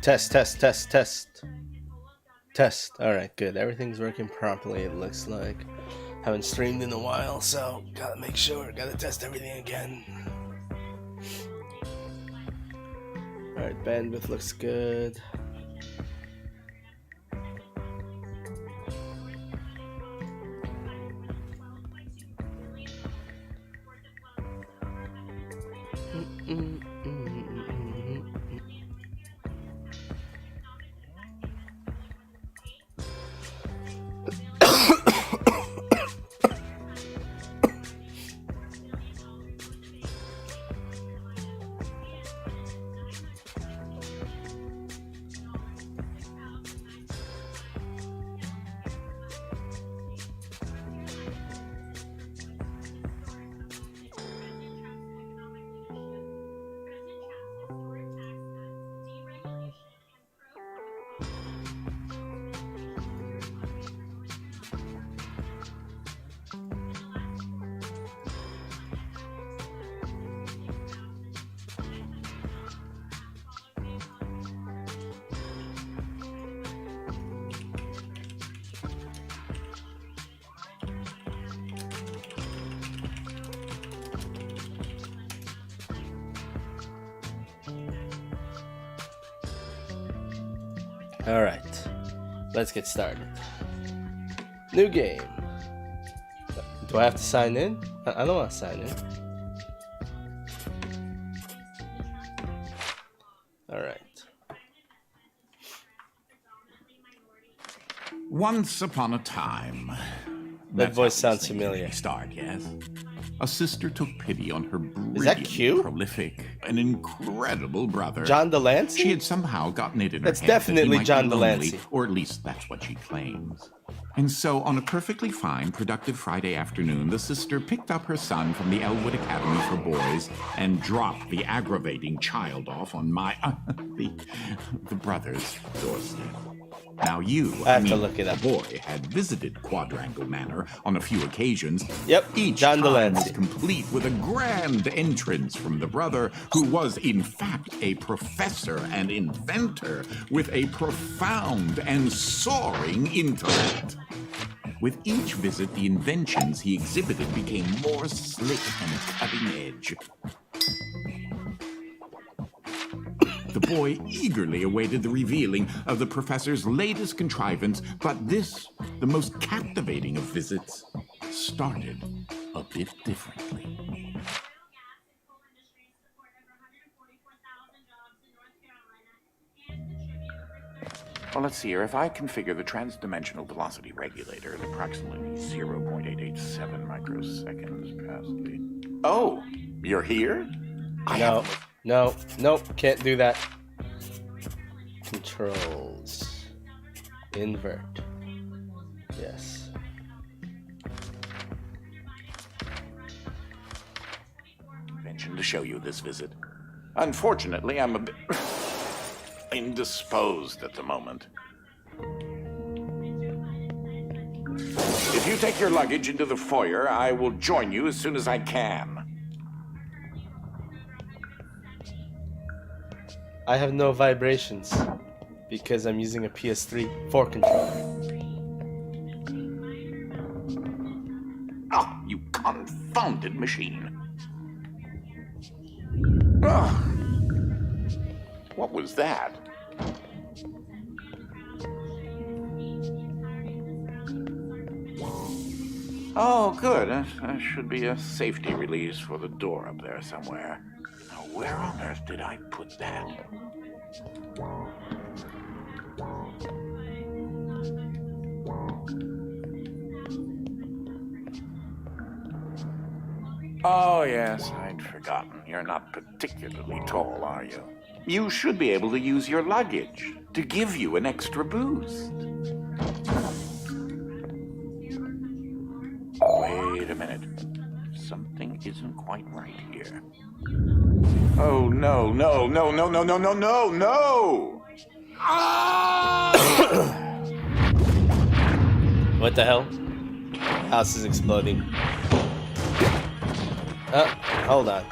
Test, test, test, test. Test. Alright, good. Everything's working properly, it looks like. Haven't streamed in a while, so gotta make sure. Gotta test everything again. Alright, bandwidth looks good. Alright, let's get started. New game. Do I have to sign in? I don't want to sign in. Alright. Once upon a time. That voice sounds familiar. Start, yes. A sister took pity on her Is that brilliant, Q? prolific, and incredible brother. John Delancey? She had somehow gotten it in That's her head definitely that he might John be lonely, Delancey. or at least that's what she claims. And so, on a perfectly fine, productive Friday afternoon, the sister picked up her son from the Elwood Academy for Boys and dropped the aggravating child off on the brother's doorstep. Now I have to look it up. the boy had visited Quadrangle Manor on a few occasions. Yep, Each John time Delancey. was complete with a grand entrance from the brother, who was in fact a professor and inventor with a profound and soaring intellect. With each visit, the inventions he exhibited became more slick and cutting edge. The boy eagerly awaited the revealing of the professor's latest contrivance, but this, the most captivating of visits, started a bit differently. Well, let's see here. If I configure the transdimensional velocity regulator at approximately 0.887 microseconds past the... Oh, you're here? No, can't do that. Controls. Invert. Yes. Mentioned to show you this visit. Unfortunately, I'm a bit indisposed at the moment. If you take your luggage into the foyer, I will join you as soon as I can. I have no vibrations because I'm using a PS3 4 controller. Oh, you confounded machine. Oh, what was that? Oh, good. There should be a safety release for the door up there somewhere. Now, where on earth did I put that? Oh, yes, I'd forgotten. You're not particularly tall, are you? You should be able to use your luggage to give you an extra boost. Wait a minute. Something isn't quite right here. Oh, no, no, no, no, no, no, no, no, no! Ah! What the hell? House is exploding. Hold on.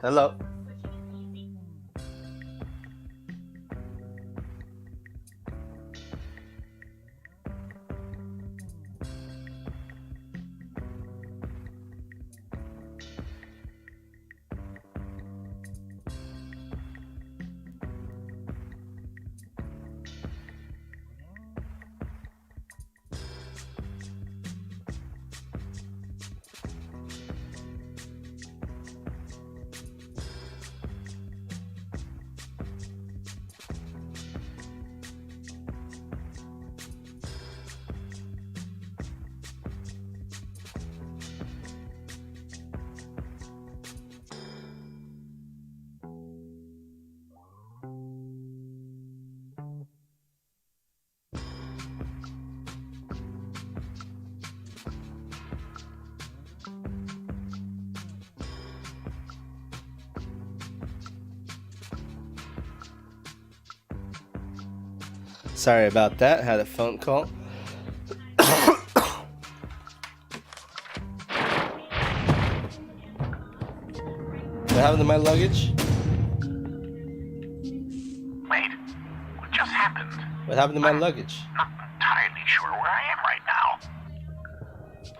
Hello. Sorry about that. Had a phone call. What happened to my luggage? Wait, what just happened? What happened to my luggage? Not entirely sure where I am right now.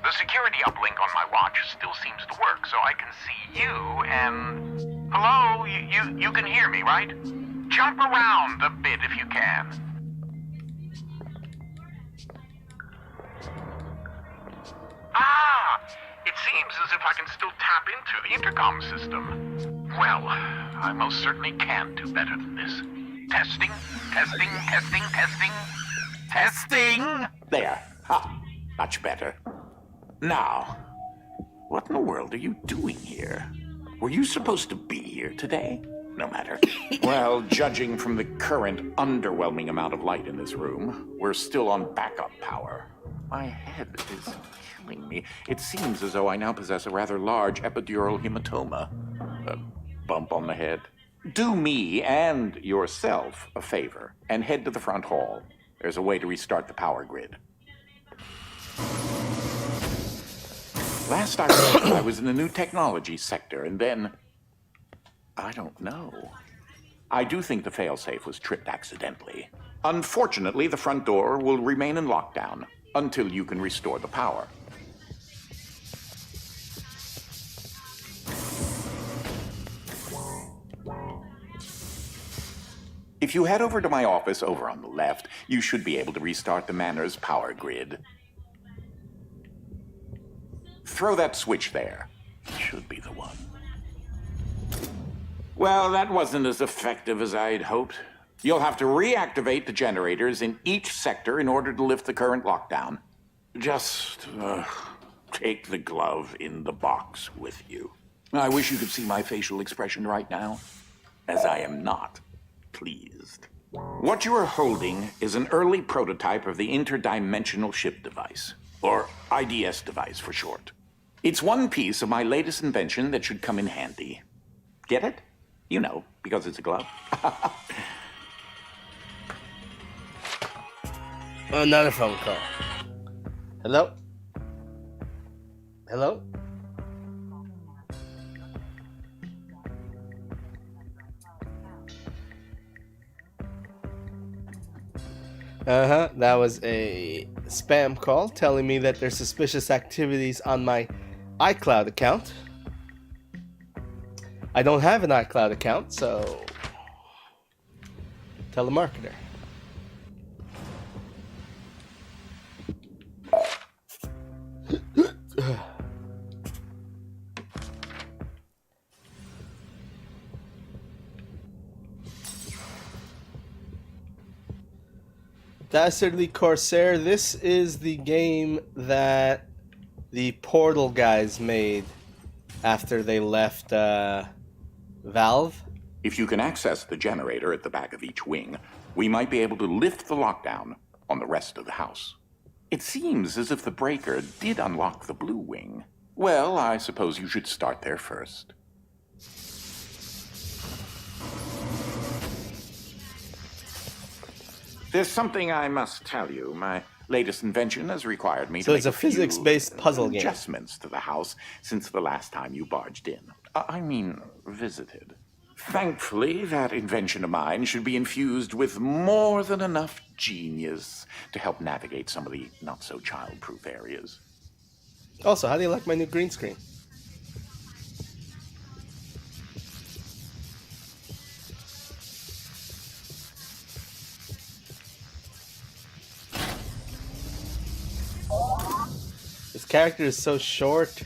The security uplink on my watch still seems to work, so I can see you and... Hello? You can hear me, right? Jump around a bit if you can. Ah! It seems as if I can still tap into the intercom system. Well, I most certainly can do better than this. Testing, testing, testing, testing, testing! There. Ha! Much better. Now, what in the world are you doing here? Were you supposed to be here today? No matter. Well, judging from the current underwhelming amount of light in this room, we're still on backup power. My head is killing me. It seems as though I now possess a rather large epidural hematoma. A bump on the head. Do me and yourself a favor and head to the front hall. There's a way to restart the power grid. Last I heard, I was in the new technology sector, and then... I don't know. I do think the failsafe was tripped accidentally. Unfortunately, the front door will remain in lockdown until you can restore the power. If you head over to my office over on the left, you should be able to restart the manor's power grid. Throw that switch there. Should be the one. Well, that wasn't as effective as I'd hoped. You'll have to reactivate the generators in each sector in order to lift the current lockdown. Just take the glove in the box with you. I wish you could see my facial expression right now, as I am not pleased. What you are holding is an early prototype of the interdimensional ship device, or IDS device for short. It's one piece of my latest invention that should come in handy. Get it? You know, because it's a glove. Another phone call. Hello? Hello? That was a spam call telling me that there's suspicious activities on my iCloud account. I don't have an iCloud account, so... Telemarketer. Dastardly Corsair, this is the game that the Portal guys made after they left Valve. If you can access the generator at the back of each wing, we might be able to lift the lockdown on the rest of the house. It seems as if the breaker did unlock the blue wing. Well, I suppose you should start there first. There's something I must tell you. My latest invention has required me So to it's make a few physics-based puzzle game. adjustments to the house since the last time you barged in. I mean, visited. Thankfully, that invention of mine should be infused with more than enough genius to help navigate some of the not-so-child-proof areas. Also, how do you like my new green screen? This character is so short.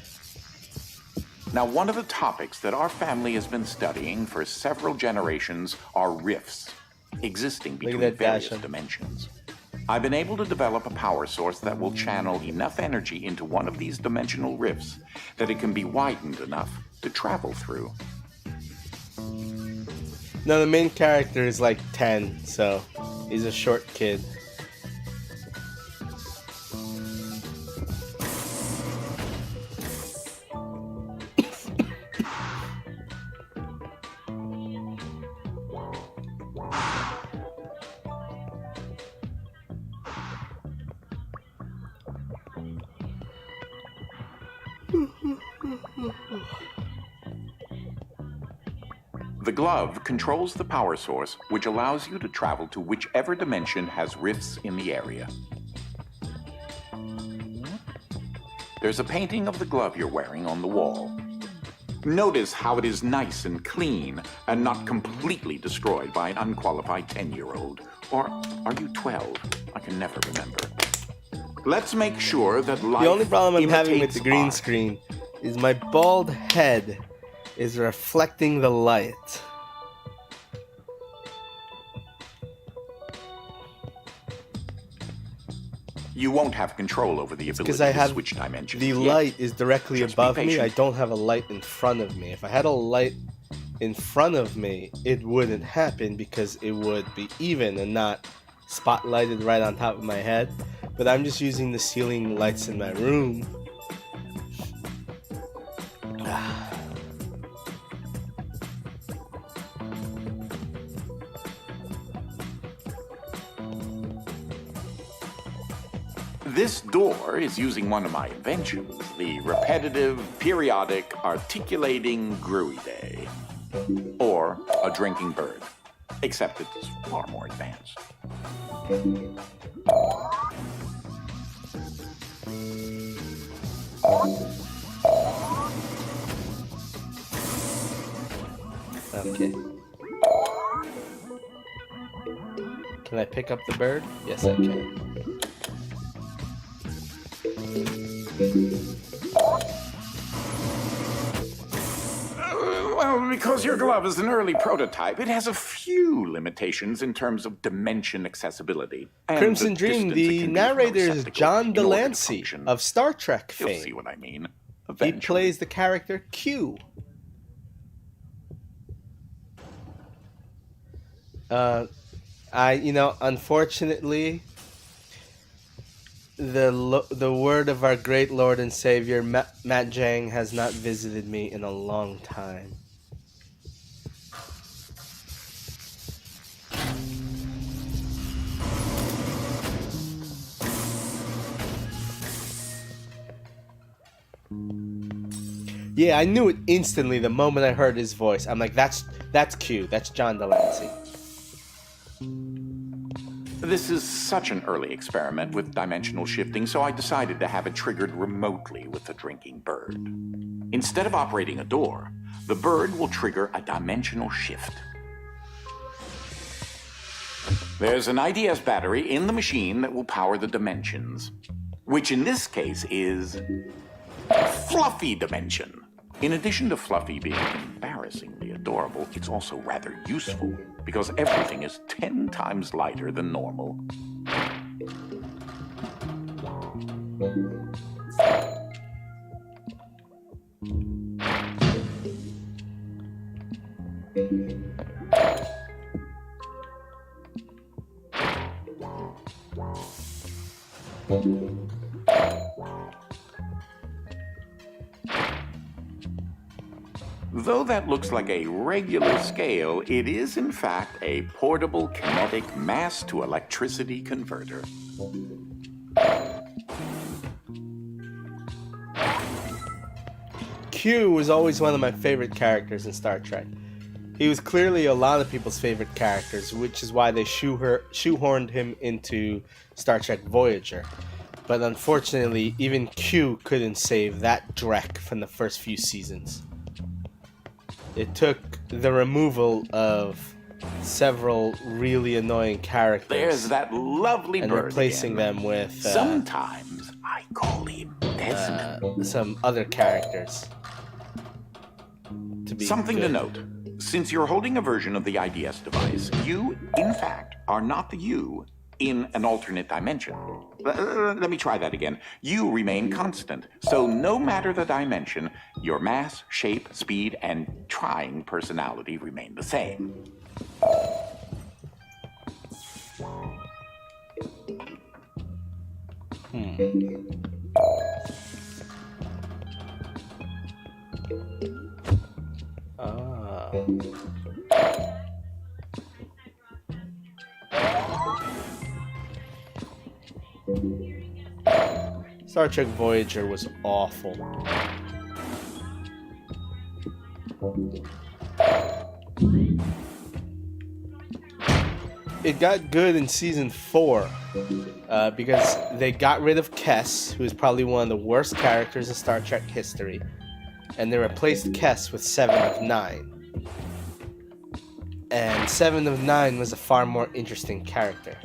Now, one of the topics that our family has been studying for several generations are rifts existing between that various dash. dimensions. I've been able to develop a power source that will channel enough energy into one of these dimensional rifts that it can be widened enough to travel through. No, the main character is like 10, so he's a short kid. The glove controls the power source, which allows you to travel to whichever dimension has rifts in the area. There's a painting of the glove you're wearing on the wall. Notice how it is nice and clean and not completely destroyed by an unqualified 10-year-old. Or are you 12? I can never remember. Let's make sure that life The only problem I'm having with imitates the green art. screen is my bald head is reflecting the light. You won't have control over the ability Because I to have switch dimensions. the yet. light is directly Just be above me. patient. I don't have a light in front of me. If I had a light in front of me, it wouldn't happen because it would be even and not spotlighted right on top of my head. But I'm just using the ceiling lights in my room. This door is using one of my inventions, the repetitive, periodic, articulating gruide, or a drinking bird, except it's far more advanced. Okay. Can I pick up the bird? Yes, I can. Well, because your glove is an early prototype, it has a few limitations in terms of dimension accessibility. And Crimson the Dream, distance it the can be from narrator is receptacle John in order to Delancey function. of Star Trek You'll see fame. what I mean. He Eventually. plays the character Q. Unfortunately, the word of our great Lord and Savior Matt Jang has not visited me in a long time. Yeah, I knew it instantly the moment I heard his voice. I'm like, that's Q. That's John Delancey. This is such an early experiment with dimensional shifting, so I decided to have it triggered remotely with the drinking bird. Instead of operating a door, the bird will trigger a dimensional shift. There's an IDS battery in the machine that will power the dimensions, which in this case is Fluffy Dimension. In addition to Fluffy being embarrassingly adorable, it's also rather useful because everything is 10 times lighter than normal. Though that looks like a regular scale, it is in fact a portable kinetic mass to electricity converter. Q was always one of my favorite characters in Star Trek. He was clearly a lot of people's favorite characters, which is why they shoehorned him into Star Trek Voyager. But unfortunately, even Q couldn't save that Drek from the first few seasons. It took the removal of several really annoying characters. There's that lovely and bird replacing again. them with Sometimes I call him Desmond. some other characters. To be Something to good. note. Since you're holding a version of the IDS device, you, in fact, are not the you in an alternate dimension. Let me try that again. You remain constant. So no matter the dimension, your mass, shape, speed, and trying personality remain the same. Star Trek Voyager was awful. It got good in season 4 because they got rid of Kes, who is probably one of the worst characters in Star Trek history, and they replaced Kes with Seven of Nine. And Seven of Nine was a far more interesting character.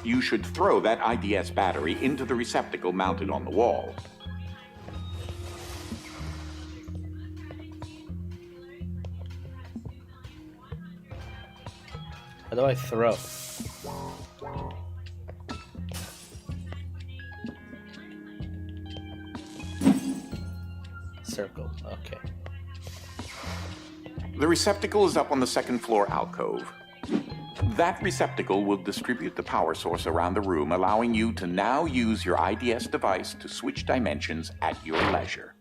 You should throw that IDS battery into the receptacle mounted on the wall. How do I throw? Circle, okay. The receptacle is up on the second floor alcove. That receptacle will distribute the power source around the room, allowing you to now use your IDS device to switch dimensions at your leisure.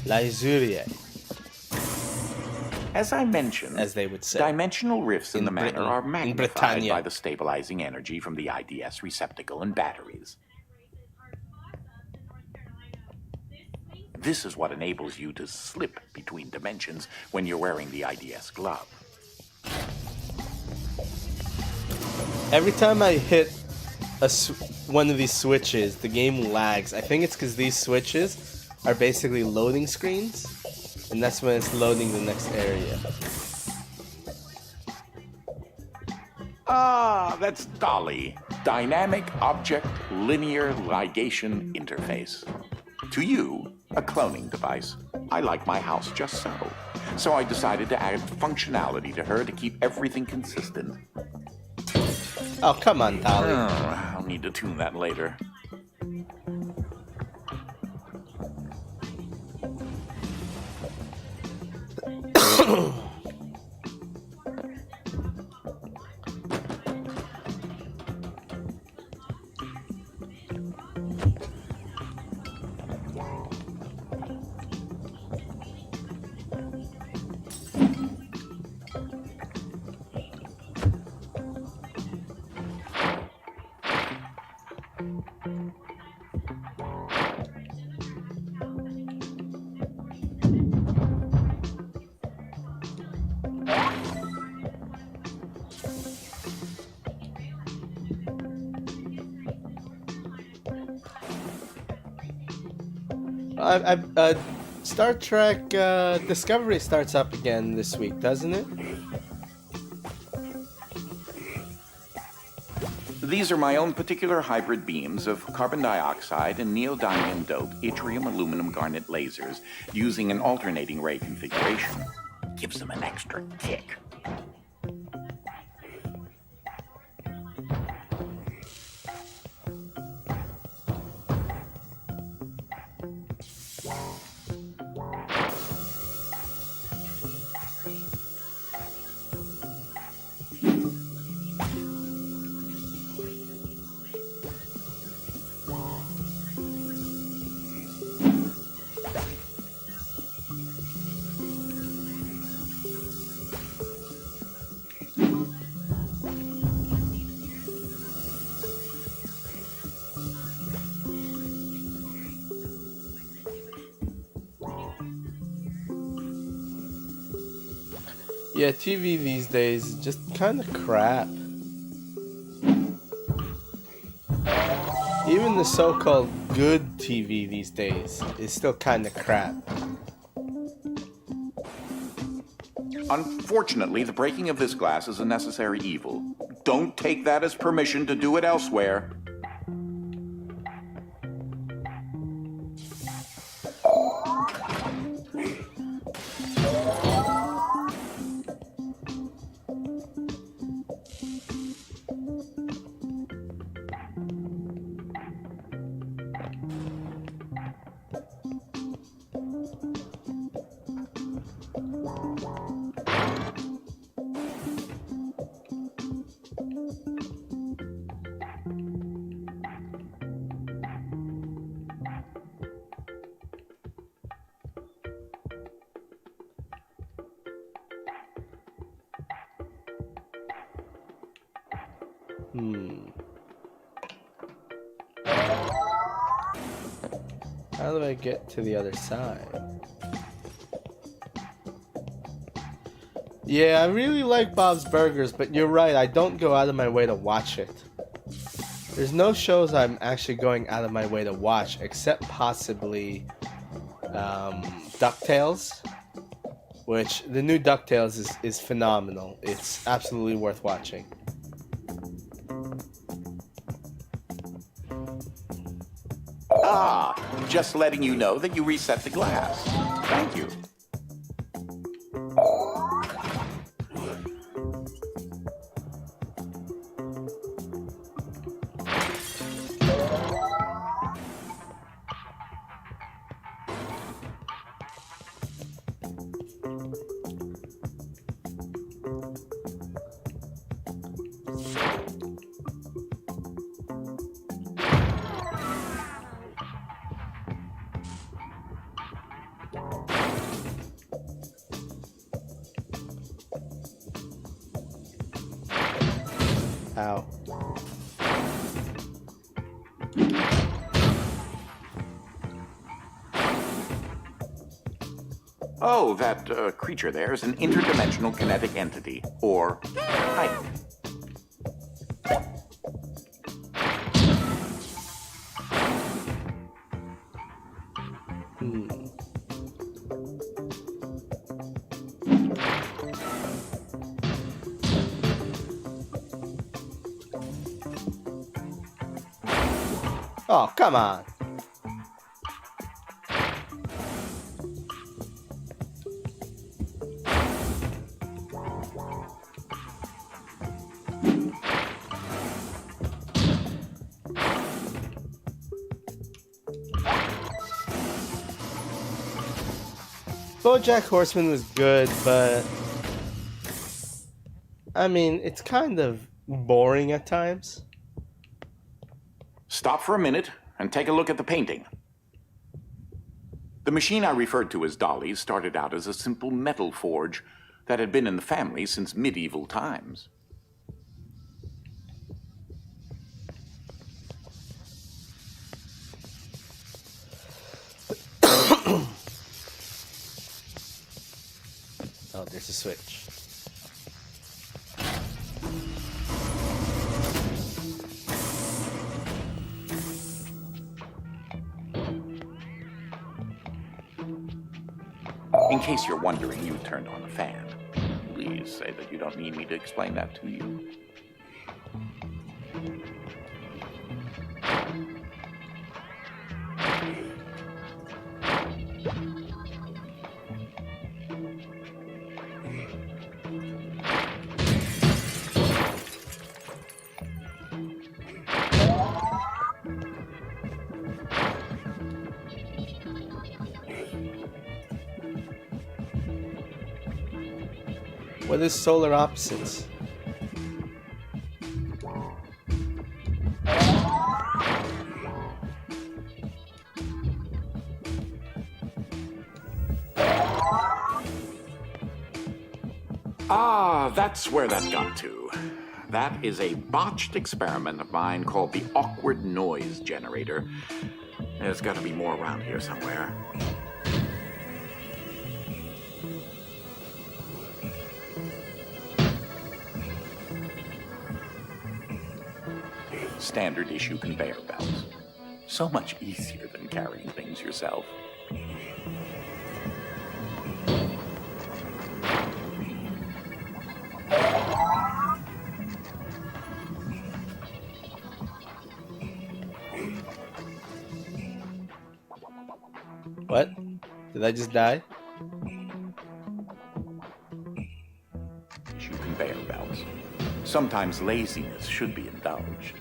Lysuria, As I mentioned, as they would say. dimensional rifts in In the manor Britain. are In magnified Britannia. by the stabilizing energy from the IDS receptacle and batteries. This is what enables you to slip between dimensions when you're wearing the IDS glove. Every time I hit one of these switches, the game lags. I think it's because these switches are basically loading screens, and that's when it's loading the next area. Ah, that's DALI, Dynamic Object Linear Ligation Interface. To you, a cloning device. I like my house just so. So I decided to add functionality to her to keep everything consistent. Oh, come on, Dolly. I'll need to tune that later. Star Trek Discovery starts up again this week, doesn't it? These are my own particular hybrid beams of carbon dioxide and neodymium doped yttrium aluminum garnet lasers using an alternating ray configuration. Gives them an extra kick. Yeah, TV these days is just kind of crap. Even the so-called good TV these days is still kind of crap. Unfortunately, the breaking of this glass is a necessary evil. Don't take that as permission to do it elsewhere. How do I get to the other side? Yeah, I really like Bob's Burgers, but you're right, I don't go out of my way to watch it. There's no shows I'm actually going out of my way to watch, except possibly DuckTales, which the new DuckTales is phenomenal. It's absolutely worth watching. Ah, just letting you know that you reset the glass. Thank you. Ow. Oh, that creature there is an interdimensional kinetic entity, or type. Oh, come on. BoJack Horseman was good, but I mean, it's kind of boring at times. Stop for a minute and take a look at the painting. The machine I referred to as Dolly started out as a simple metal forge that had been in the family since medieval times. Oh, there's a switch. In case you're wondering, you turned on the fan. Please say that you don't need me to explain that to you. What is solar opposites? Ah, that's where that got to. That is a botched experiment of mine called the Awkward Noise Generator. There's got to be more around here somewhere. standard issue conveyor belts. So much easier than carrying things yourself. What? Did I just die? Issue conveyor belts. Sometimes laziness should be indulged.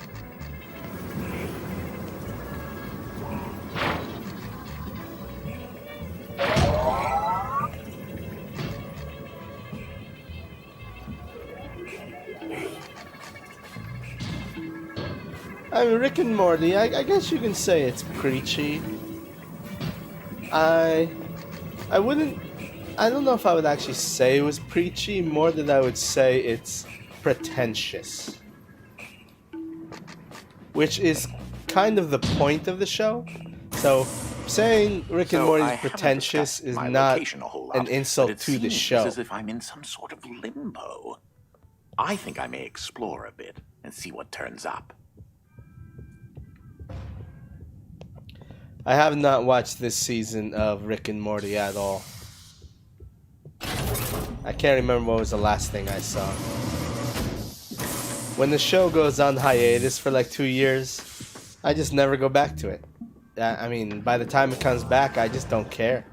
I mean, Rick and Morty, I guess you can say it's preachy. I wouldn't, I don't know if I would actually say it was preachy, more than I would say it's pretentious. Which is kind of the point of the show. So, saying Rick and Morty is pretentious is not an insult to the show. It's as if I'm in some sort of limbo. I think I may explore a bit and see what turns up. I have not watched this season of Rick and Morty at all. I can't remember what was the last thing I saw. When the show goes on hiatus for like 2 years, I just never go back to it. I mean, by the time it comes back, I just don't care.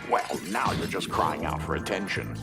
Well, now you're just crying out for attention.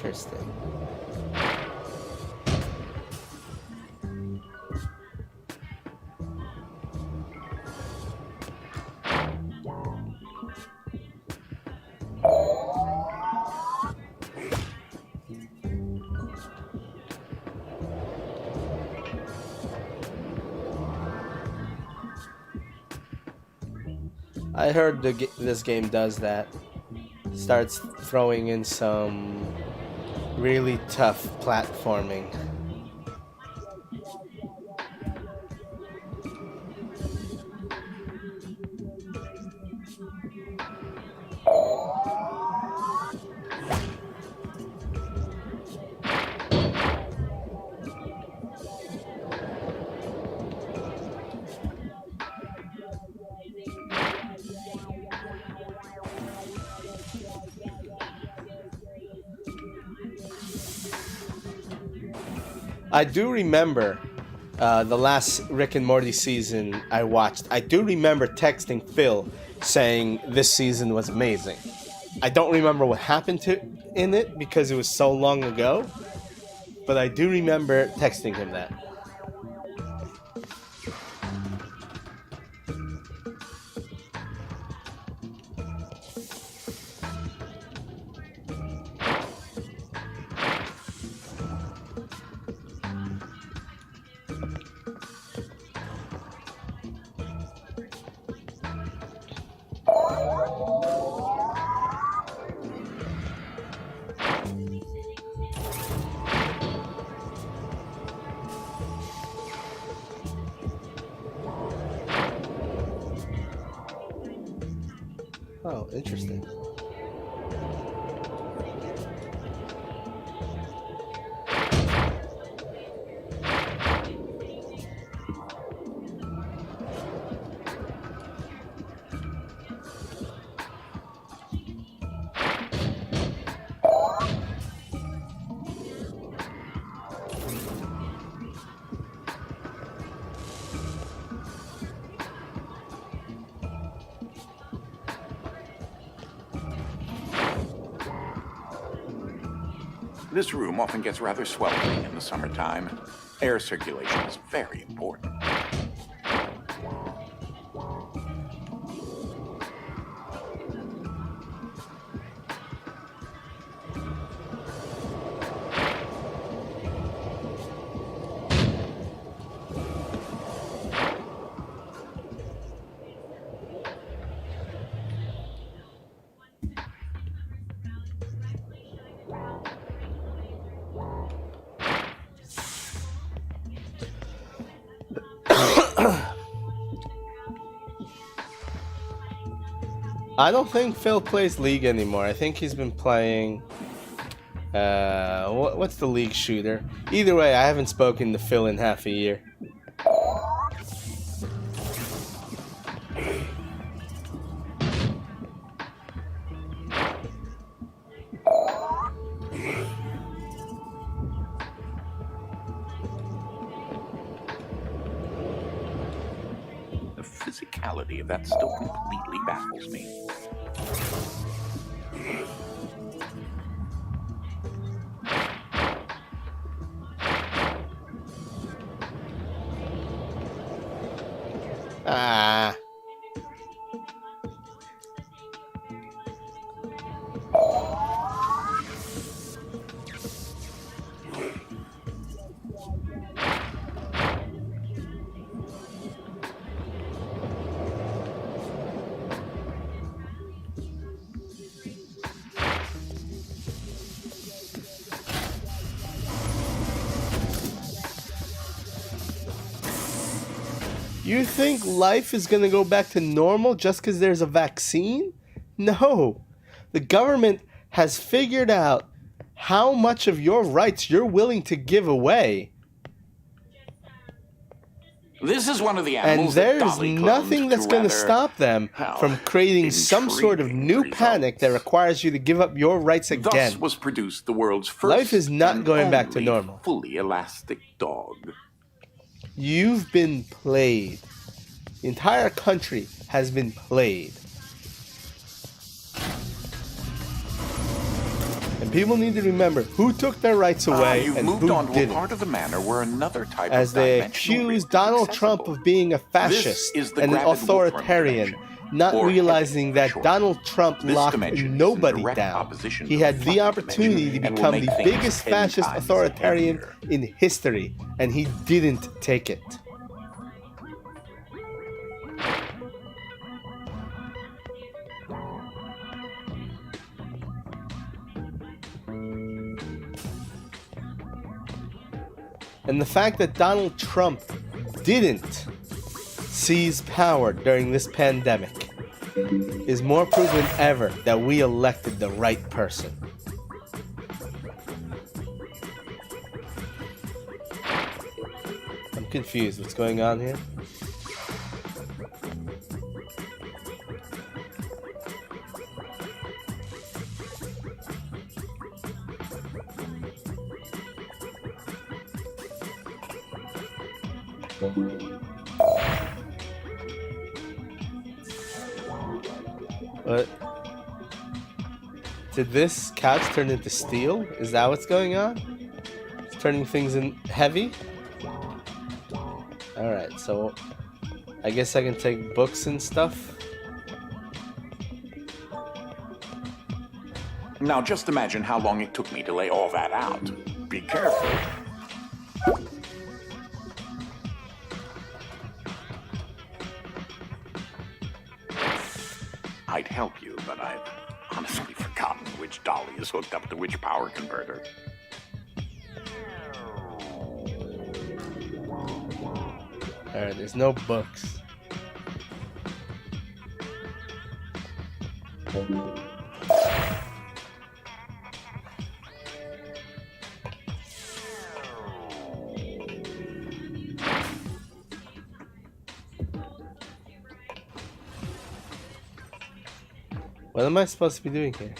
Interesting. I heard this game does that. Starts throwing in some really tough platforming. I do remember the last Rick and Morty season I watched. I do remember texting Phil saying this season was amazing. I don't remember what happened in it because it was so long ago, but I do remember texting him that. interesting. This room often gets rather sweltering in the summertime. Air circulation is very important. I don't think Phil plays League anymore. I think he's been playing... what's the League shooter? Either way, I haven't spoken to Phil in half a year. The physicality of that still completely baffles me. Ah. You think life is going to go back to normal just because there's a vaccine? No. The government has figured out how much of your rights you're willing to give away. This is one of the And animals that there's Dolly nothing cloned that's going to rather, stop them well, from creating some sort of intriguing new results. panic that requires you to give up your rights again. Thus was produced the world's first Life is not and going back to only normal. fully elastic dog. You've been played. The entire country has been played. And people need to remember who took their rights away You've and moved who on to a didn't. part of the manor where another type As of they dimensional accuse rift is Donald Trump accessible. of being a This fascist is the and an gravid authoritarian, dimension, not or realizing heaven that for short. Donald Trump This locked dimension is in nobody direct down. opposition He to had the the fucking opportunity to dimension and will become make the things biggest 10 fascist times authoritarian heavier. in history, and he didn't take it. And the fact that Donald Trump didn't seize power during this pandemic is more proof than ever that we elected the right person. I'm confused. What's going on here? What? Did this couch turn into steel? Is that what's going on? It's turning things in heavy? Alright, so I guess I can take books and stuff. Now just imagine how long it took me to lay all that out. Be careful. I'd help you, but I've honestly forgotten which dolly is hooked up to which power converter. Alright, there's no books. What am I supposed to be doing here?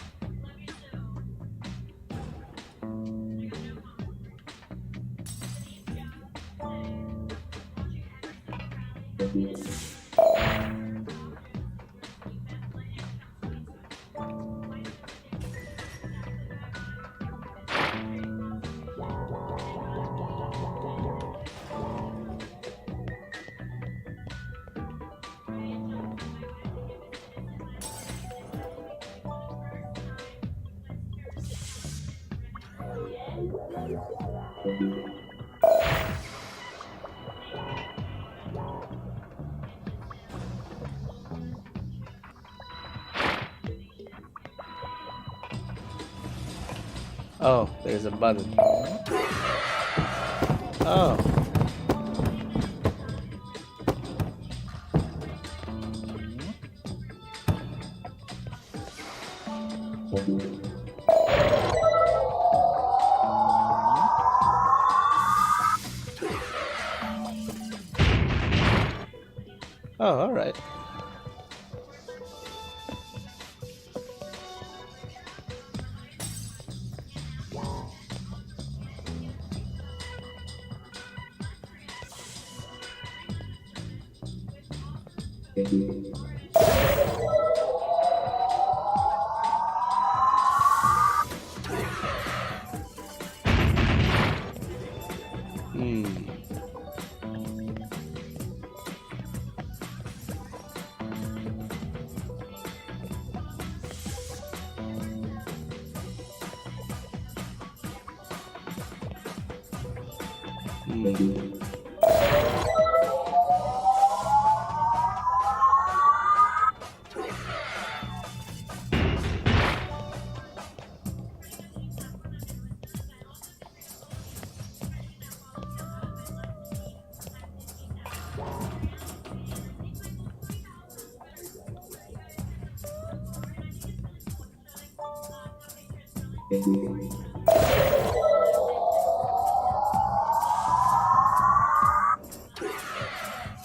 Oh, there's a button. Oh. Oh, all right.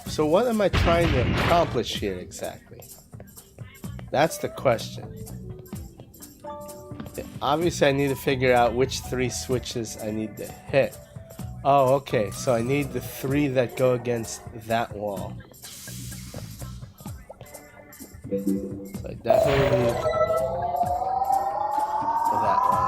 So what am I trying to accomplish here exactly? That's the question. Obviously I need to figure out which 3 switches I need to hit. Oh, okay, so I need the 3 that go against that wall. So I definitely need that one.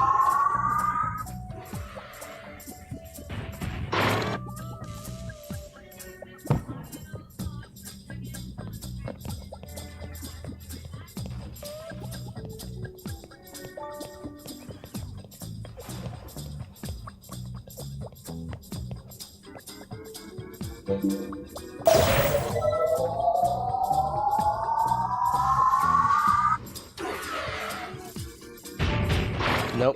Nope.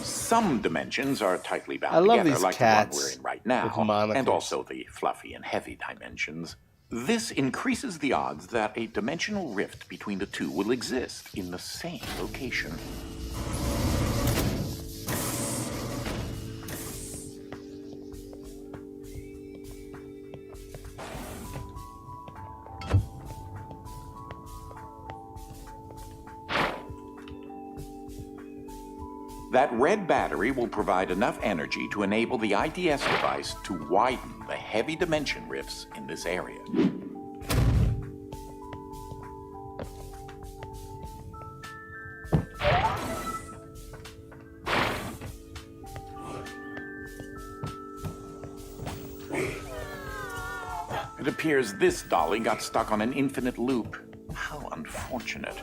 Some dimensions are tightly bound I love together, these like the one cats we're in right with now, monikers. and also the fluffy and heavy dimensions. This increases the odds that a dimensional rift between the two will exist in the same location. That red battery will provide enough energy to enable the IDS device to widen the heavy dimension rifts in this area. It appears this dolly got stuck on an infinite loop. How unfortunate.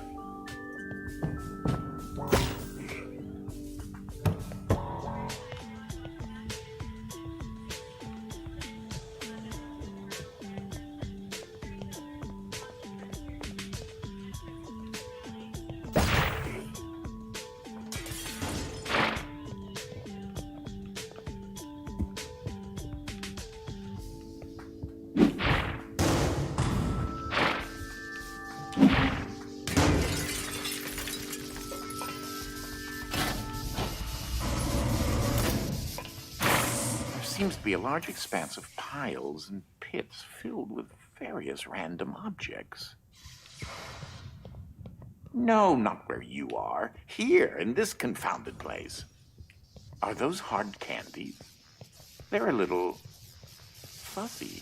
Seems to be a large expanse of piles and pits filled with various random objects. No, not where you are. Here, in this confounded place. Are those hard candies? They're a little fuzzy.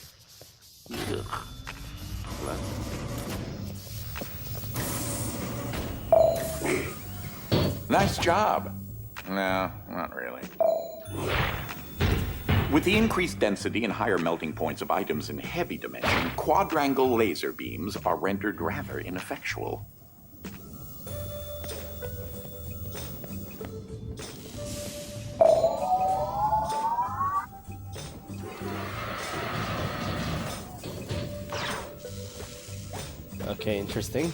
Ugh. Nice job. No, not really. With the increased density and higher melting points of items in heavy dimension, quadrangle laser beams are rendered rather ineffectual. Okay, interesting.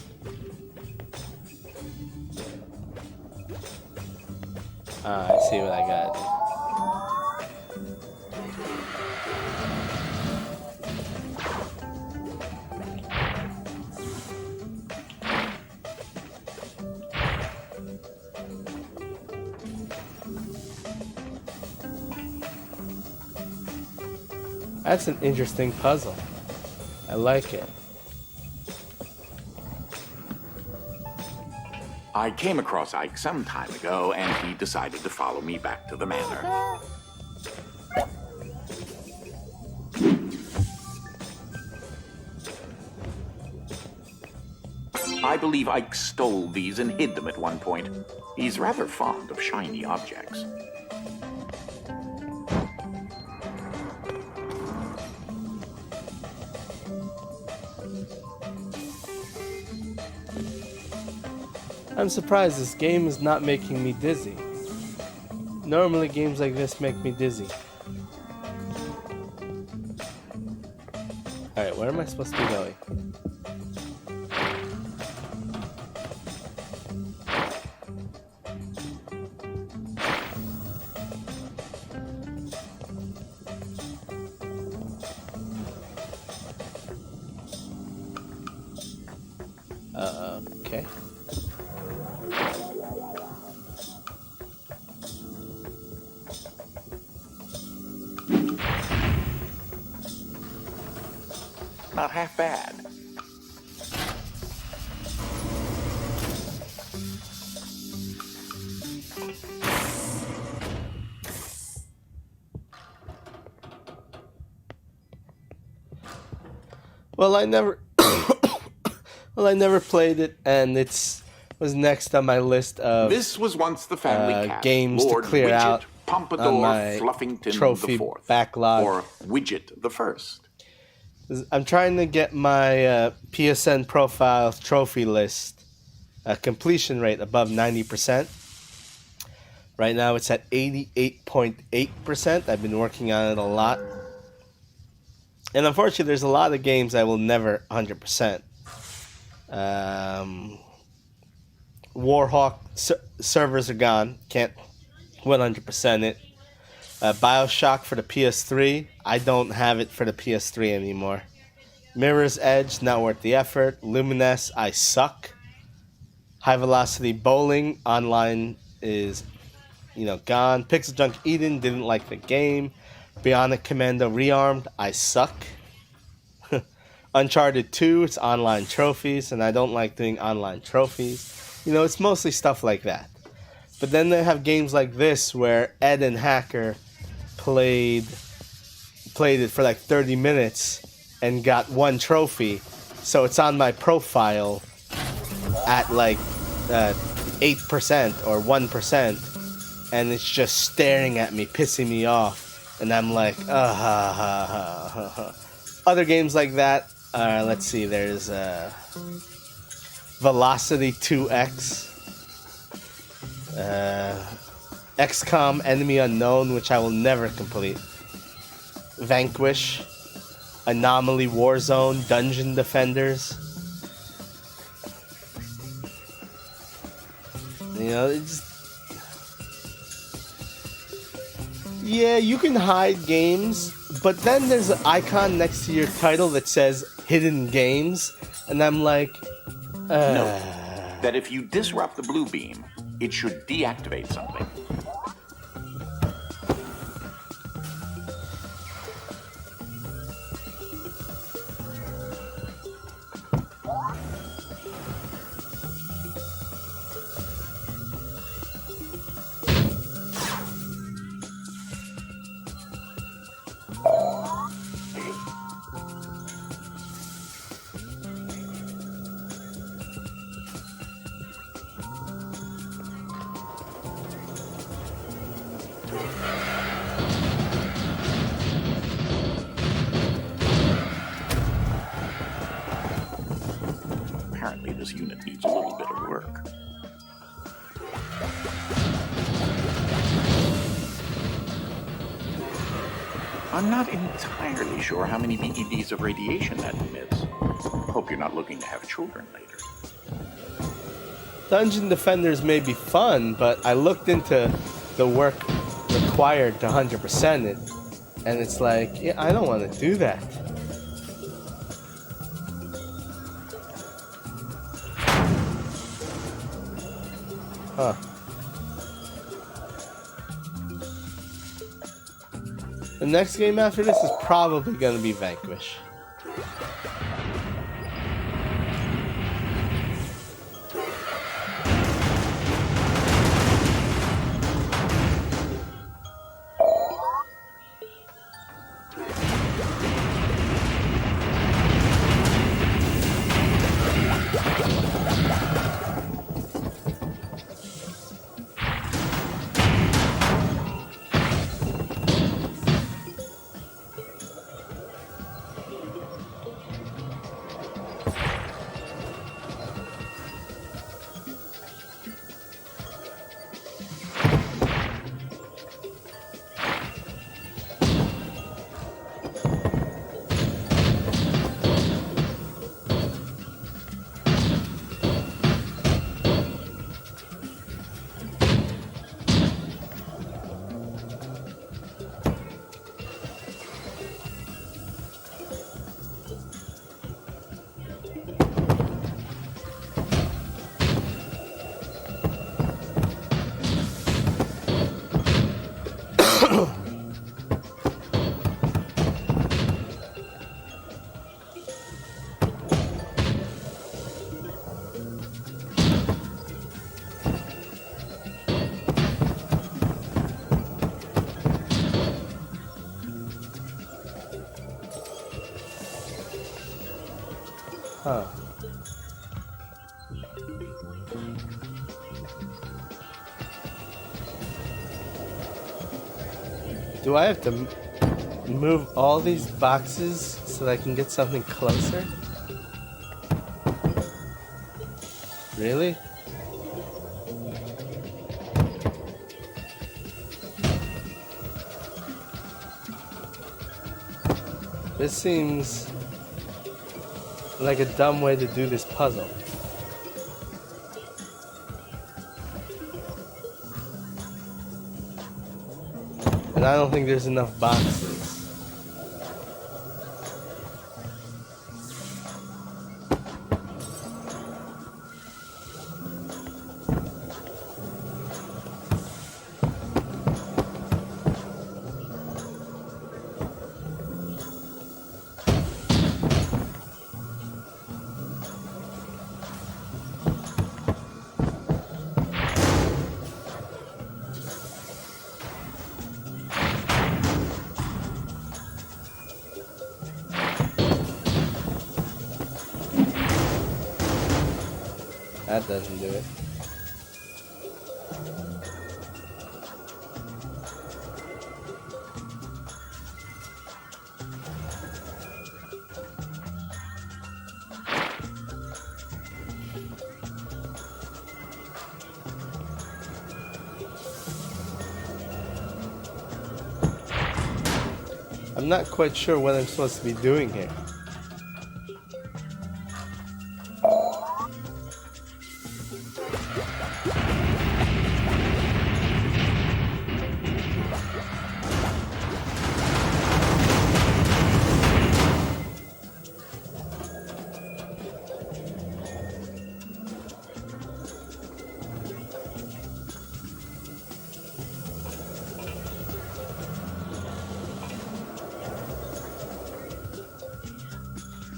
I see what I got. That's an interesting puzzle. I like it. I came across Ike some time ago, and he decided to follow me back to the manor. I believe Ike stole these and hid them at one point. He's rather fond of shiny objects. I'm surprised this game is not making me dizzy. Normally games like this make me dizzy. Alright, where am I supposed to be going? Okay. Not half bad. Well, I never played it, and was next on my list of This was once the family cat. games Lord to clear Widget, out Pompadour, on my Fluffington trophy the Fourth, backlog. or Widget the First. I'm trying to get my PSN profile trophy list completion rate above 90%. Right now it's at 88.8%. I've been working on it a lot. And unfortunately, there's a lot of games I will never 100%. Warhawk servers are gone. Can't 100% it. Bioshock for the PS3. I don't have it for the PS3 anymore. Mirror's Edge, not worth the effort. Lumines, I suck. High Velocity Bowling, online is, gone. Pixel Junk Eden, didn't like the game. Bionic Commando Rearmed, I suck. Uncharted 2, it's online trophies, and I don't like doing online trophies. It's mostly stuff like that. But then they have games like this where Ed and Hacker played it for like 30 minutes and got one trophy. So it's on my profile at like 8% or 1%, and it's just staring at me, pissing me off. And I'm like, other games like that. Let's see. There's Velocity 2X, XCOM Enemy Unknown, which I will never complete. Vanquish, Anomaly Warzone, Dungeon Defenders. You know, it's yeah, you can hide games, but then there's an icon next to your title that says Hidden Games, and I'm like, Note that if you disrupt the blue beam, it should deactivate something. Apparently, this unit needs a little bit of work. I'm not entirely sure how many BEDs of radiation that emits. Hope you're not looking to have children later. Dungeon Defenders may be fun, but I looked into the work required to 100% it, and it's like, yeah, I don't want to do that. Huh. The next game after this is probably going to be Vanquish. Huh. Do I have to move all these boxes so that I can get something closer? Really? This seems like a dumb way to do this puzzle. And I don't think there's enough boxes. That doesn't do it. I'm not quite sure what I'm supposed to be doing here.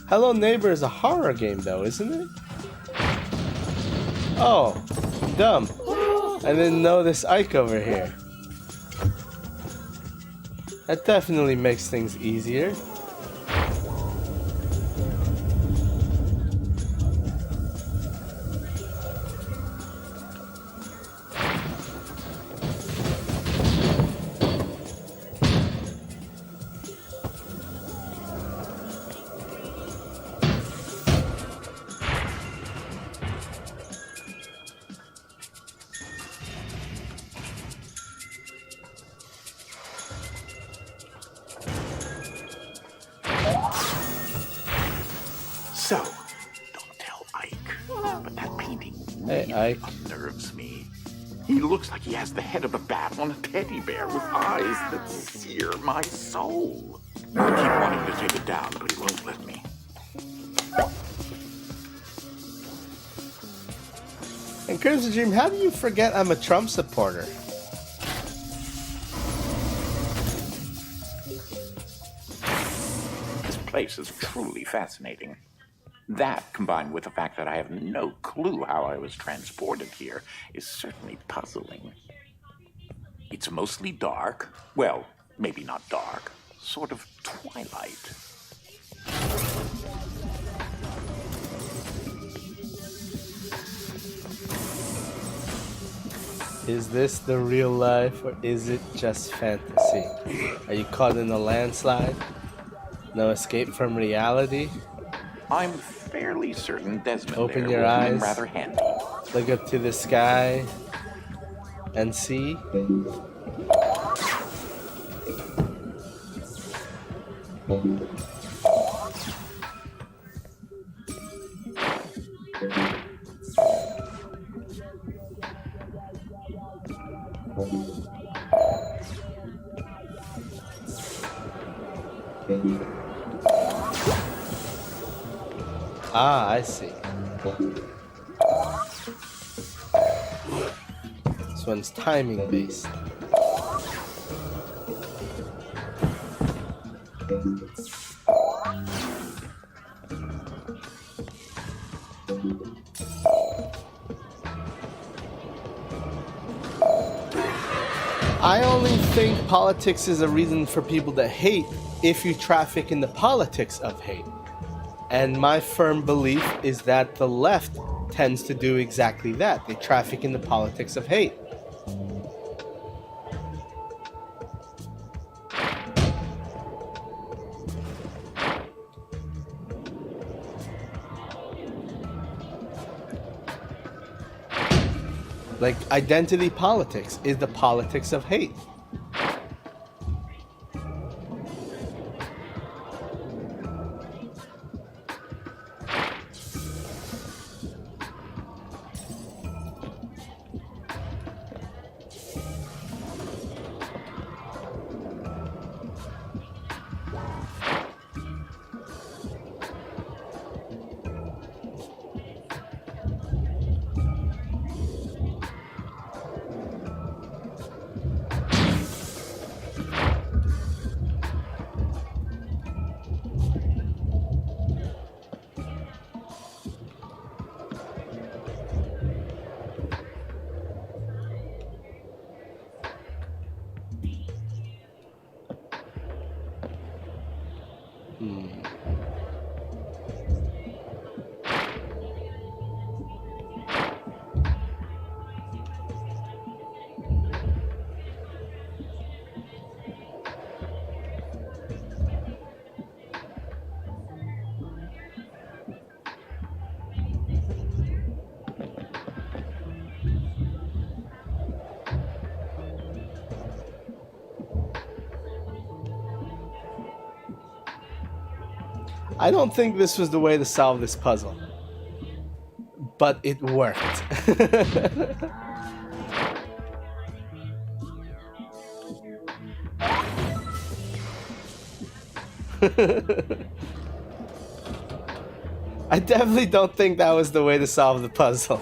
Hello Neighbor is a horror game though, isn't it? Oh, dumb. I didn't know this Ike over here. That definitely makes things easier. So, don't tell Ike, but that painting Hey, really Ike. unnerves me. He looks like he has the head of a bat on a teddy bear with eyes that sear my soul. I keep wanting to take it down, but he won't let me. And Crimson Dream, how do you forget I'm a Trump supporter? This place is truly fascinating. That, combined with the fact that I have no clue how I was transported here, is certainly puzzling. It's mostly dark. Well, maybe not dark. Sort of twilight. Is this the real life or is it just fantasy? Are you caught in a landslide? No escape from reality? I'm fairly certain Desmond Open there your will come in eyes. rather handy. Look up to the sky and see. Ah, I see. This one's timing based. I only think politics is a reason for people to hate if you traffic in the politics of hate. And my firm belief is that the left tends to do exactly that. They traffic in the politics of hate. Like, identity politics is the politics of hate. I don't think this was the way to solve this puzzle, but it worked. I definitely don't think that was the way to solve the puzzle.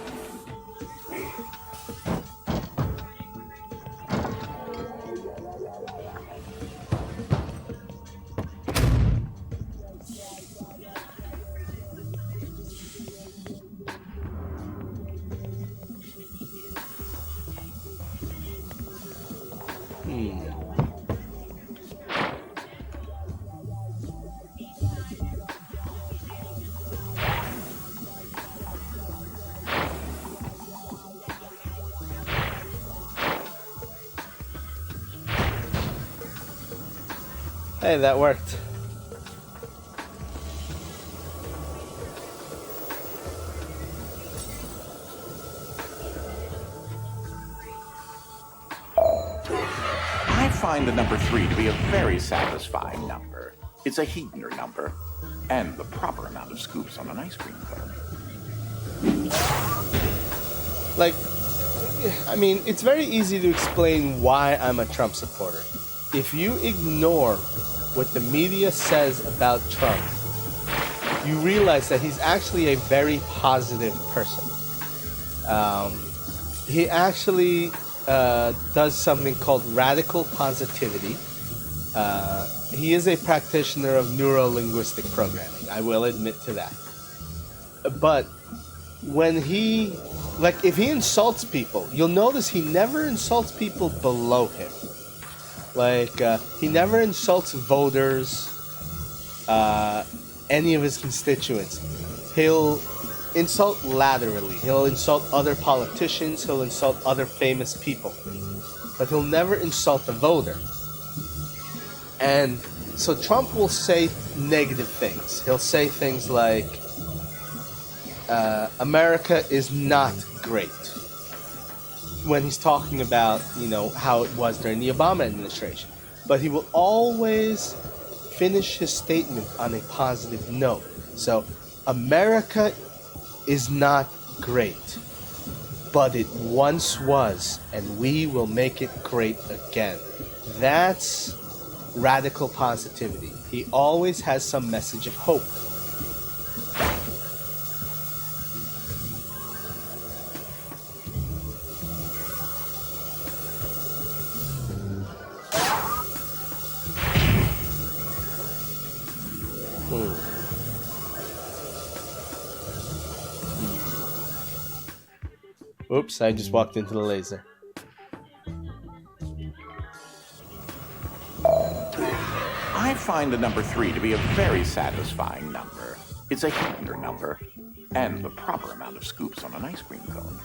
Hey, that worked. I find the number 3 to be a very satisfying number. It's a Heidner number, and the proper amount of scoops on an ice cream cone. Like, I mean, it's very easy to explain why I'm a Trump supporter. If you ignore what the media says about Trump, you realize that he's actually a very positive person. He actually does something called radical positivity. He is a practitioner of neuro-linguistic programming. I will admit to that. But when he, like, if he insults people, you'll notice he never insults people below him. Like, he never insults voters, any of his constituents. He'll insult laterally. He'll insult other politicians. He'll insult other famous people. But he'll never insult the voter. And so Trump will say negative things. He'll say things like, America is not great. When he's talking about, you know, how it was during the Obama administration. But he will always finish his statement on a positive note. So, America is not great, but it once was, and we will make it great again. That's radical positivity. He always has some message of hope. Oops, I just walked into the laser. I find the number 3 to be a very satisfying number. It's a Heidner number, and the proper amount of scoops on an ice cream cone.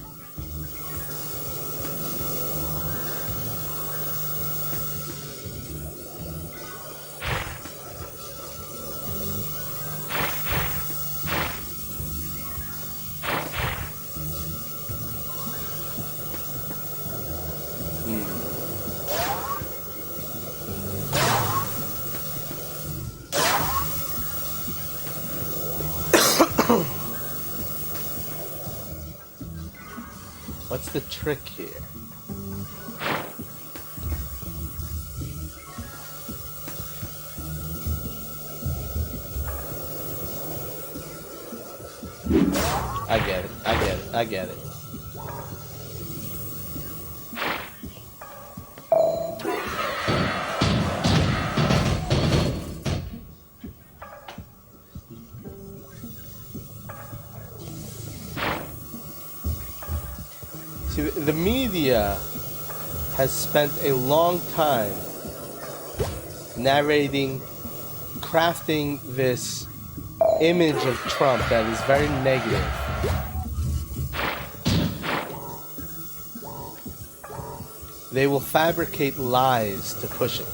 What's the trick here? I get it. I get it. See, the media has spent a long time narrating, crafting this image of Trump that is very negative. They will fabricate lies to push it.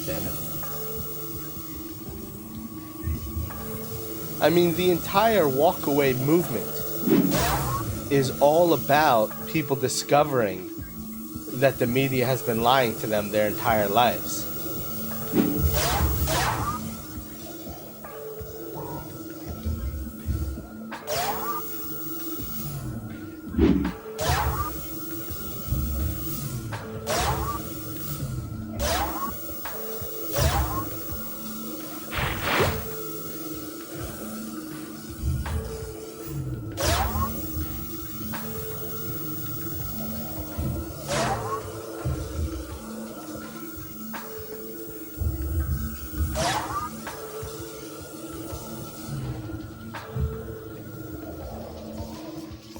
Damn I mean, the entire walkaway movement is all about people discovering that the media has been lying to them their entire lives.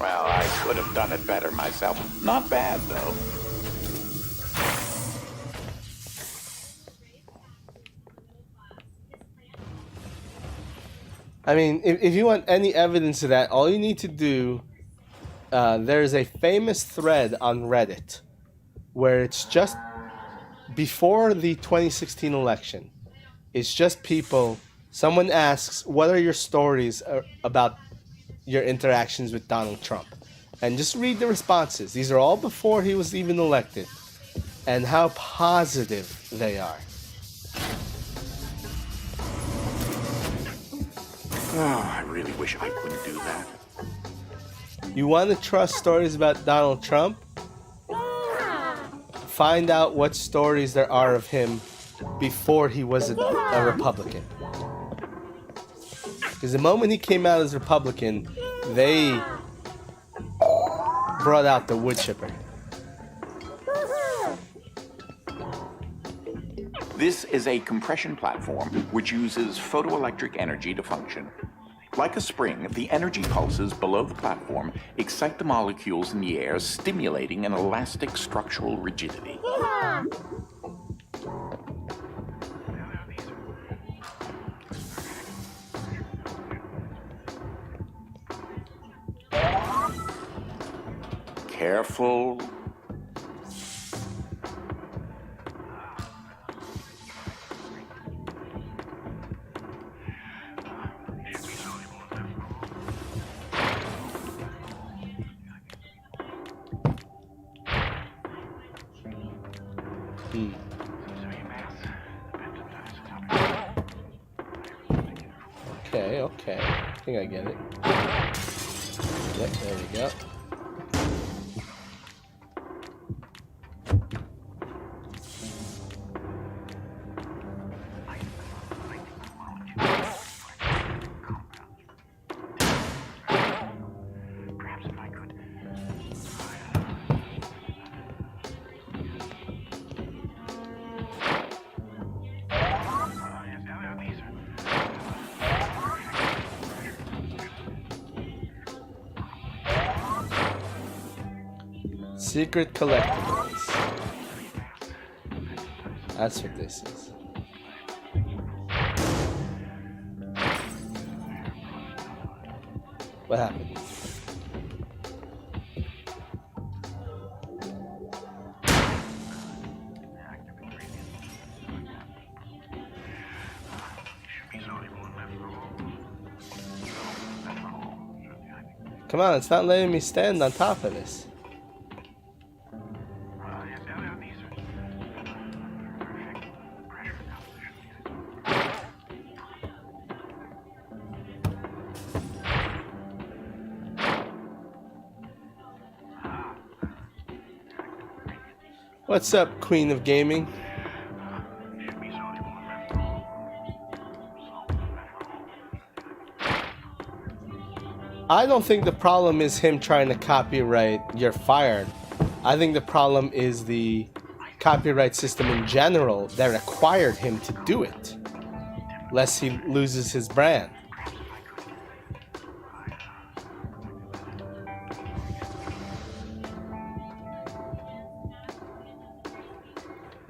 Well, I could have done it better myself. Not bad, though. I mean, if you want any evidence of that, all you need to do, there's a famous thread on Reddit where it's just before the 2016 election. It's just people, someone asks, what are your stories about your interactions with Donald Trump? And just read the responses. These are all before he was even elected. And how positive they are. Oh, I really wish I couldn't do that. You want to trust stories about Donald Trump? Find out what stories there are of him before he was a Republican. Because the moment he came out as Republican, they brought out the wood chipper. This is a compression platform which uses photoelectric energy to function. Like a spring, the energy pulses below the platform excite the molecules in the air, stimulating an elastic structural rigidity. Careful. Okay. I think I get it. Yep, there we go. Secret collectibles. That's what this is. What happened? Come on, it's not letting me stand on top of this. What's up, Queen of Gaming? I don't think the problem is him trying to copyright You're Fired. I think the problem is the copyright system in general that required him to do it, lest he loses his brand.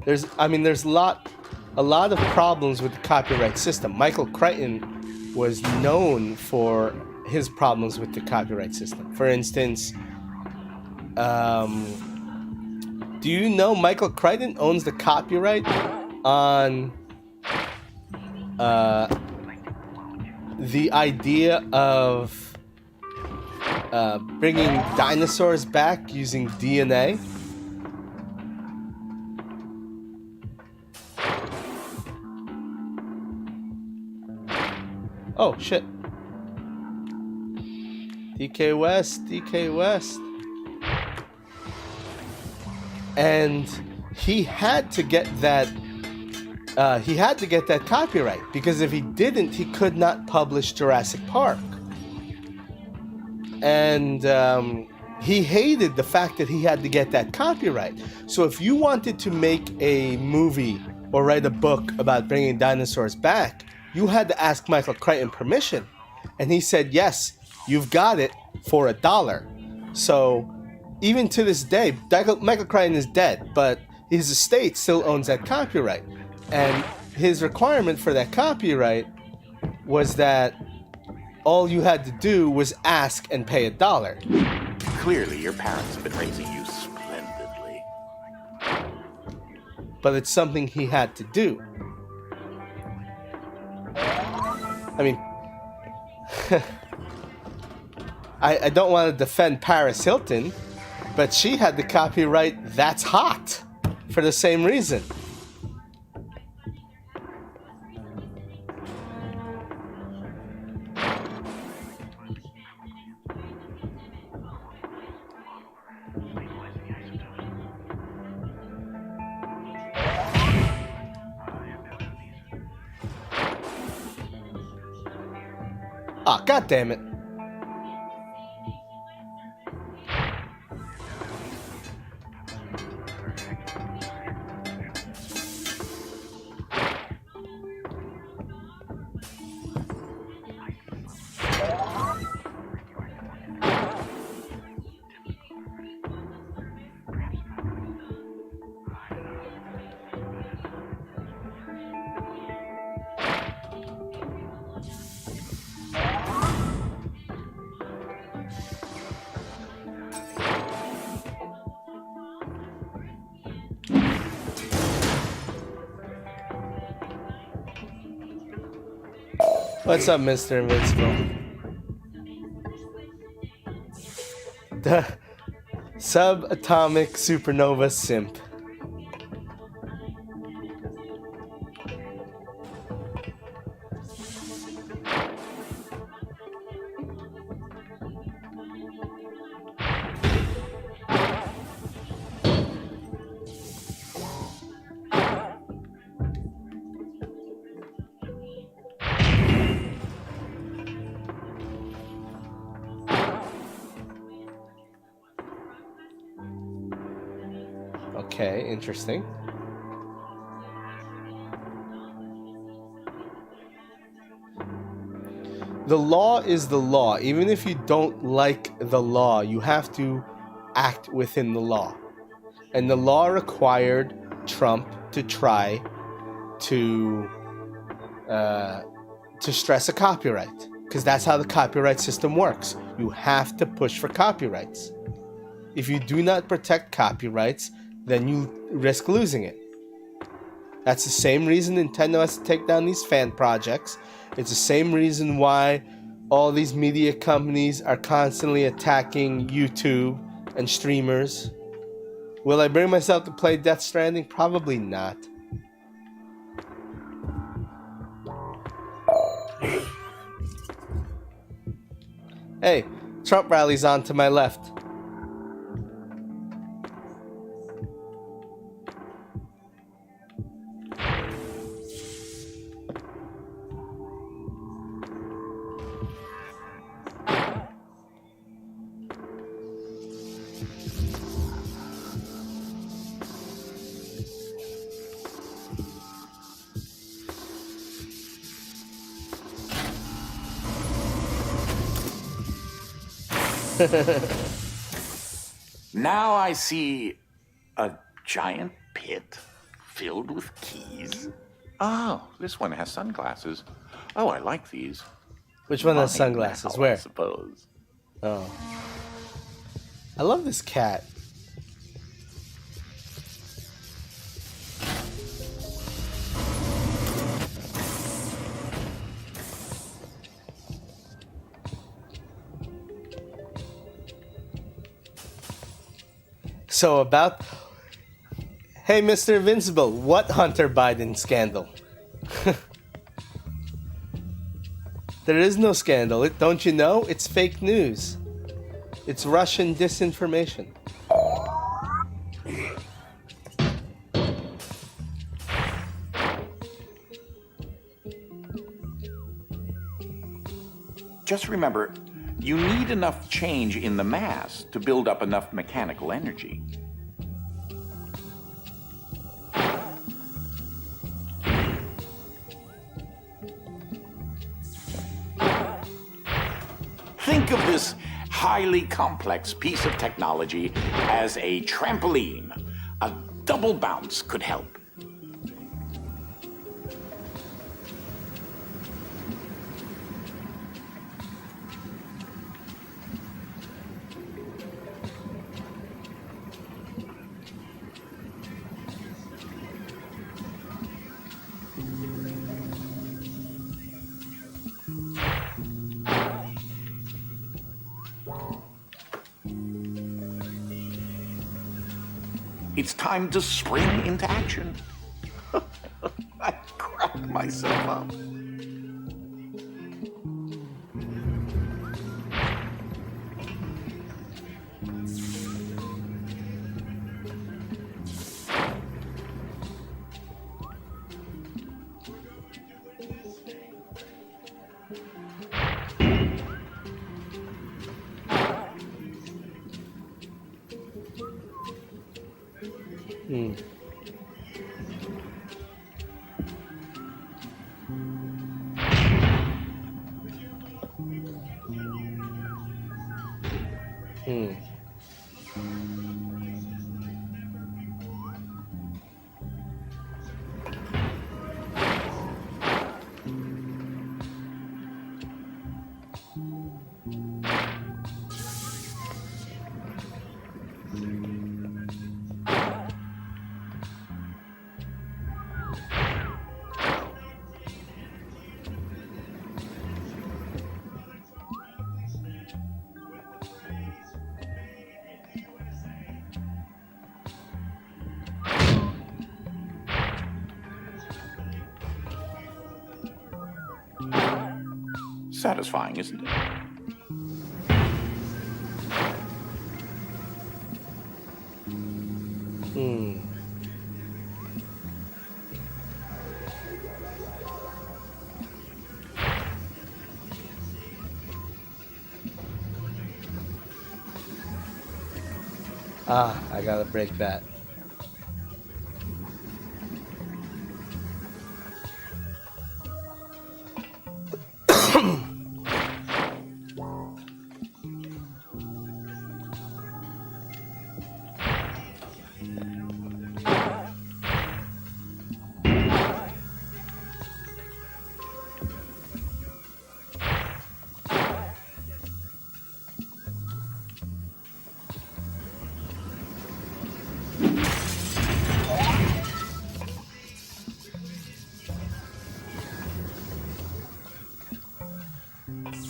There's a lot of problems with the copyright system. Michael Crichton was known for his problems with the copyright system. For instance, do you know Michael Crichton owns the copyright on the idea of bringing dinosaurs back using DNA. Oh, shit. DK West, DK West. And he had to get that copyright, because if he didn't, he could not publish Jurassic Park. And he hated the fact that he had to get that copyright. So if you wanted to make a movie or write a book about bringing dinosaurs back, you had to ask Michael Crichton permission. And he said, yes, you've got it for $1. So even to this day, Michael Crichton is dead, but his estate still owns that copyright. And his requirement for that copyright was that all you had to do was ask and pay $1. Clearly, your parents have been raising you splendidly. But it's something he had to do. I mean, I don't want to defend Paris Hilton, but she had the copyright That's Hot for the same reason. Ah, God damn it. What's up, Mr. Invincible? The subatomic supernova simp. Okay, interesting. The law is the law. Even if you don't like the law, you have to act within the law. And the law required Trump to try to stress a copyright, because that's how the copyright system works. You have to push for copyrights. If you do not protect copyrights, then you risk losing it. That's the same reason Nintendo has to take down these fan projects. It's the same reason why all these media companies are constantly attacking YouTube and streamers. Will I bring myself to play Death Stranding? Probably not. Hey, Trump rally's on to my left. Now I see a giant pit filled with keys. Oh, this one has sunglasses. Oh, I like these. Which one has Mine sunglasses? now, Where? I suppose. Oh. I love this cat. So about... Hey, Mr. Invincible, what Hunter Biden scandal? There is no scandal. Don't you know? It's fake news. It's Russian disinformation. Just remember, you need enough change in the mass to build up enough mechanical energy. Think of this highly complex piece of technology as a trampoline. A double bounce could help. It's time to spring into action. I crack myself up. Satisfying, isn't it? Ah, I gotta break that.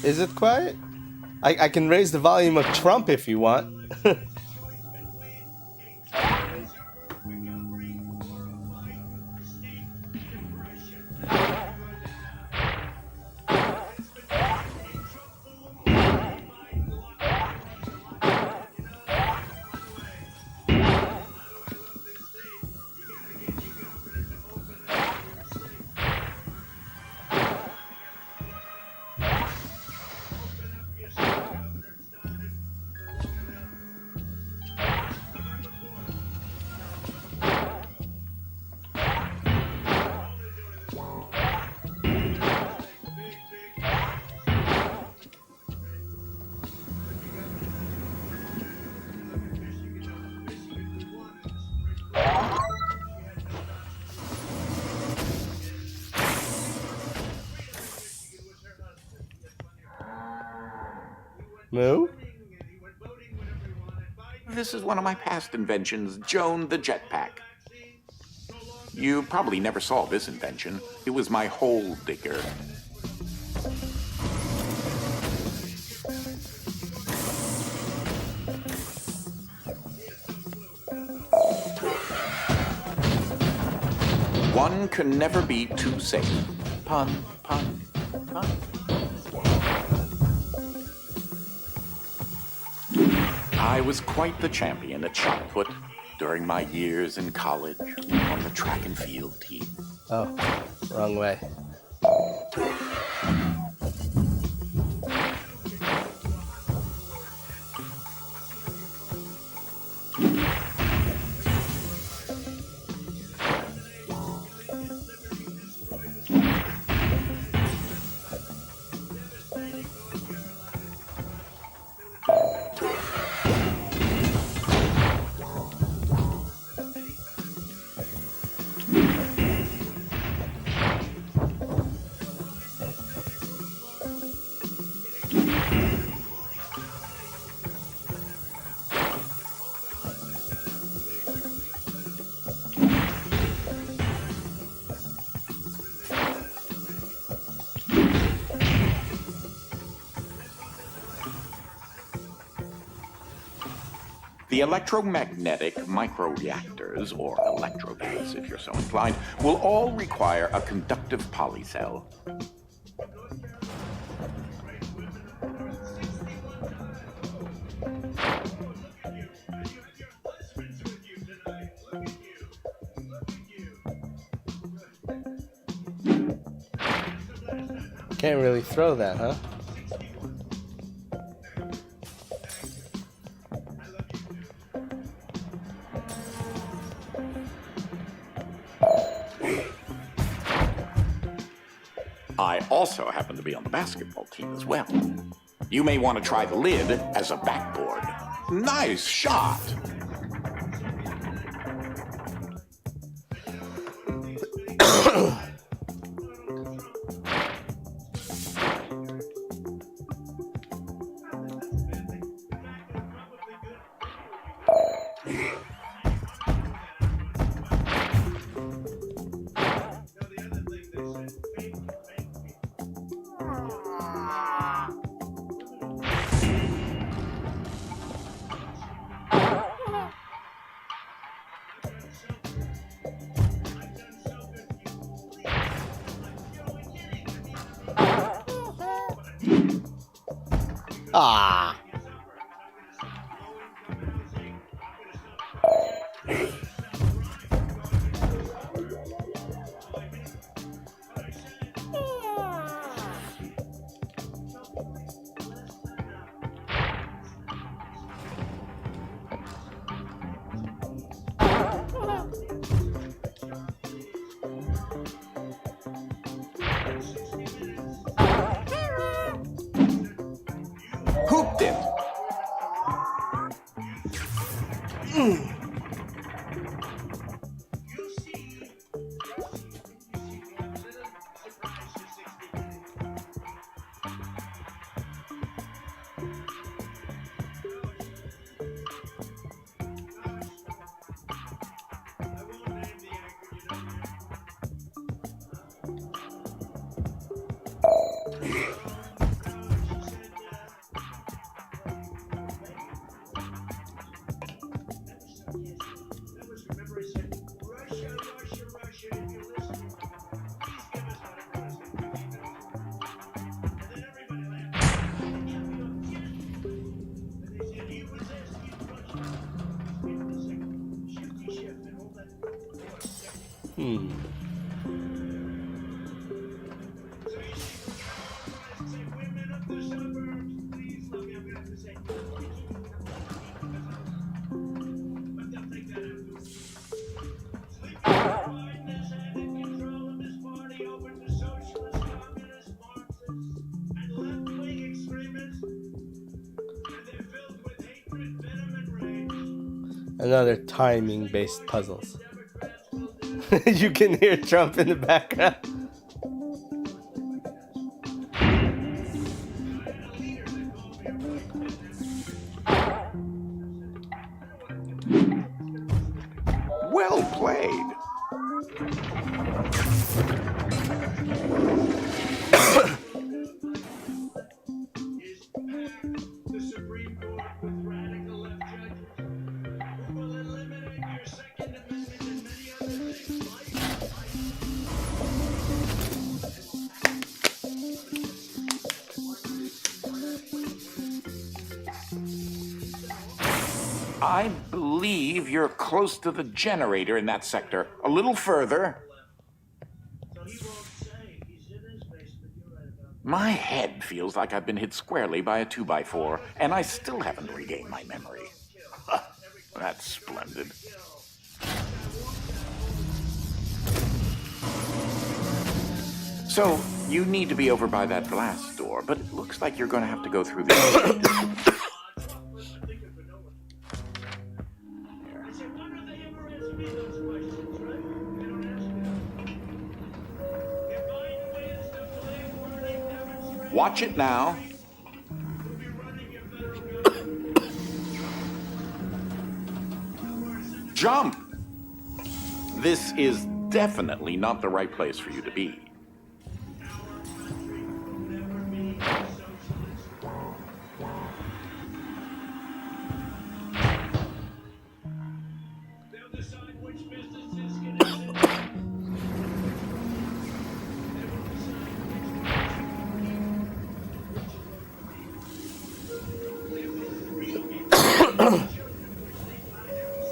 Is it quiet? I can raise the volume of Trump if you want. Moo? This is one of my past inventions, Joan the Jetpack. You probably never saw this invention. It was my hole digger. One can never be too safe. Pun, pun, pun. I was quite the champion at shot put during my years in college on the track and field team. Oh, wrong way. The electromagnetic microreactors, or electrogas if you're so inclined, will all require a conductive polycell. Can't really throw that, huh? I also happen to be on the basketball team as well. You may want to try the lid as a backboard. Nice shot! Ah. Hooped it! Another timing-based puzzles. You can hear Trump in the background. Well played! I believe you're close to the generator in that sector. A little further. My head feels like I've been hit squarely by a 2x4, and I still haven't regained my memory. That's splendid. So, you need to be over by that glass door, but it looks like you're going to have to go through the... Watch it now. Jump! This is definitely not the right place for you to be.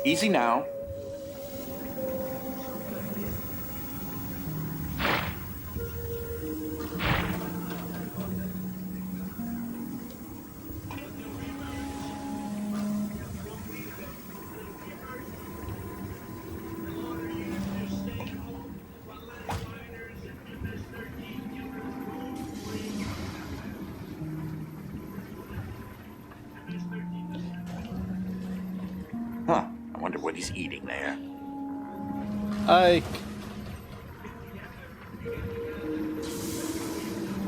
Easy now. Huh. I wonder what he's eating there. Ike.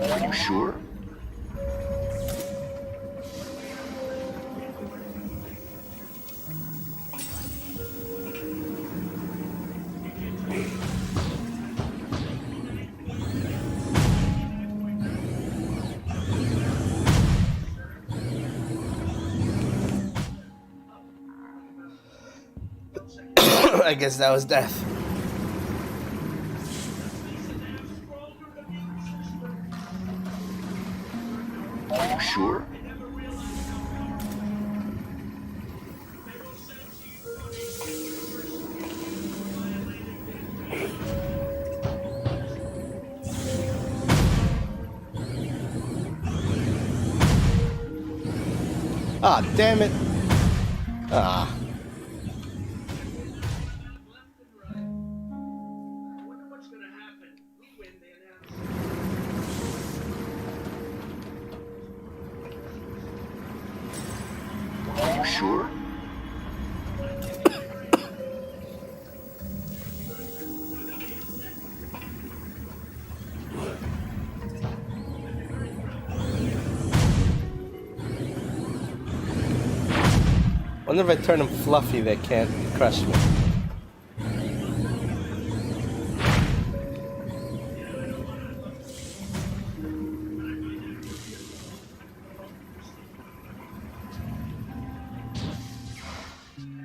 Are you sure? I guess that was death. Are you sure? Ah, damn it. Ah. Are you sure? Wonder if I turn them fluffy, they can't crush me.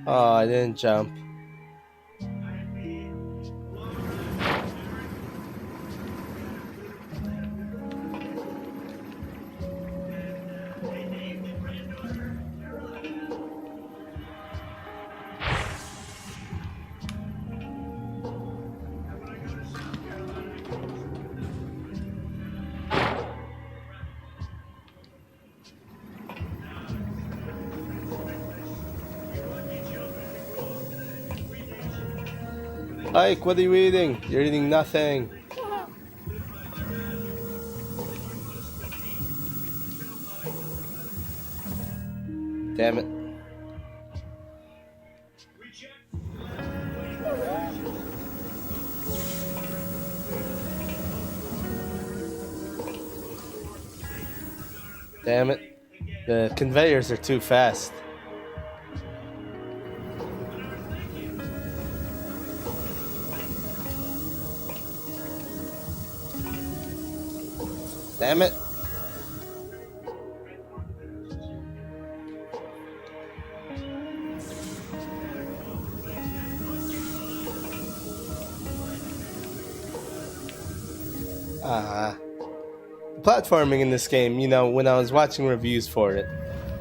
Oh, I didn't jump. Ike, what are you eating? You're eating nothing. Damn it. Damn it. The conveyors are too fast. Damn it. Platforming in this game, you know, when I was watching reviews for it,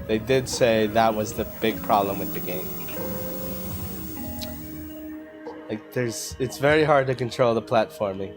They did say that was the big problem with the game. Like, it's very hard to control the platforming.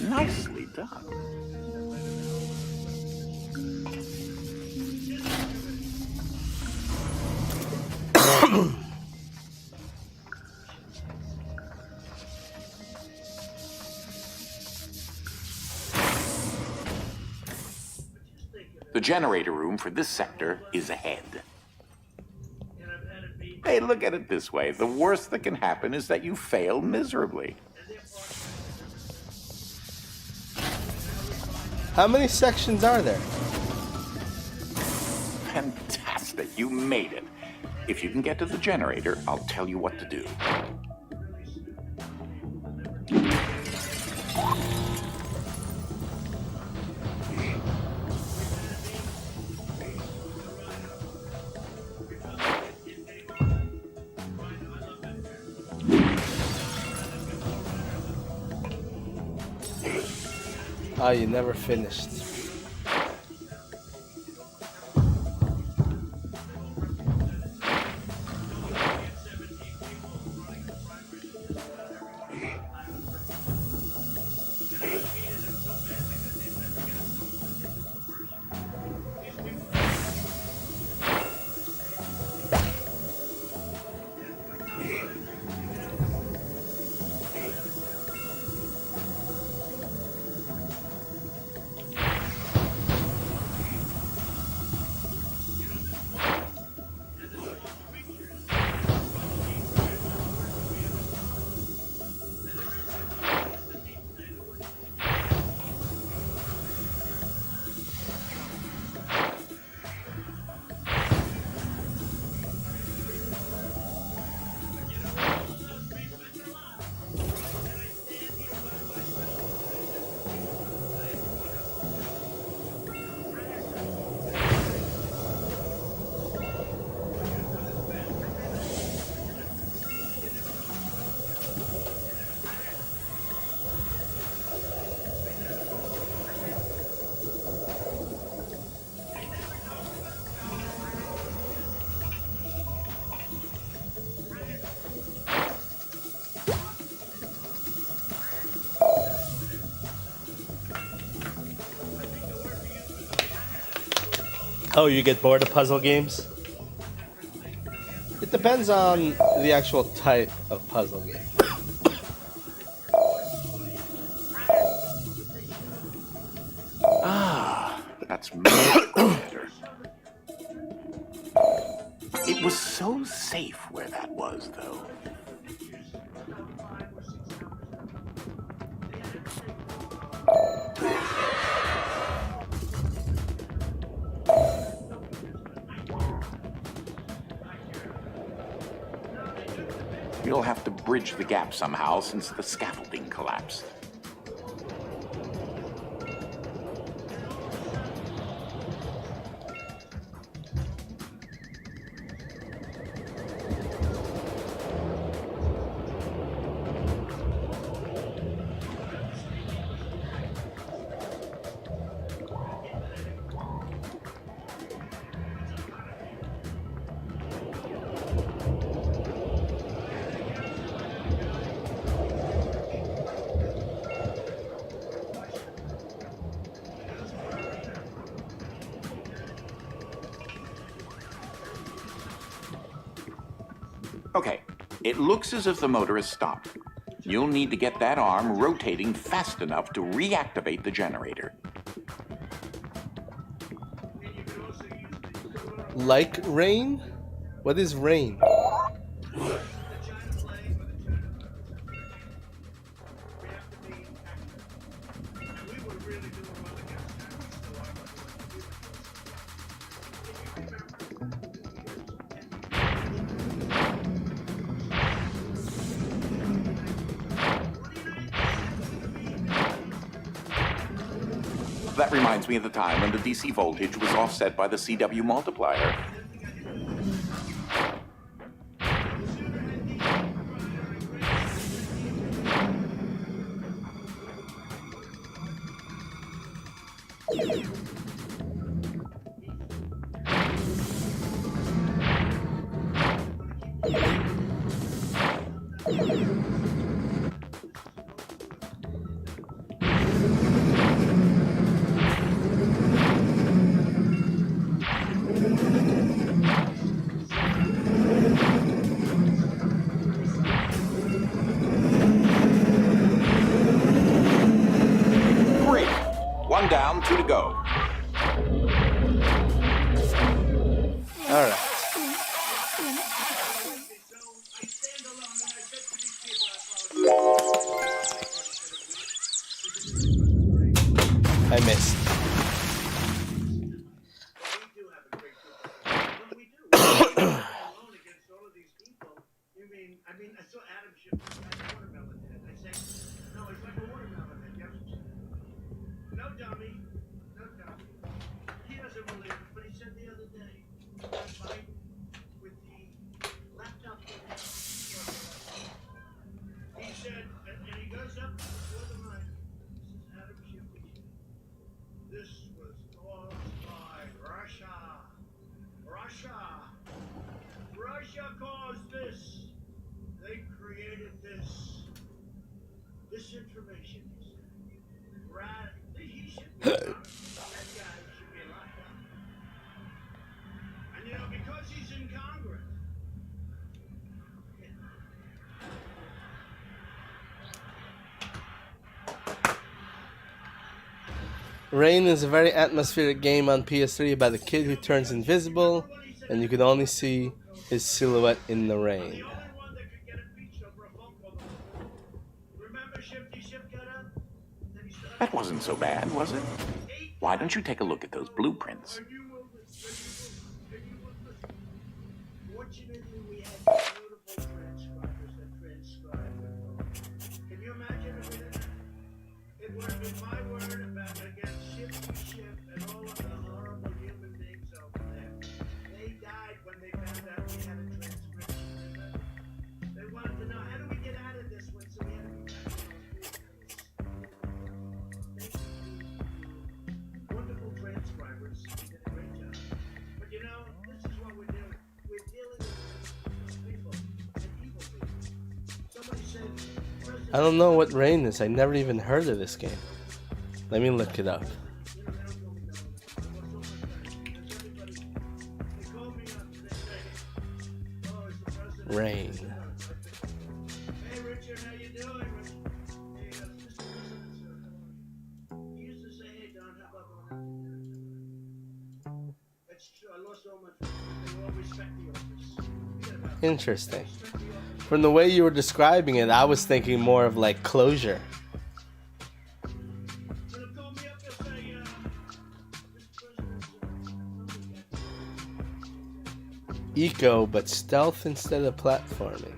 Nicely done. The generator room for this sector is ahead. Hey, look at it this way. The worst that can happen is that you fail miserably. How many sections are there? Fantastic. You made it. If you can get to the generator, I'll tell you what to do. Oh, you never finished. Oh, you get bored of puzzle games? It depends on the actual type of puzzle game. That's much better. It was so safe where that was, though. You'll have to bridge the gap somehow since the scaffolding collapsed. Okay, it looks as if the motor has stopped. You'll need to get that arm rotating fast enough to reactivate the generator. Like rain? What is rain? That reminds me of the time when the DC voltage was offset by the CW multiplier. Great. One down, two to go. All right. I missed. I saw Adam Schiff had a watermelon head. I said, no, it's like a watermelon head. You haven't seen it. No dummy. No dummy. He doesn't believe it, but he said the other day, fight with the laptop. He said, and he goes up before the mic. This is Adam Schiff. This was caused by Russia. Russia caused this. They created this disinformation. He should be that guy should be locked up. And you know, because he's in Congress. Rain is a very atmospheric game on PS3 about a kid who turns invisible, and you can only see his silhouette in the rain. That wasn't so bad, was it? Why don't you take a look at those blueprints? Fortunately, we had beautiful transcribers that transcribed it. Can you imagine if it would have been my word about against Ship and all of the horrible human beings over there. They died when they found out we had a transcription. They wanted to know, how do we get out of this one? So we had to be back on wonderful transcribers. You did a great job. But you know, this is what we're doing. We're dealing with people and evil people. Somebody said, I don't know what Rain is. I never even heard of this game. Let me look it up. Rain. Hey Richard, how you doing? Hey, Mr. President, sir. He used to say, hey Don, how about That's true. I lost all my friends. They all respect the office. Forget about it. Interesting. Respect the office. From the way you were describing it, I was thinking more of like Closure. So they'll call me up, they'll say, Mr. President, sir. Eco, but stealth instead of platforming.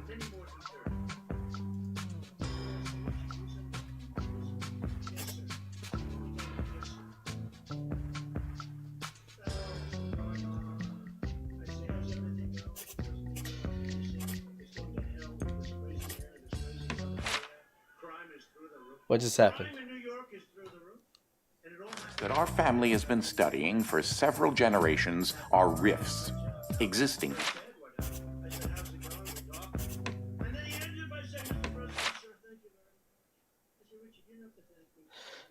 What just happened? That our family has been studying for several generations are rifts existing.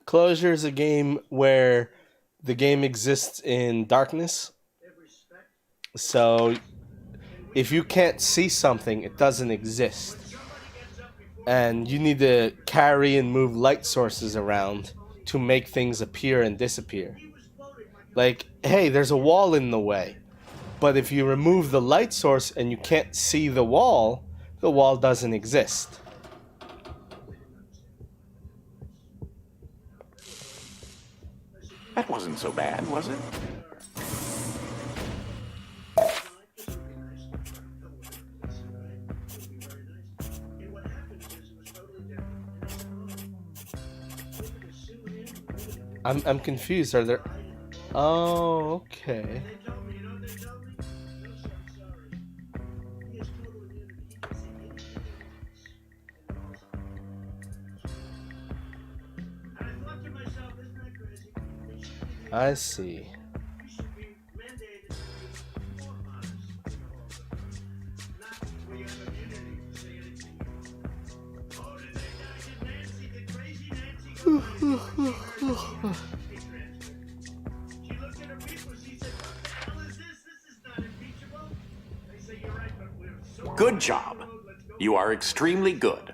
Closure is a game where the game exists in darkness. So if you can't see something, it doesn't exist. And you need to carry and move light sources around to make things appear and disappear. Like, hey, there's a wall in the way. But if you remove the light source and you can't see the wall doesn't exist. That wasn't so bad, was it? I'm confused. Are there? Oh, okay. They told me, you know what they told me? No, sir, I'm sorry. He has total immunity. He can say anything he wants. And I thought to myself, isn't that crazy? It should be I see. you should be mandated to be more honest, not where you have immunity to say anything you want. Oh, did Nancy, did crazy Nancy go She looked at her people, she said, what the hell is this? This is not impeachable. They say, you're right, but we're so... Good job. You are extremely good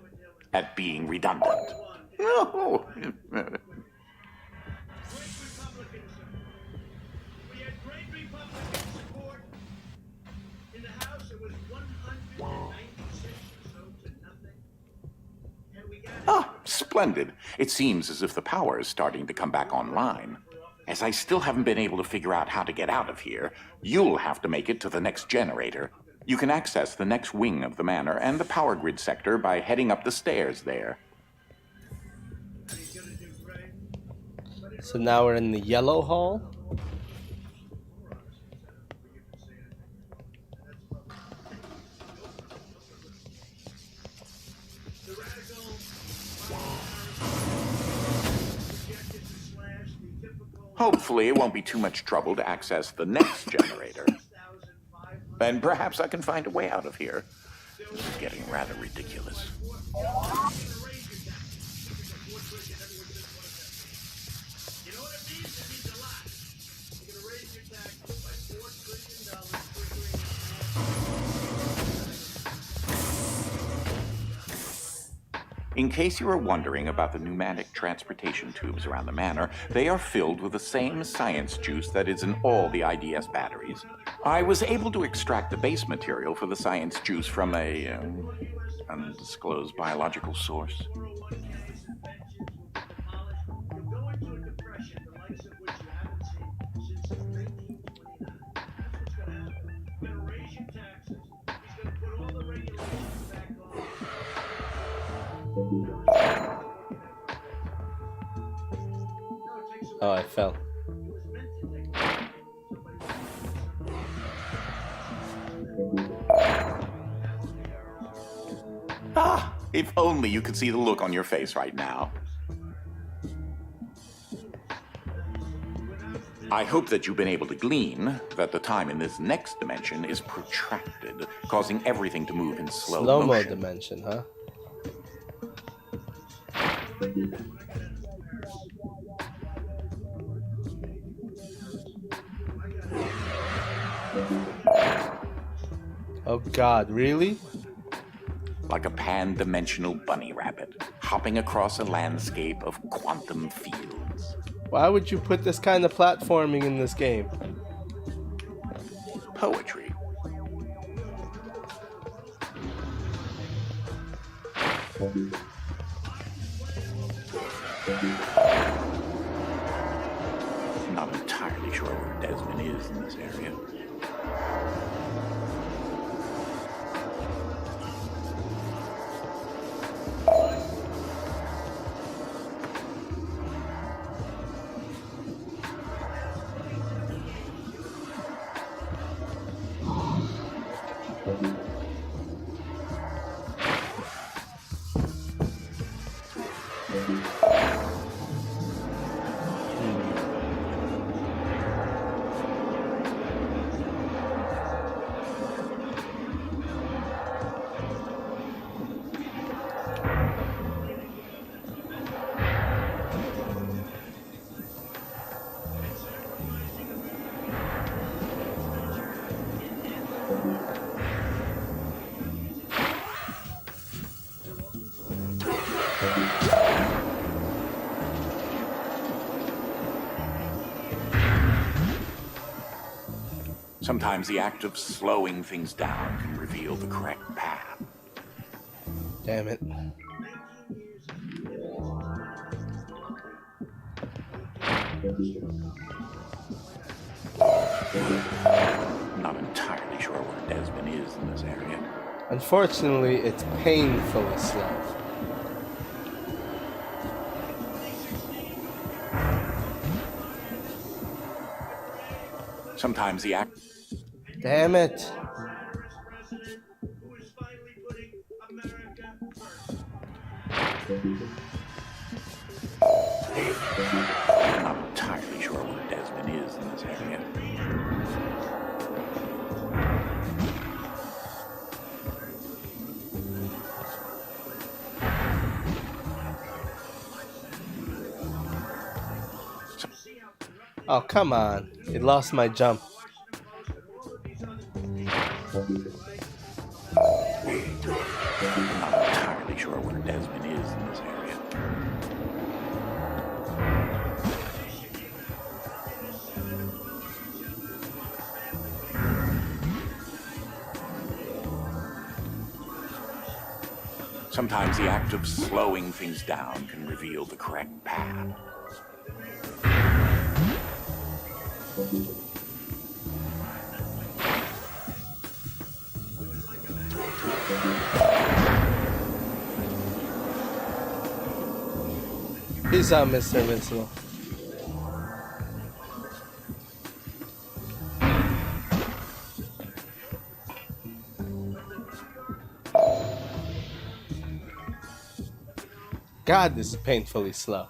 at being redundant. No. Great Republicans. We had great Republican support. In the House, it was 196 or so to nothing. And we got Ah, splendid. It seems as if the power is starting to come back online. As I still haven't been able to figure out how to get out of here, you'll have to make it to the next generator. You can access the next wing of the manor and the power grid sector by heading up the stairs there. he's gonna do great. So now we're in the yellow hall. The radical projected to slash the typical Hopefully, it won't be too much trouble to access the next generator. 1,500 And perhaps I can find a way out of here. This is getting rather ridiculous. You know what it means? It means a lot. You're gonna raise your taxes by $4 trillion, In case you are wondering about the pneumatic transportation tubes around the manor, they are filled with the same science juice that is in all the IDS batteries. I was able to extract the base material for the science juice from a undisclosed biological source. 401ks, pensions will be demolished. You'll go into a depression, the likes of which you haven't seen since 1929. That's what's gonna happen. You're gonna raise your taxes. He's gonna put all the regulations back on. No, it takes away. Oh, I fell. It was meant to take away. Ah, if only you could see the look on your face right now. I hope that you've been able to glean that the time in this next dimension is protracted, causing everything to move in slow Slow-mo motion. dimension, huh? Oh God, really? Like a pan-dimensional bunny rabbit, hopping across a landscape of quantum fields. Why would you put this kind of platforming in this game? Poetry. Not entirely sure where Desmond is in this area. Sometimes the act of slowing things down can reveal the correct path. Damn it. Not entirely sure where Desmond is in this area. Unfortunately, it's painfully slow. Sometimes the act. Damn it. president who is finally putting America first. I'm not entirely sure where Desmond is in this area. Oh, come on. It lost my jump. I'm not entirely sure where Desmond is in this area. Sometimes the act of slowing things down can reveal the correct path. Peace out, Mr. Invincible. God, this is painfully slow.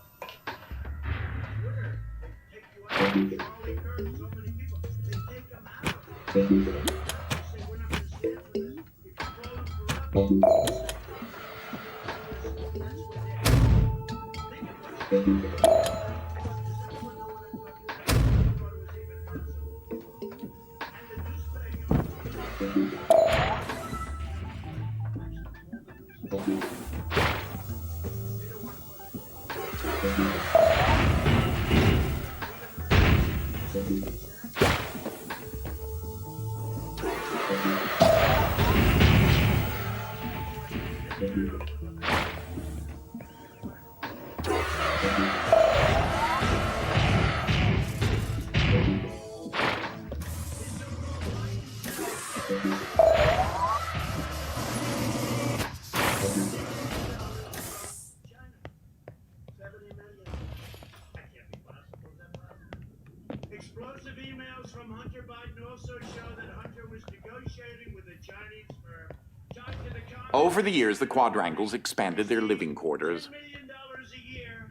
Explosive emails from Hunter Biden also show that Hunter was negotiating with a Chinese firm tied to the Over the years, the Quadrangles expanded their living quarters. $1 million a year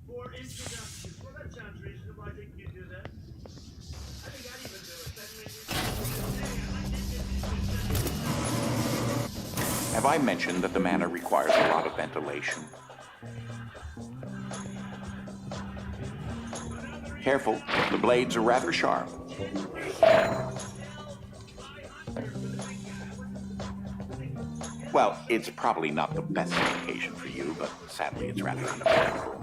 for introductions. Well, that sounds reasonable. I think you do that. I think I'd even do it. Have I mentioned that the manor requires a lot of ventilation? Careful, the blades are rather sharp. Well, it's probably not the best location for you, but sadly it's rather unavoidable.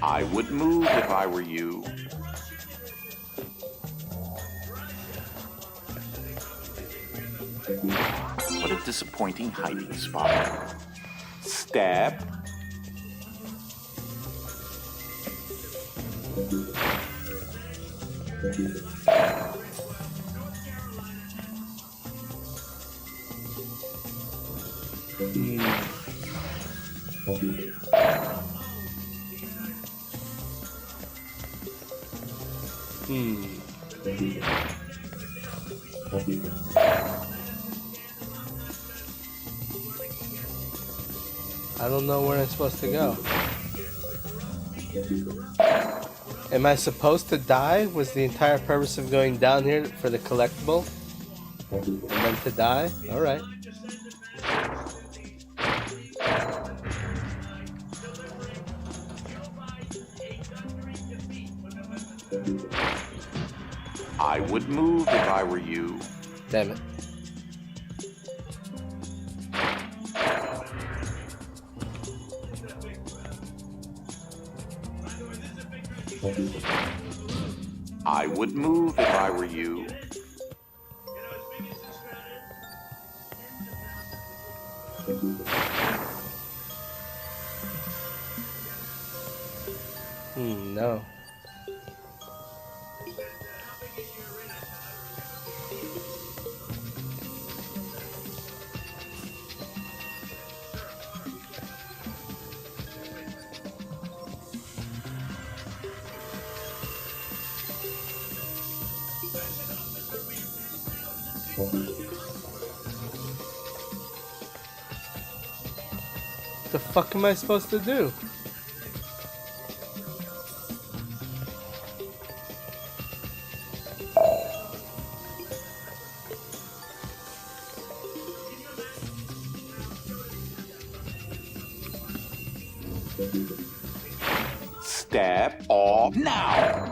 I would move if I were you. What a disappointing hiding spot. Step. I don't know where I'm supposed to go. Am I supposed to die? Was the entire purpose of going down here for the collectible? And then to die? Alright. I would move if I were you. Damn it. I would move if I were you. No. What the fuck am I supposed to do? Step off now.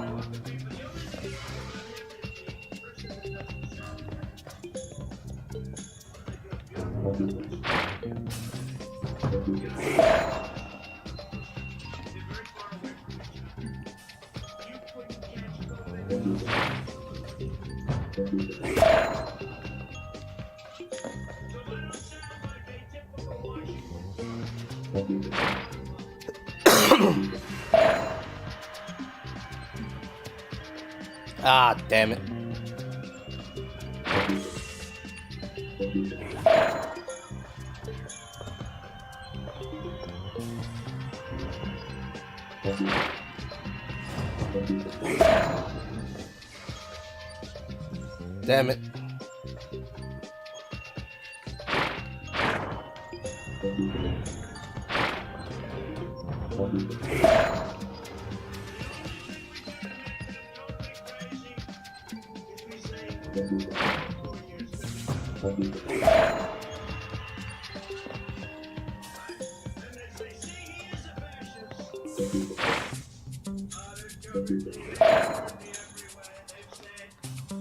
Ah, damn it. Damn it.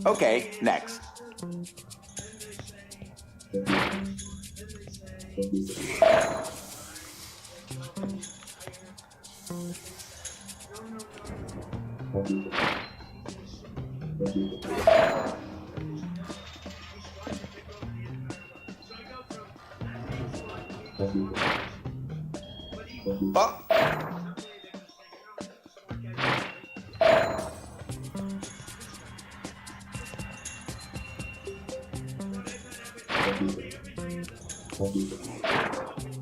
Okay, next. Oh.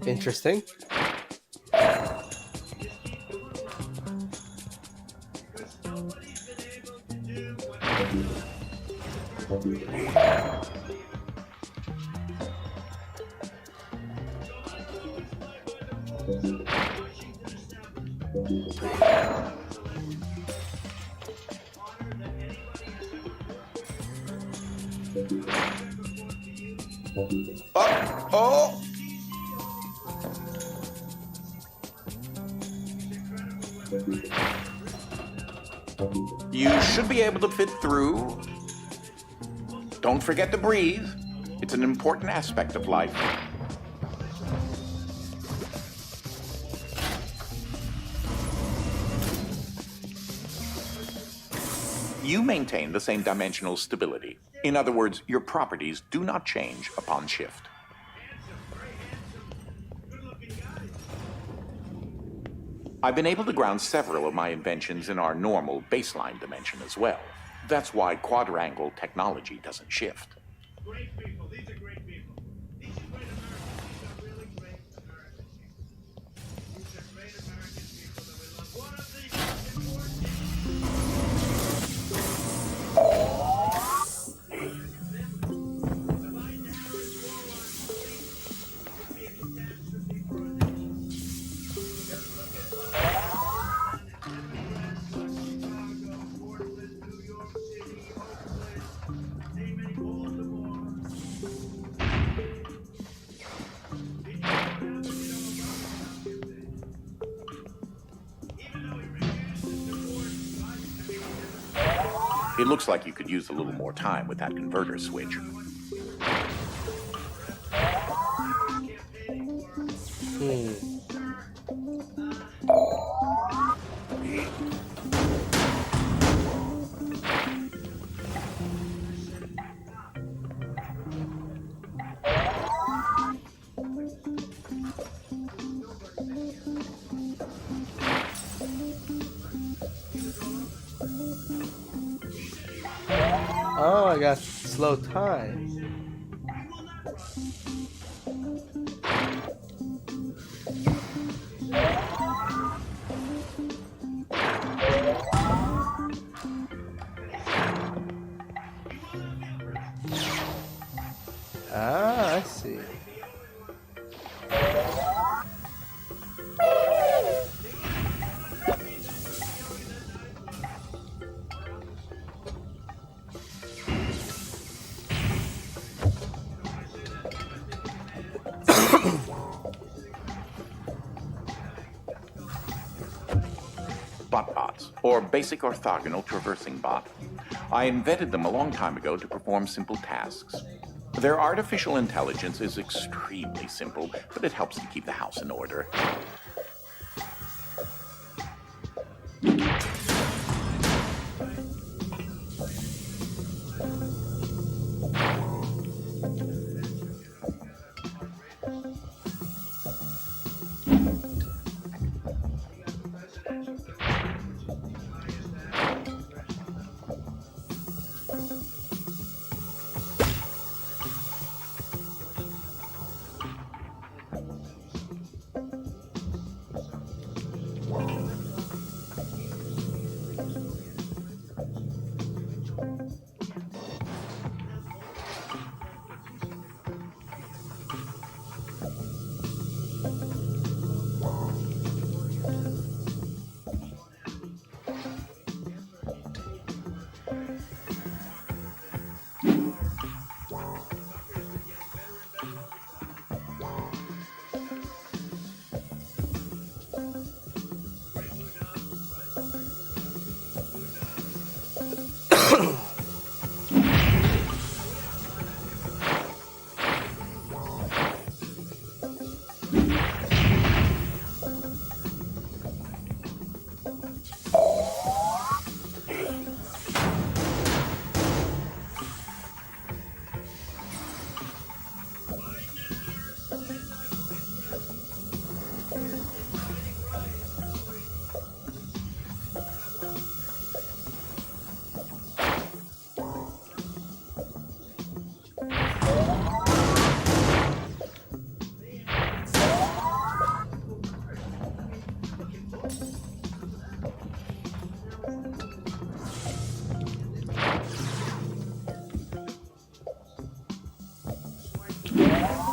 Interesting. Oh. You should be able to fit through. Don't forget to breathe. It's an important aspect of life. You maintain the same dimensional stability. In other words, your properties do not change upon shift. I've been able to ground several of my inventions in our normal baseline dimension as well. That's why quadrangle technology doesn't shift. Great people. These are great people. These are great Americans. These are really great American people. These are great American people that we love. One of the most important It looks like you could use a little more time with that converter switch. Oh, I got slow time. Ah, I see. Botbots, or basic orthogonal traversing bot. I invented them a long time ago to perform simple tasks. Their artificial intelligence is extremely simple, but it helps to keep the house in order.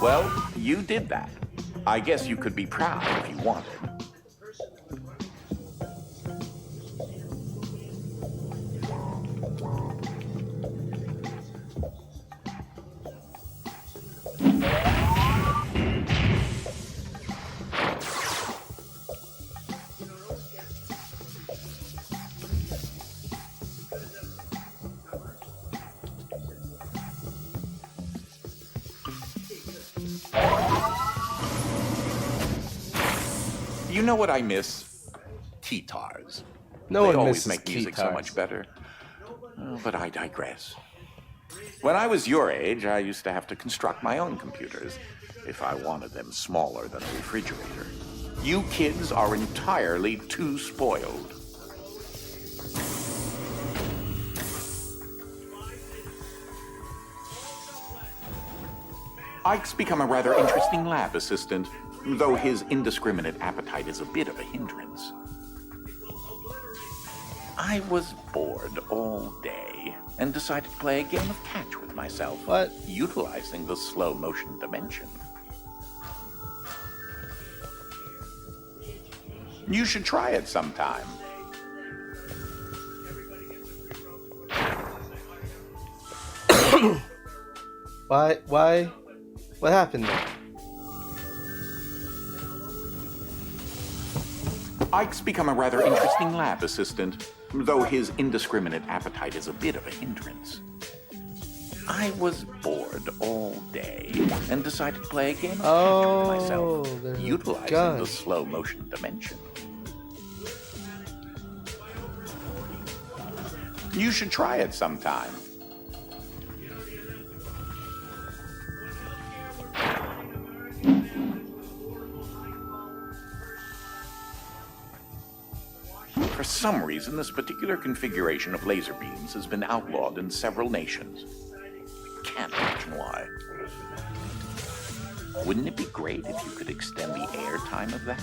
Well, you did that. I guess you could be proud if you wanted. You know what I miss? Keytars. No They one always misses make music so keytars. much better. Oh, but I digress. When I was your age, I used to have to construct my own computers if I wanted them smaller than a refrigerator. You kids are entirely too spoiled. Ike's become a rather interesting lab assistant, though his indiscriminate appetite is a bit of a hindrance. I was bored all day and decided to play a game of catch with myself. What? Utilizing the slow motion dimension. You should try it sometime. Why? What happened there? Ike's become a rather interesting lab assistant, though his indiscriminate appetite is a bit of a hindrance. I was bored all day and decided to play a game of catch with myself, there's a utilizing gun. the slow motion dimension. You should try it sometime. For For some reason, this particular configuration of laser beams has been outlawed in several nations. Can't imagine why. Wouldn't it be great if you could extend the airtime of that?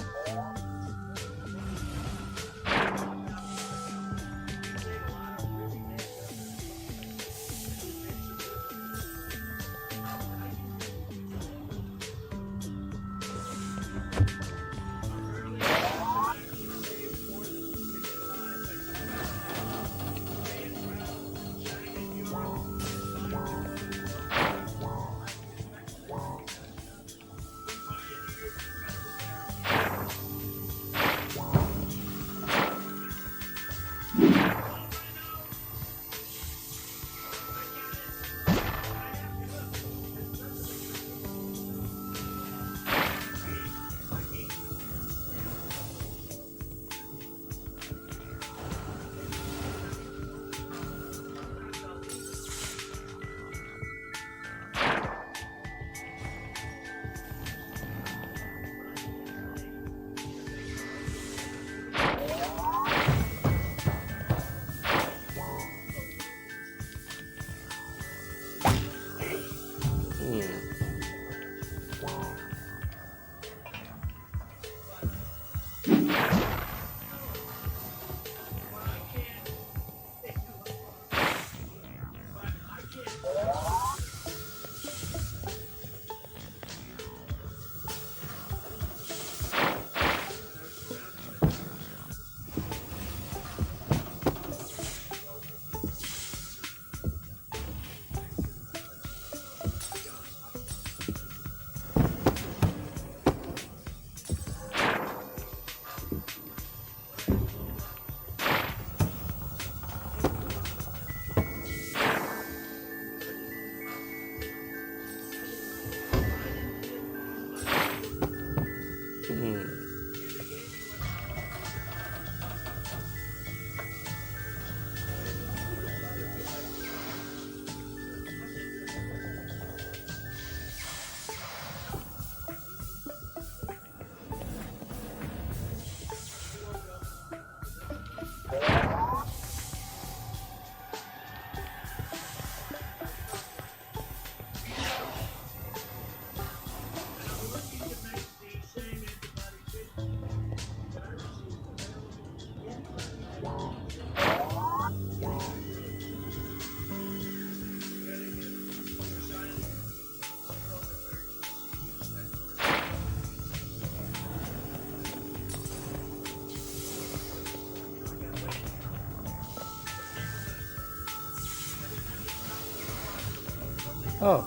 Oh,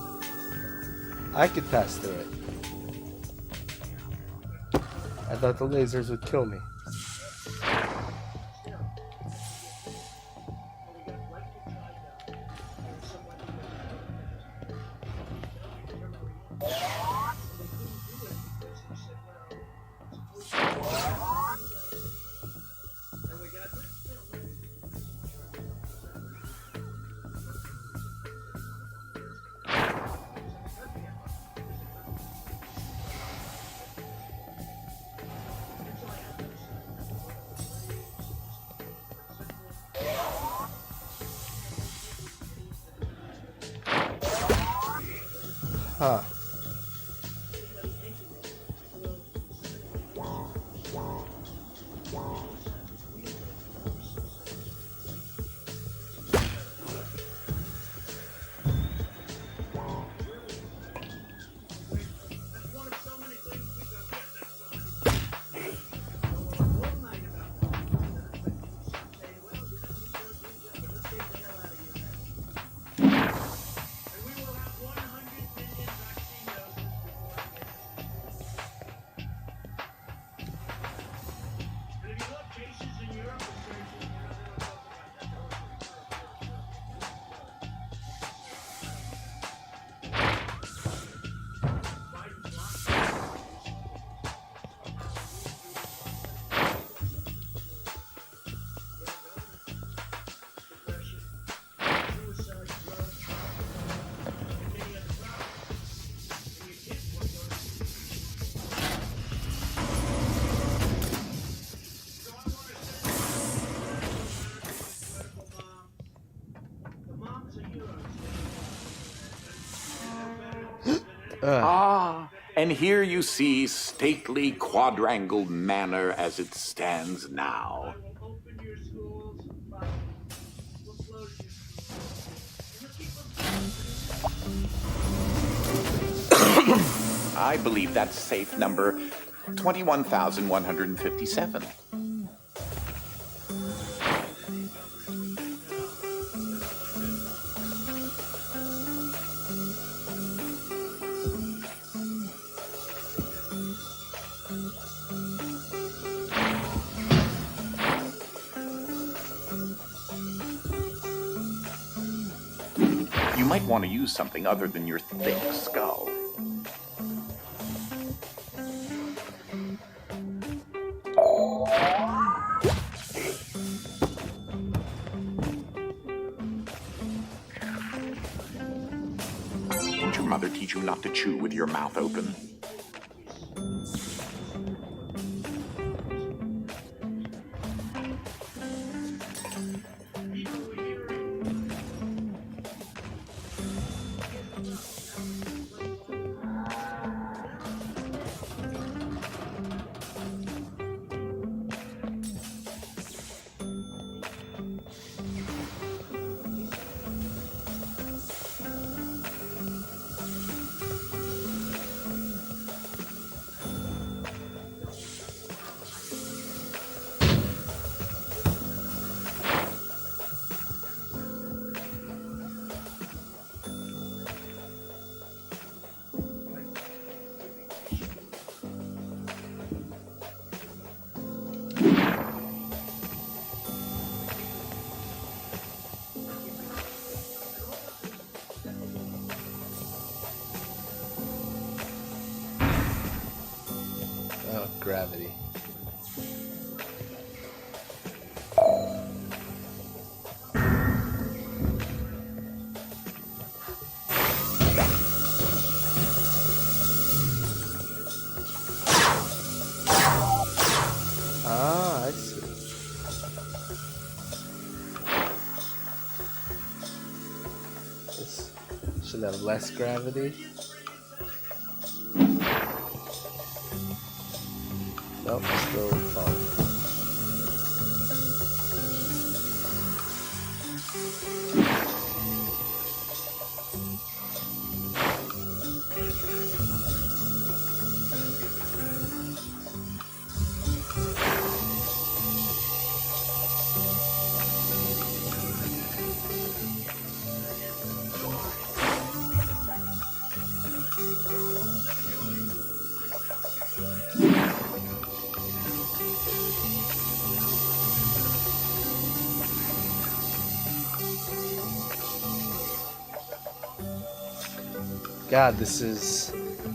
I could pass through it. I thought the lasers would kill me. Huh. Ah, and here you see stately quadrangle manor as it stands now. We'll open your schools, but we'll close your schools. And we'll keep them. I believe that's safe number 21,157. You might want to use something other than your thick skull. Didn't your mother teach you not to chew with your mouth open? Oh, gravity. Ah, I see. This should have less gravity. Nope, still falling. God, this is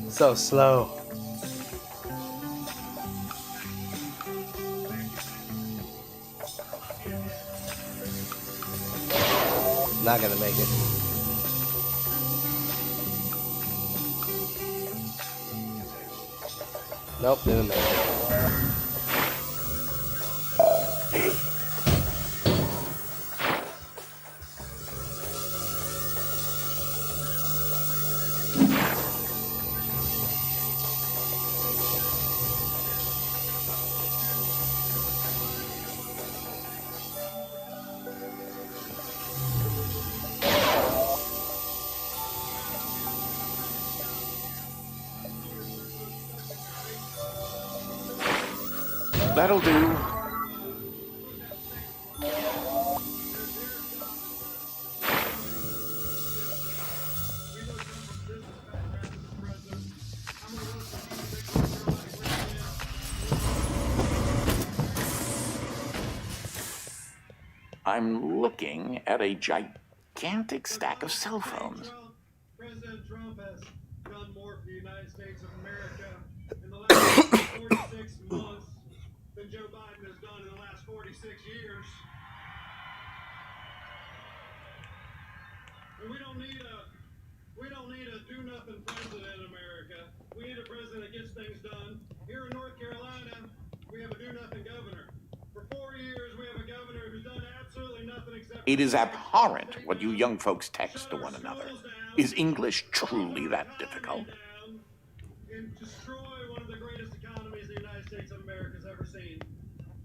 so slow. Not gonna make it. Nope, didn't make it. That'll do. I'm looking at a gigantic stack of cell phones. President Trump has done more for the United States of America in the last 46 months than Joe Biden has done in the last 46 years. And we don't need a do-nothing president in America. We need a president that gets things done. Here in North Carolina, we have a do-nothing governor. For 4 years, we have a governor who's done absolutely nothing except... It is abhorrent what you young folks text to one another. Is English truly that difficult? ever seen.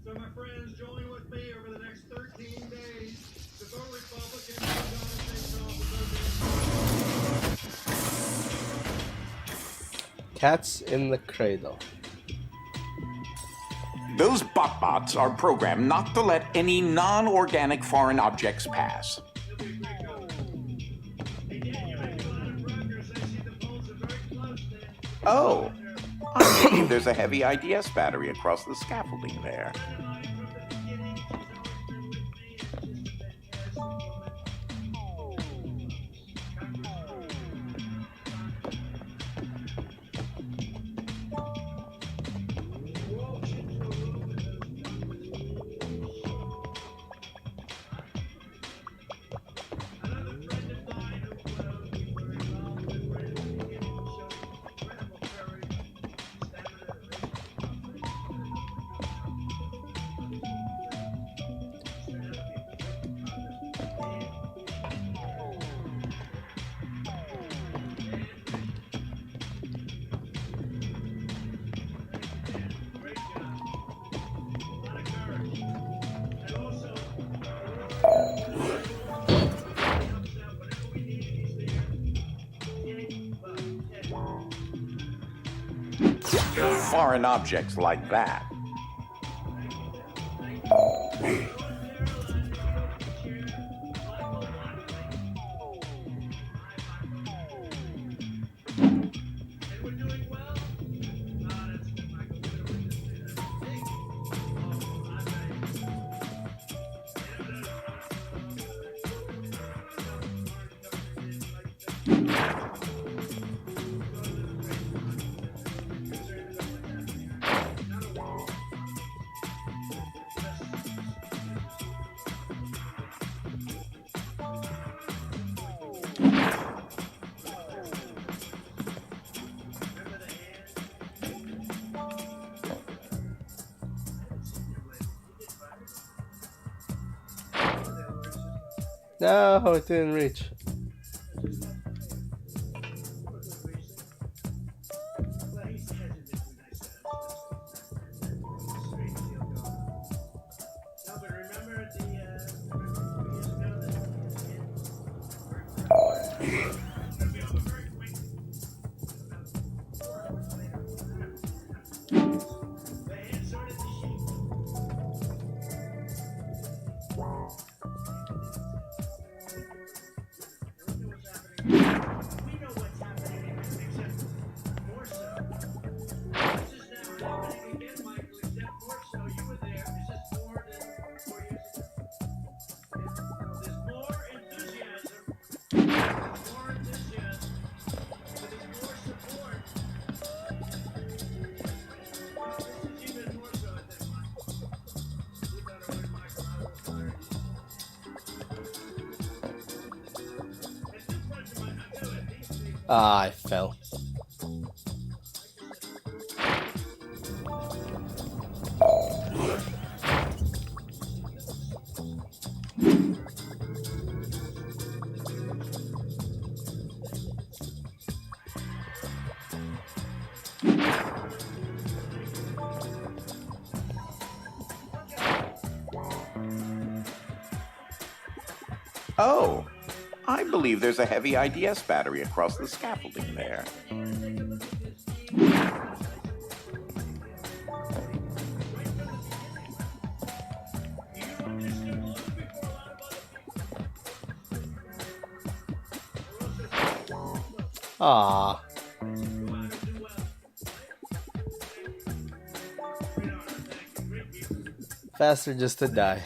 So my friends, join with me over the next 13 days to vote Republican and Donald Trump. Cats in the Cradle. Those bots are programmed not to let any non-organic foreign objects pass. He'll be a great governor. Hey, Dan, you're making a lot of progress. I see the polls are very close then. Oh, I believe there's a heavy IDS battery across the scaffolding there. Foreign objects like that. No, it didn't reach. Ah, I fell. Oh, I believe there's a heavy IDS battery across the scaffolding there. Ah. Faster just to die.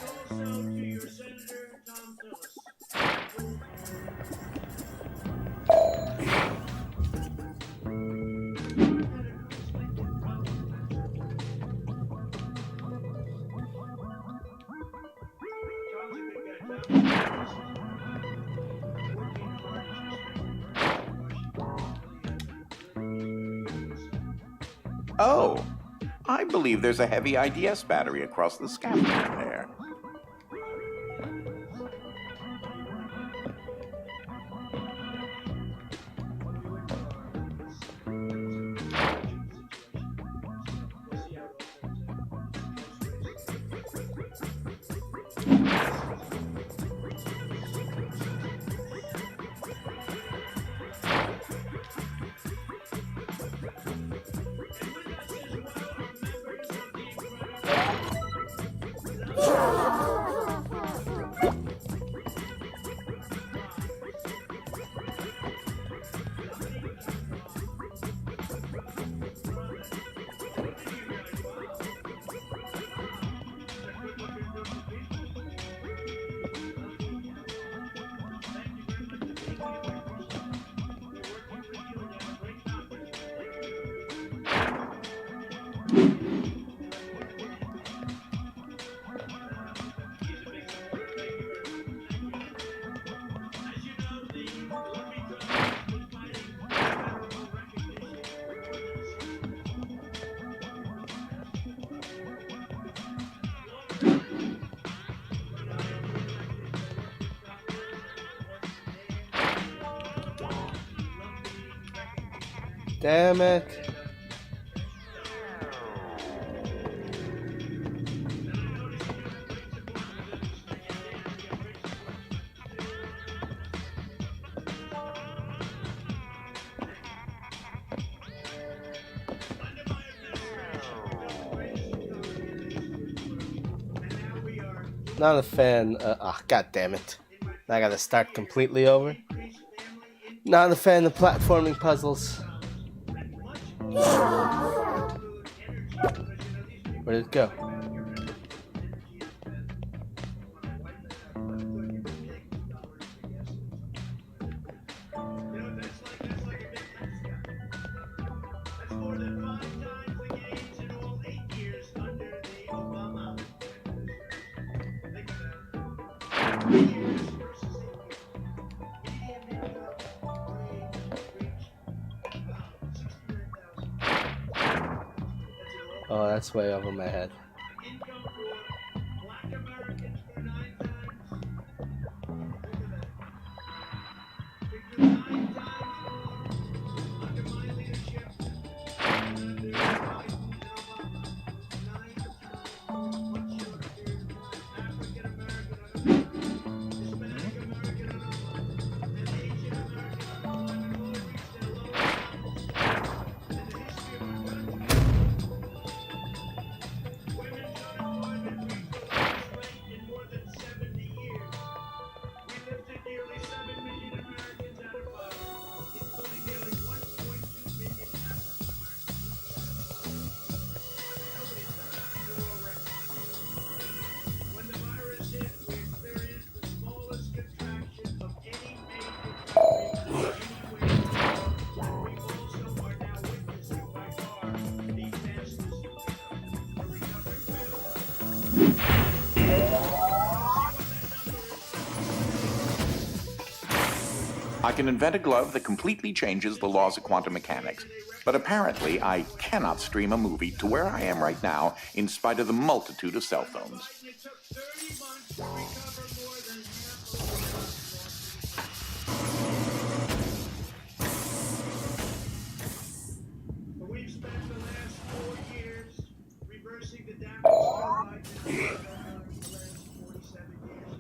Oh, I believe there's a heavy IDS battery across the scaffolding there. Damn it. Not a fan. God damn it. I gotta start completely over. Not a fan of platforming puzzles. Where did it go? Oh, that's way over my head. I can invent a glove that completely changes the laws of quantum mechanics, but apparently I cannot stream a movie to where I am right now in spite of the multitude of cell phones. It took 30 months to recover more than half of we've spent the last 4 years reversing the damage done by the last 47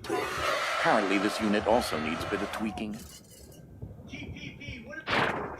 years. Apparently this unit also needs a bit of tweaking. GPP, what about the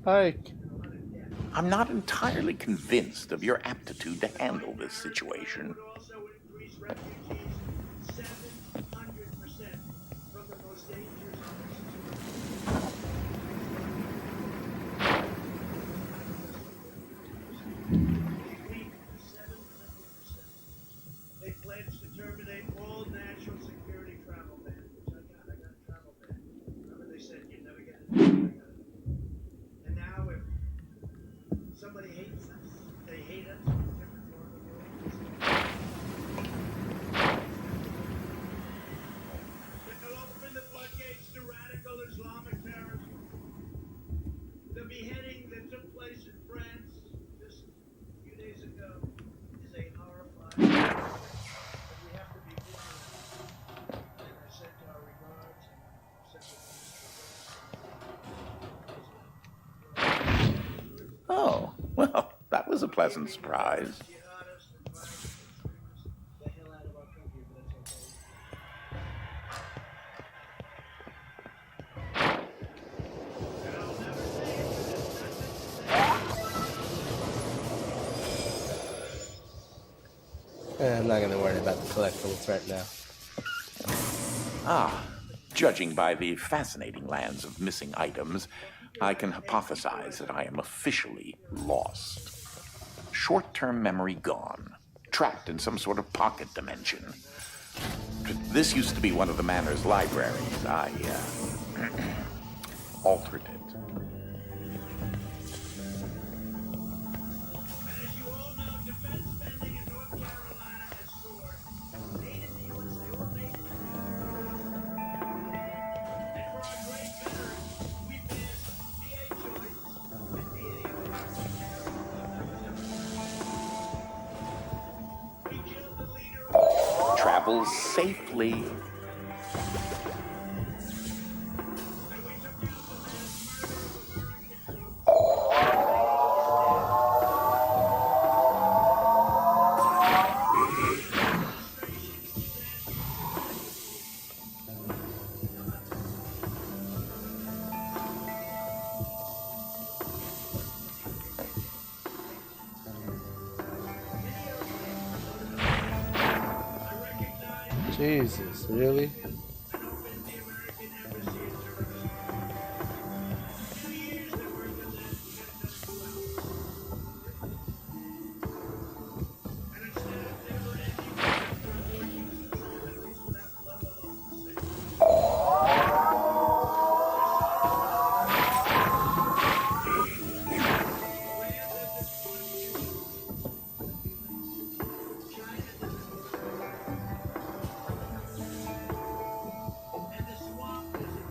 Hike. I'm not entirely convinced of your aptitude to handle this situation. Would also increase refugees 700% from the most dangerous places. 700%. They pledged to terminate all national security travel ban, which I got. I got a travel ban. Remember they said you'd never get it. I got it. And now if somebody hates us, they hate us in a different part of the world. They'll open the floodgates to radical Islamic terrorism. The beheading that took place in France just a few days ago is a horrifying. But we have to be vigilant. And I sent our regards and sent the Oh, well, that was a pleasant surprise. jihadists and violent extremists the hell out of our country, but that's okay. And I'll never say it, but it's nothing to say. I'm not gonna worry about the collectibles right now. Ah, judging by the fascinating lands of missing items, I can hypothesize that I am officially lost. Short-term memory gone, trapped in some sort of pocket dimension. This used to be one of the manor's libraries. I, altered it. And as you all know, defense spending in North Carolina has soared. Made in the USA, or made in the And for our great veterans, we passed VA choice and VA. We killed the leader of Travel safely. and we took out the mass murder of Americans. Jesus, really?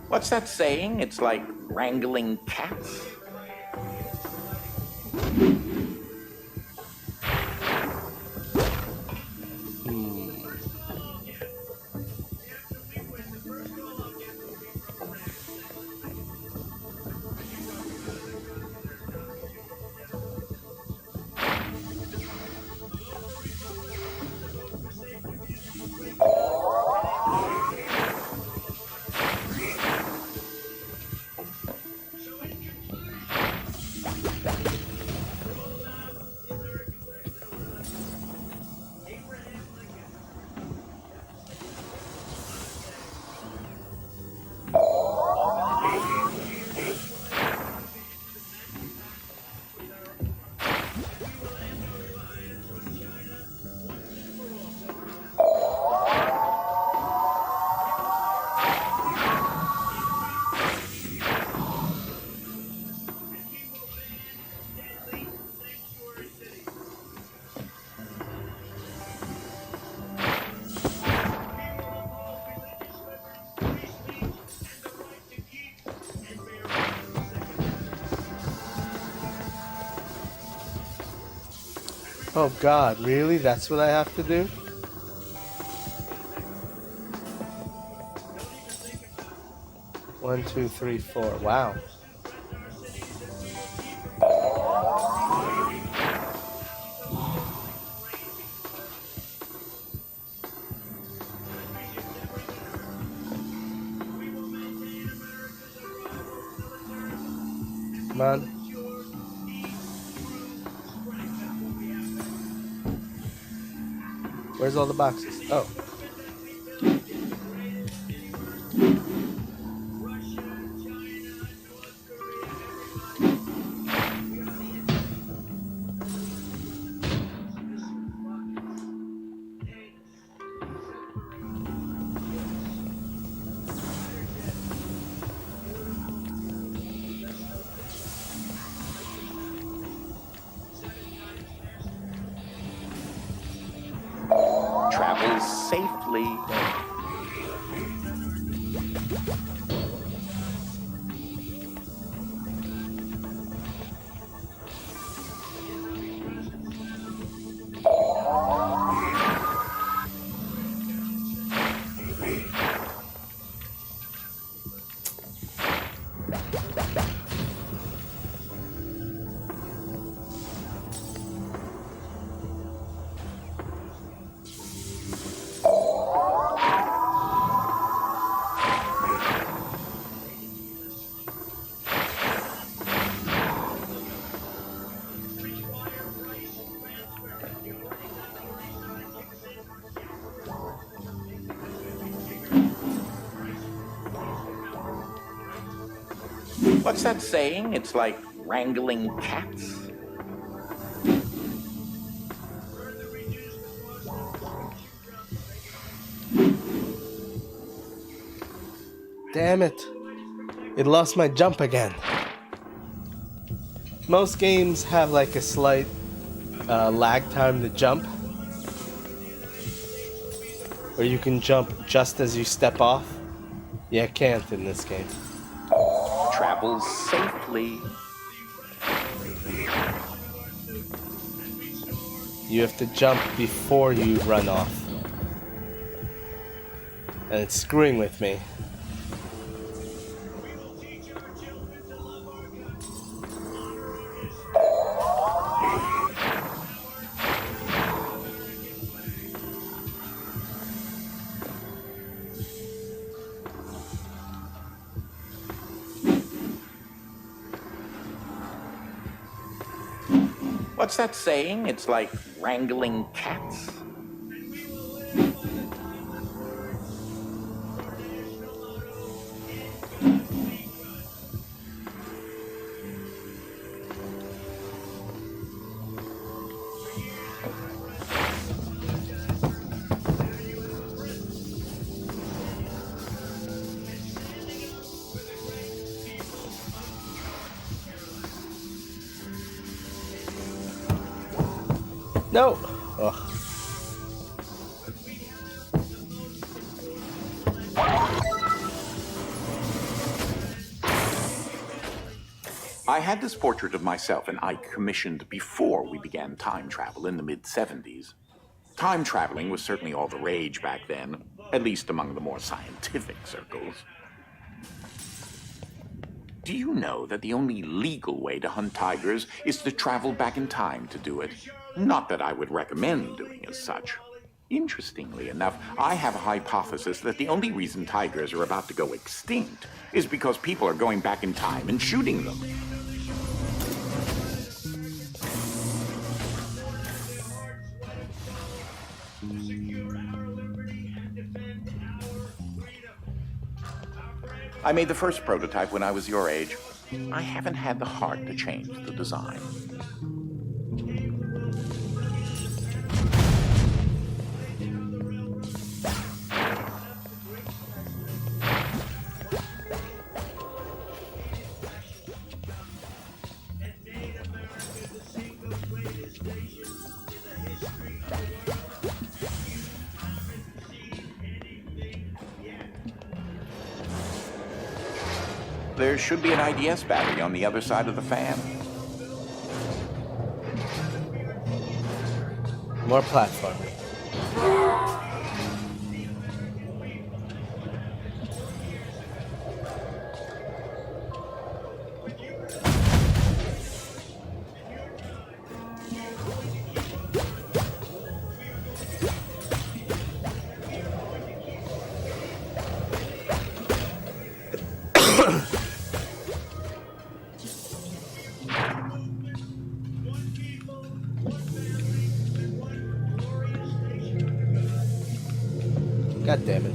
What's that saying? It's like wrangling cats. Oh God, really? That's what I have to do? One, two, three, four. Wow. Come on. Where's all the boxes? Oh. Travel safely. What's that saying? It's like wrangling cats. Damn it. It lost my jump again. Most games have like a slight lag time to jump. Or you can jump just as you step off. Yeah, can't in this game. Travel safely. You have to jump before you run off. And it's screwing with me. What's that saying? It's like wrangling cats. No! Ugh. I had this portrait of myself and Ike commissioned before we began time travel in the mid-70s. Time traveling was certainly all the rage back then, at least among the more scientific circles. Do you know that the only legal way to hunt tigers is to travel back in time to do it? Not that I would recommend doing as such. Interestingly enough, I have a hypothesis that the only reason tigers are about to go extinct is because people are going back in time and shooting them. I made the first prototype when I was your age. I haven't had the heart to change the design. There should be an IDS battery on the other side of the fan. More platforming. God damn it.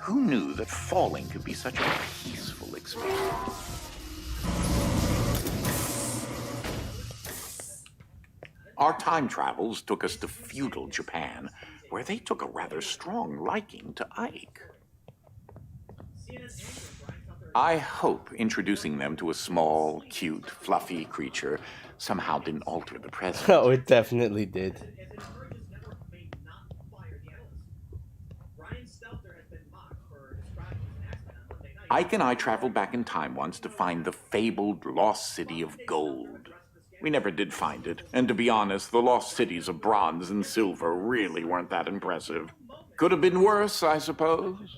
Who knew that falling could be such a peaceful experience? Our time travels took us to feudal Japan, where they took a rather strong liking to Ike. I hope introducing them to a small, cute, fluffy creature somehow didn't alter the present. Oh, it definitely did. Ike and I traveled back in time once to find the fabled lost city of gold. We never did find it, and to be honest, the lost cities of bronze and silver really weren't that impressive. Could have been worse, I suppose.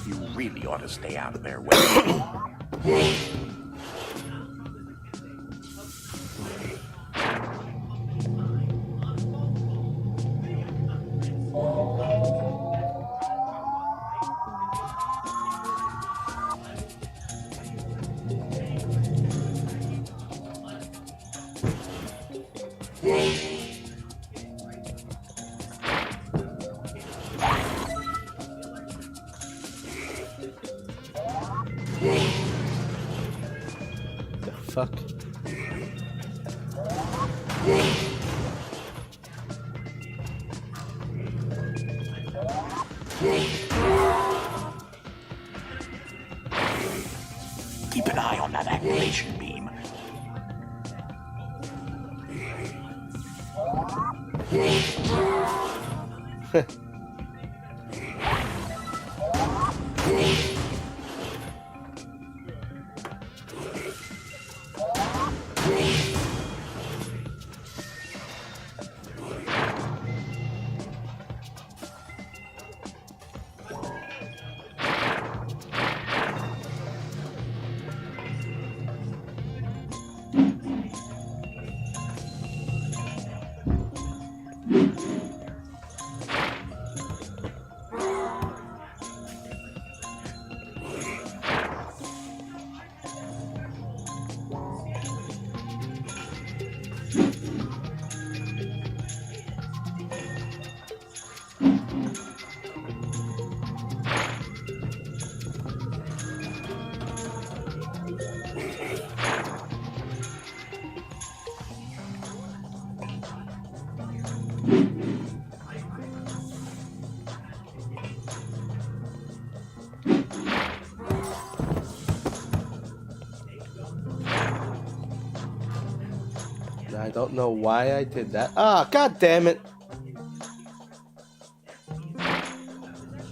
You really ought to stay out of their way. The fuck? eye on that activation beam. I don't know why I did that. Ah, god damn it!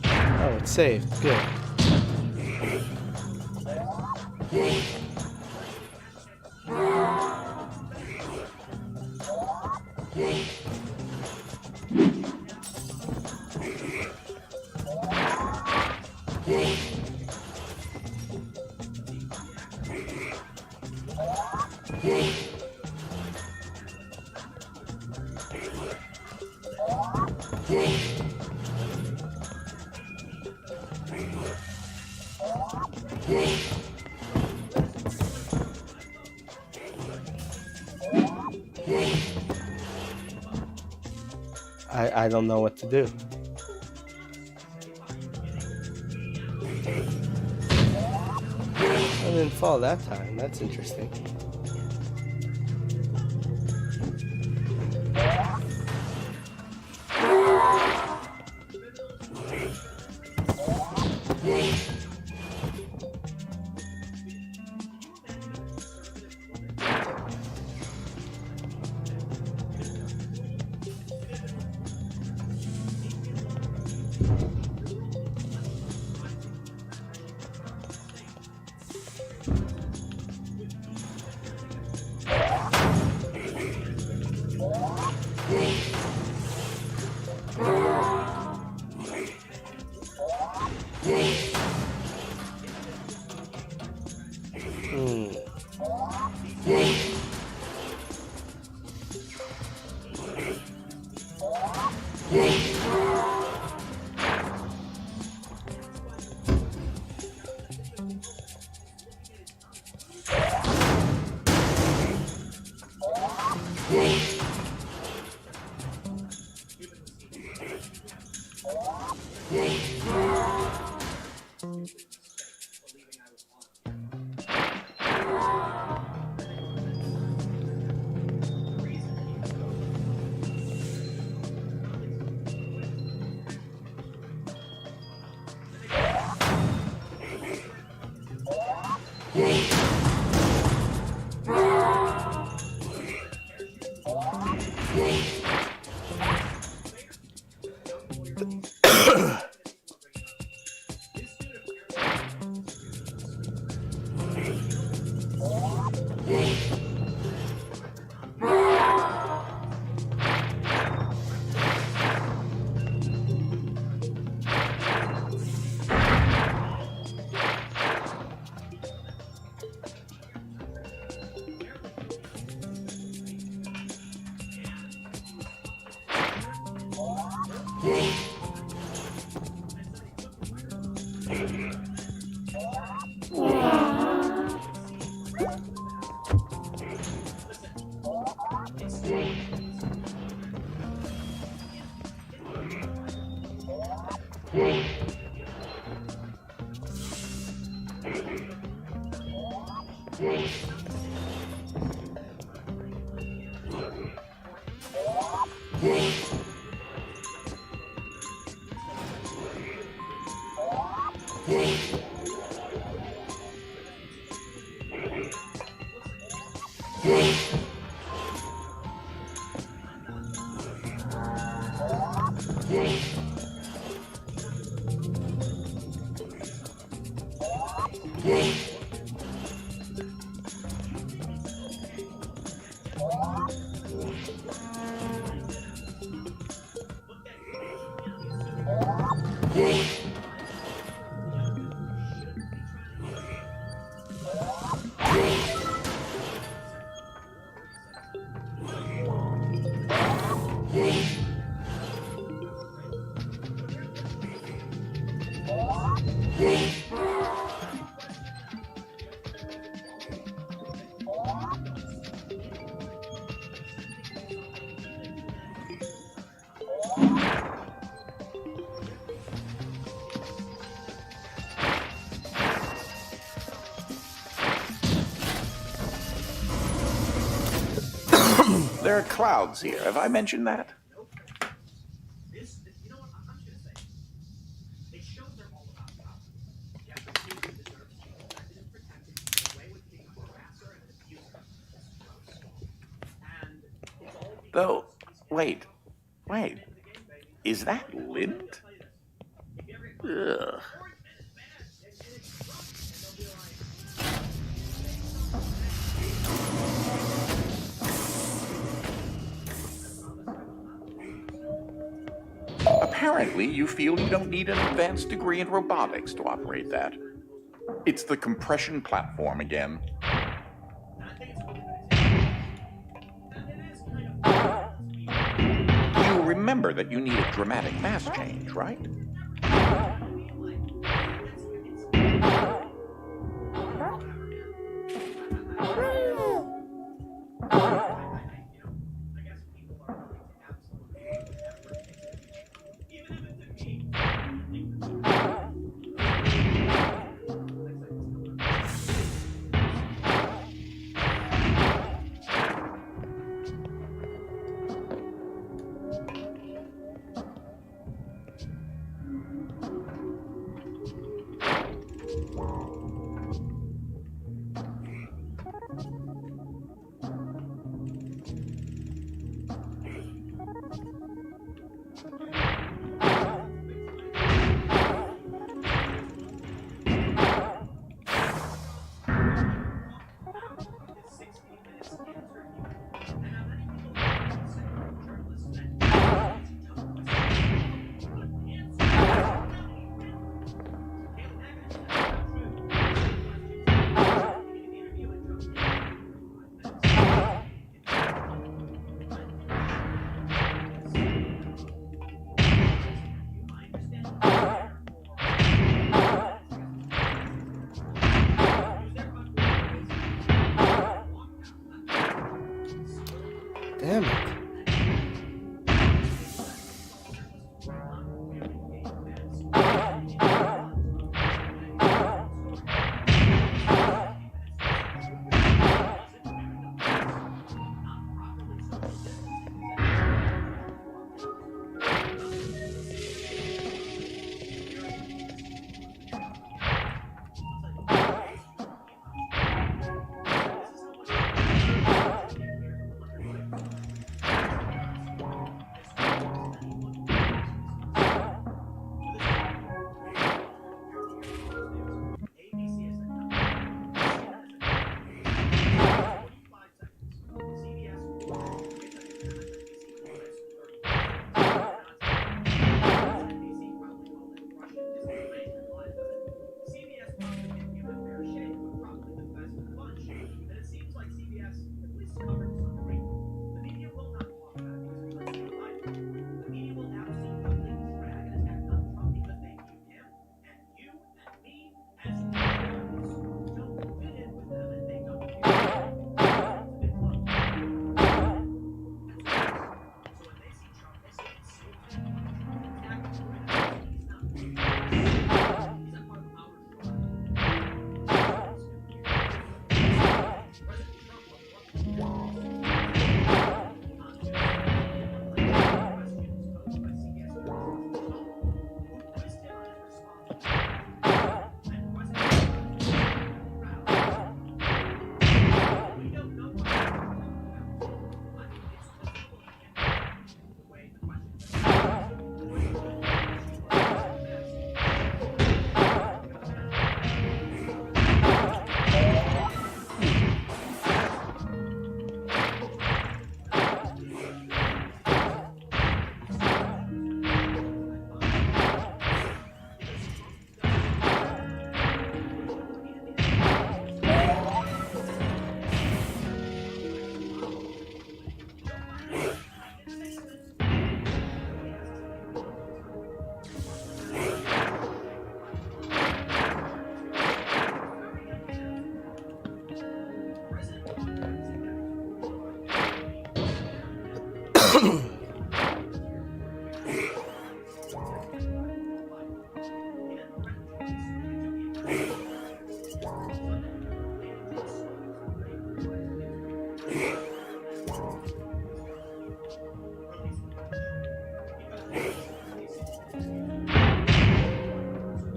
Oh, it's saved. Good. I don't know what to do. I didn't fall that time. That's interesting. There are clouds here. Have I mentioned that? This, you know what? I'm just gonna say, it shows they're all about power. Yeah, the team deserves to be respected and protected. The way with being a harasser and an abuser. And it's all because Though, wait. Is that lint? Ugh. Apparently, you feel you don't need an advanced degree in robotics to operate that. It's the compression platform again. You remember that you need a dramatic mass change, right?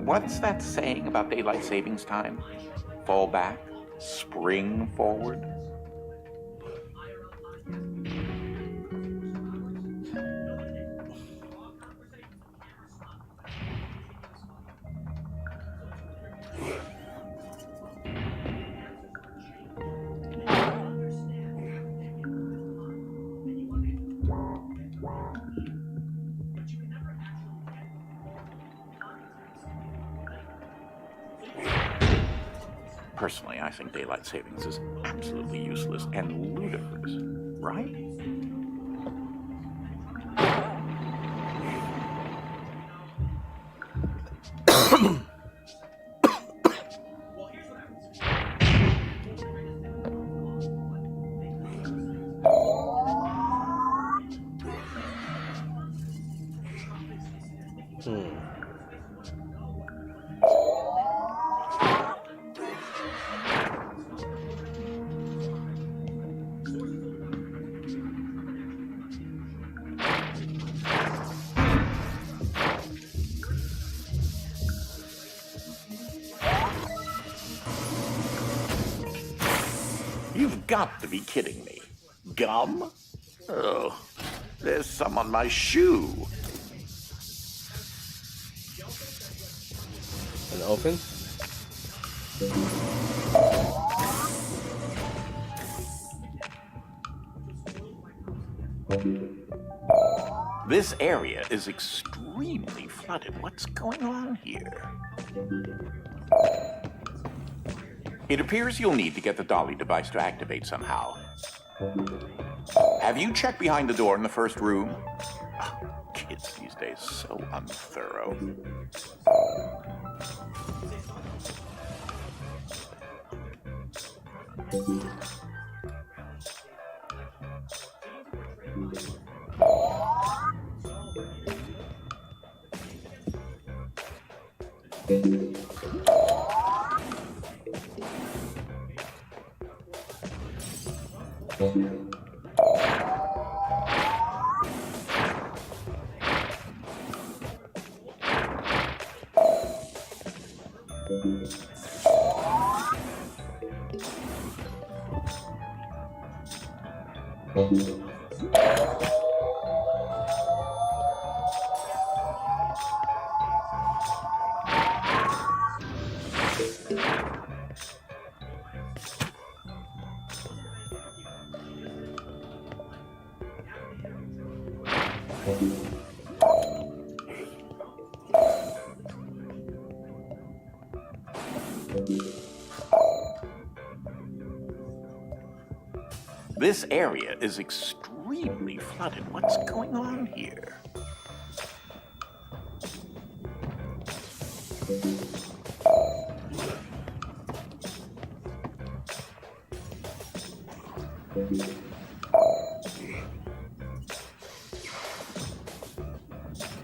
What's that saying about daylight savings time? Fall back, spring forward. Personally, I think daylight savings is absolutely useless and ludicrous, right? You've got to be kidding me. Gum? Oh, there's some on my shoe. And open. This area is extremely flooded. What's going on here? It appears you'll need to get the dolly device to activate somehow. Have you checked behind the door in the first room? Oh, kids these days, so unthorough. This area is extremely flooded. What's going on here?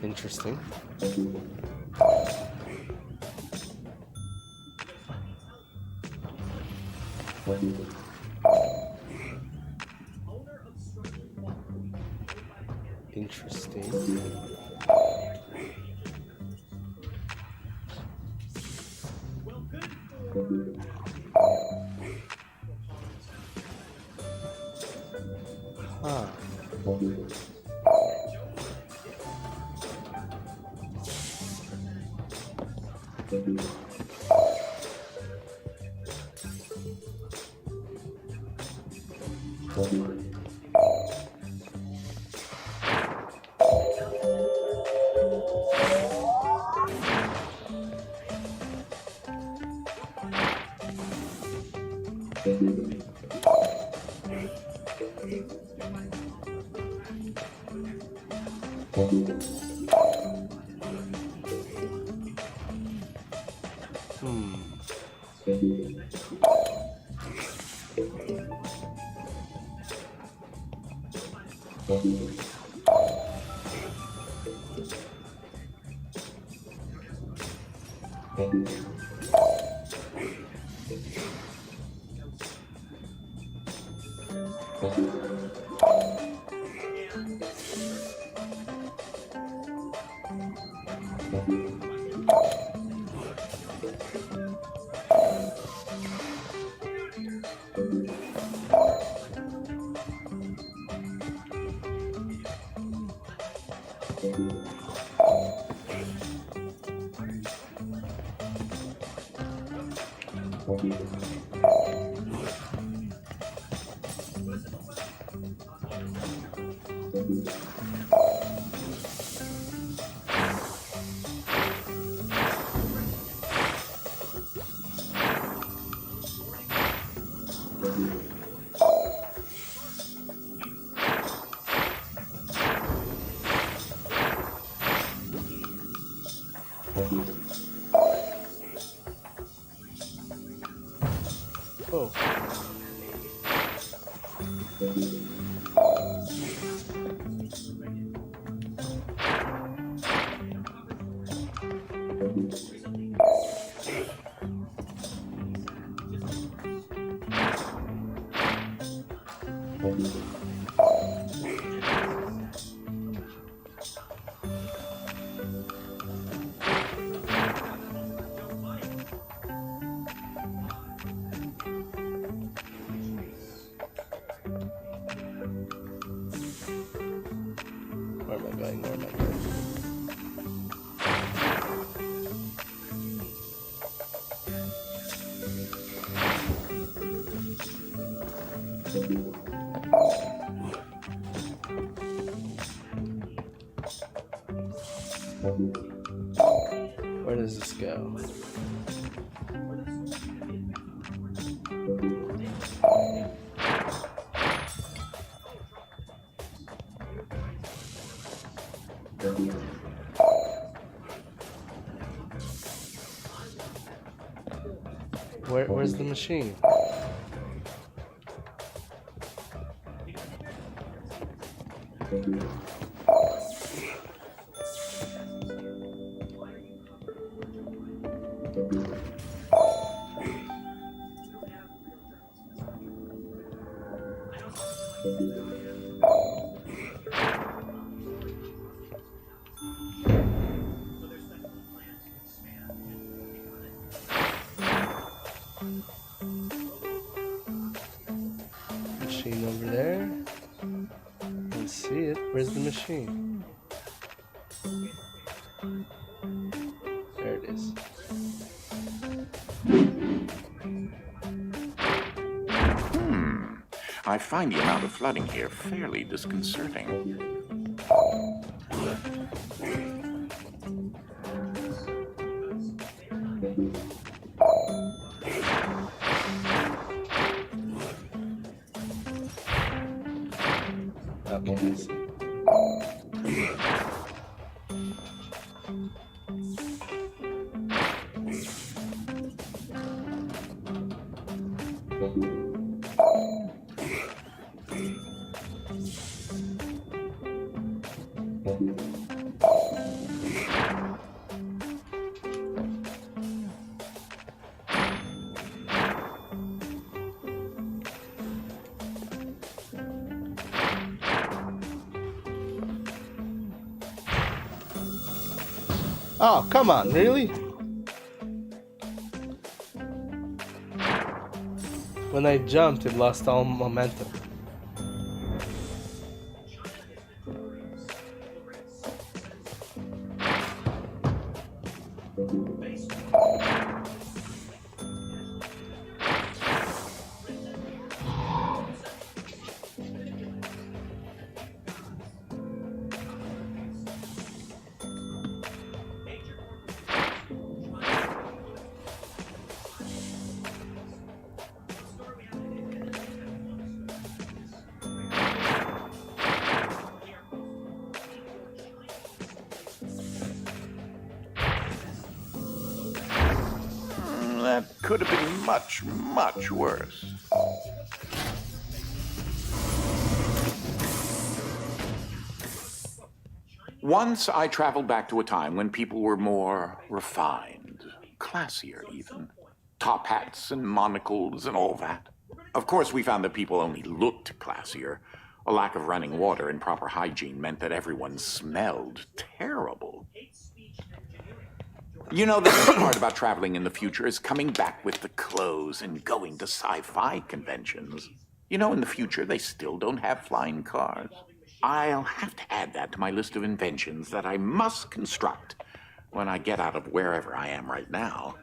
Interesting. Interesting. Huh. Oh. Where am I going? Where am I going? Where does this go? Where's the machine? Machine over there. Let's see it. Where's the machine? There it is. I find the amount of flooding here fairly disconcerting. Okay, I see. Oh, come on, really? When I jumped, it lost all momentum. That could have been much, much worse. Once I traveled back to a time when people were more refined, classier even. Top hats and monocles and all that. Of course, we found that people only looked classier. A lack of running water and proper hygiene meant that everyone smelled terrible. You know, the best part about traveling in the future is coming back with the clothes and going to sci-fi conventions. You know, in the future, they still don't have flying cars. I'll have to add that to my list of inventions that I must construct when I get out of wherever I am right now.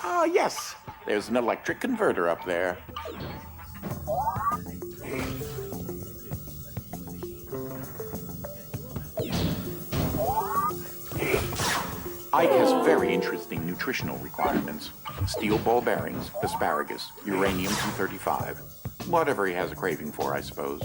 Ah, yes. There's an electric converter up there. Ike has very interesting nutritional requirements. Steel ball bearings, asparagus, uranium-235. Whatever he has a craving for, I suppose.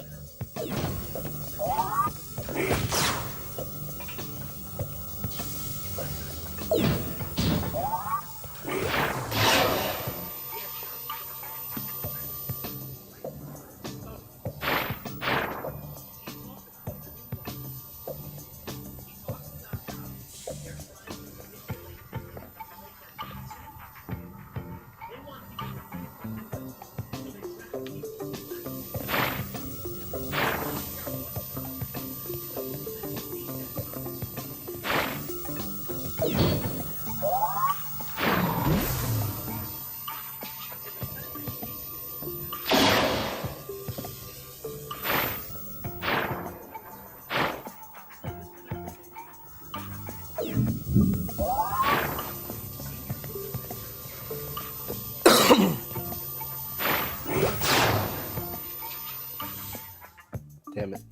Damn it.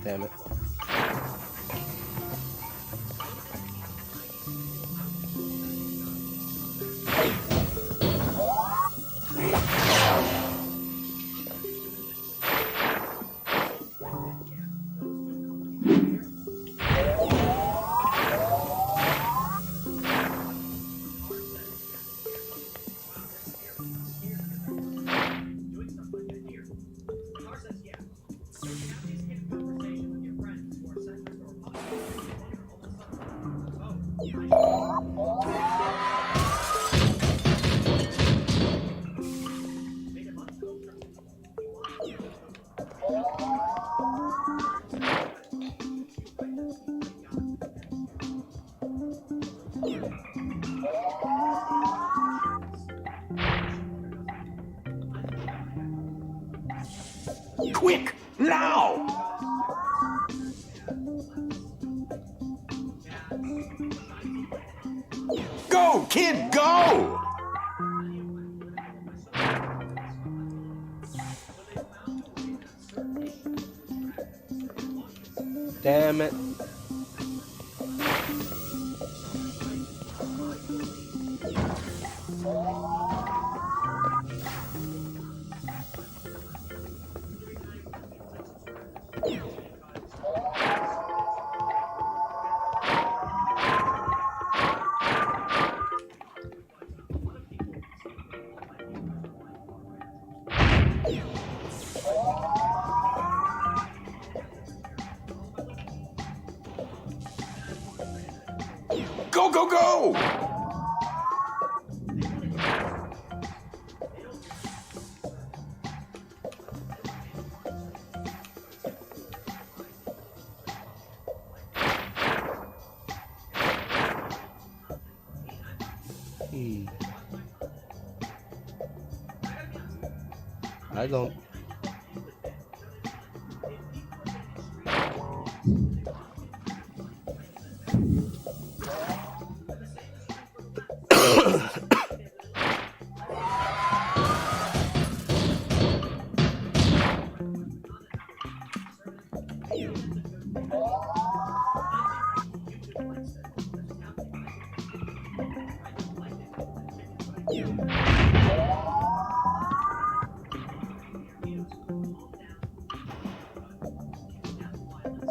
Damn it. Quick, now! Go, kid, go! Damn it. Go, go, go! I don't.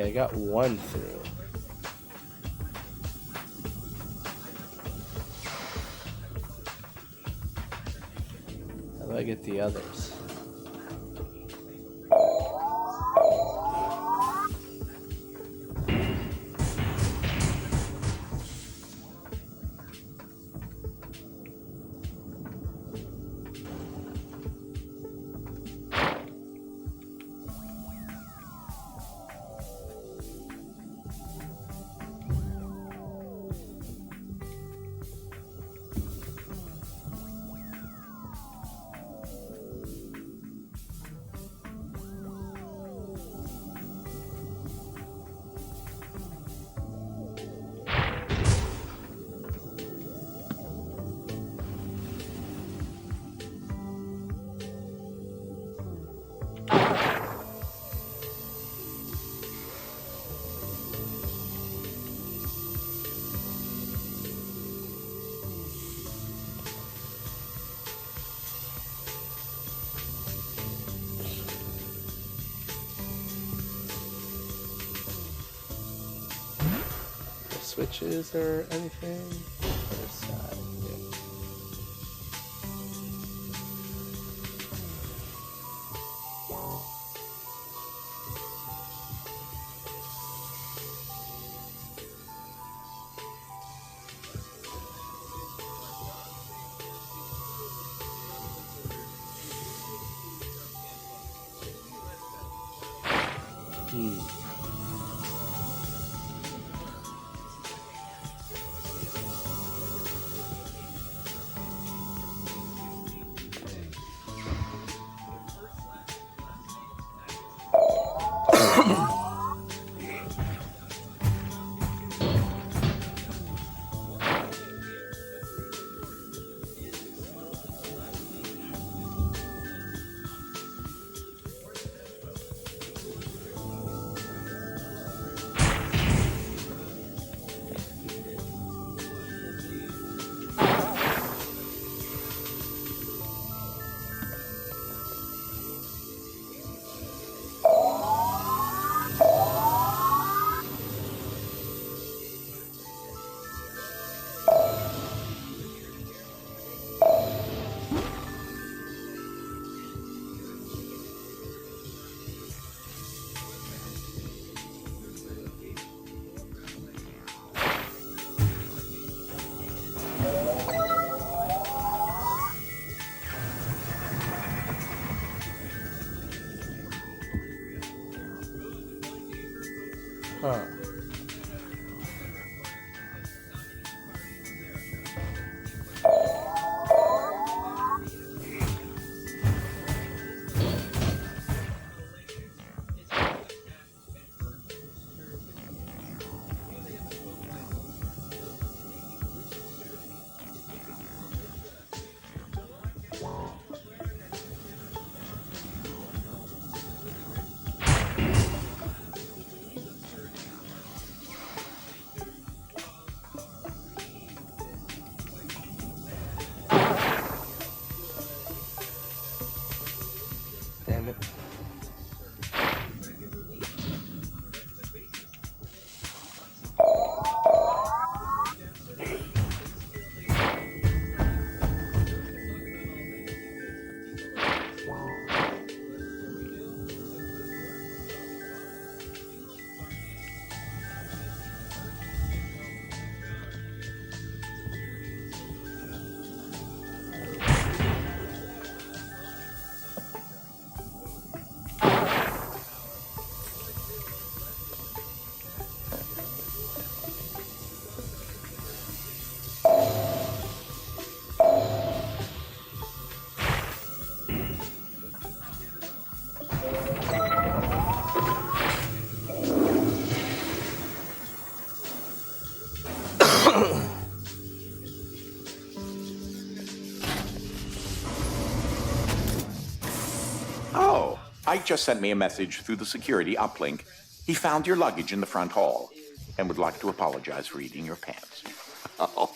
Okay, I got one through. How do I get the others? Switches or anything? Other side, yeah. Huh. Damn it. Oh, Ike just sent me a message through the security uplink. He found your luggage in the front hall and would like to apologize for eating your pants. Oh.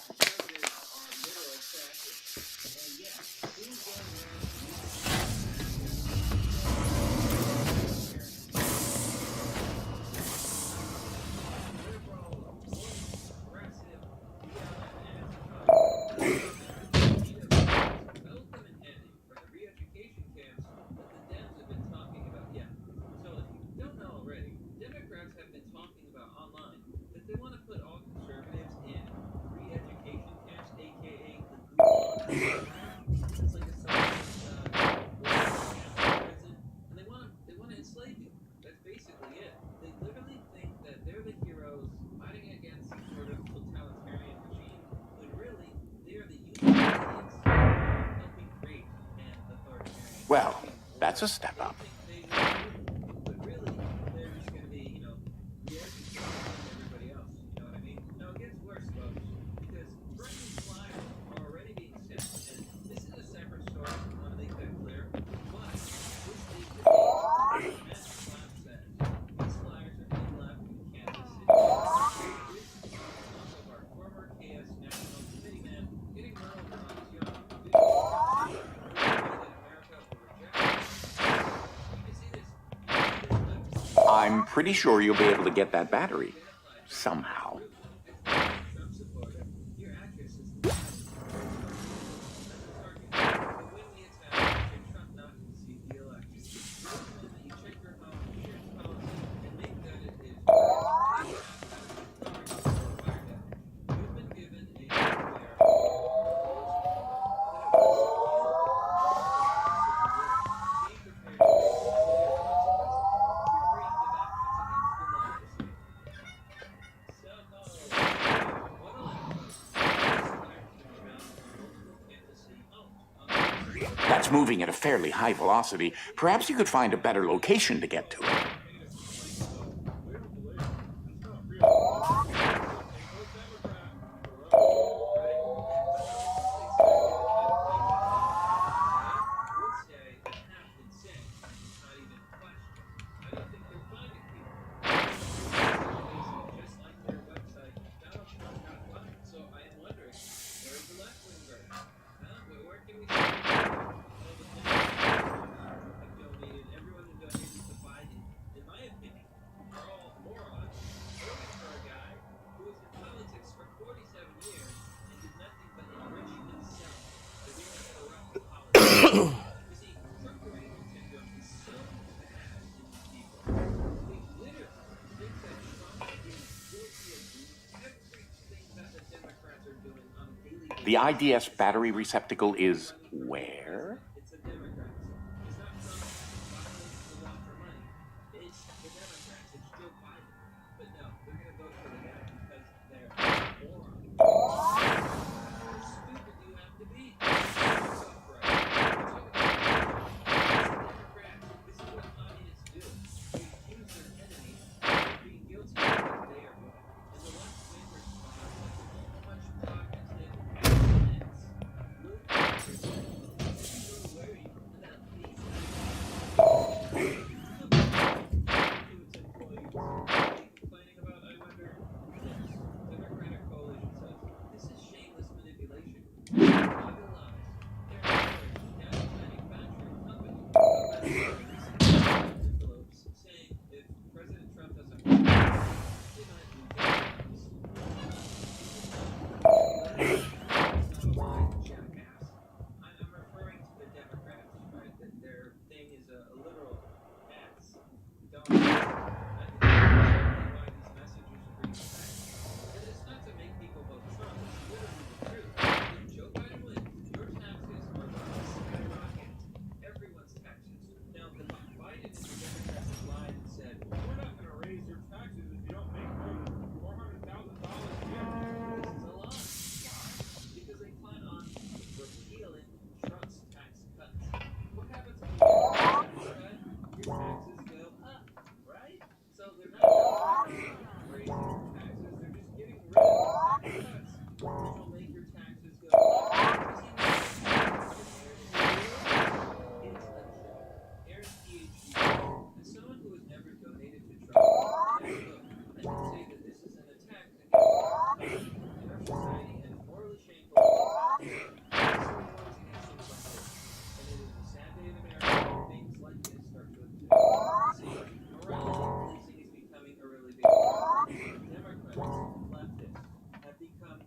That's a step up. But really, they're just going to be, the education and everybody else. You know what I mean? Now, it gets worse, folks, because Britain's flyers are already being sent, and this is a separate story. I want to make that clear. But this is the date that says these flyers are being left in Kansas City. This is of our former KS National Committee man getting run over on his yacht. I'm pretty sure you'll be able to get that battery. Somehow. That's moving at a fairly high velocity. Perhaps you could find a better location to get to it. The IDS battery receptacle is where? It's the Democrats. It's not Trump who want for money. It's the Democrats. It's Joe Biden. But no, they're going to vote for the guy because they're morons. How stupid do you have to be? It's up, right? It's the Democrats. This is what communists do. They accuse their enemies of being guilty of what they are doing. And the left-wing response is how much cognitive dissonance. Look at yourself. You're worried about these complaining about, I wonder. Yes, Democratic coalition says this is shameless manipulation. Other lies. They're gas manufacturing company. Envelopes saying if President Trump doesn't work, they might lose their jobs. Jackass. I'm referring to the Democrats, right? That their thing is a literal ass. Don't. I think that's why these messages are being sent. And it's not to make people vote Trump. It's literally the truth. If Joe Biden wins, your taxes are going to skyrocket. Everyone's taxes. Now, the Biden and the Democrats have lied and said, we're not going to raise your taxes if you don't make more than $400,000 a year. This is a lie. Because they plan on repealing Trump's tax cuts. What happens when you get a tax cut? Your taxes go up, right? So they're not raising your taxes, they're just getting rid of the tax cuts, which will make your taxes go up. Here's PhD. As someone who has never donated to Trump, I can say that this is an attack against our society and morally shameful. And it is a sad day in America when things like this start to exist. See, morality policing is becoming a really big problem. Democrats, leftists, have become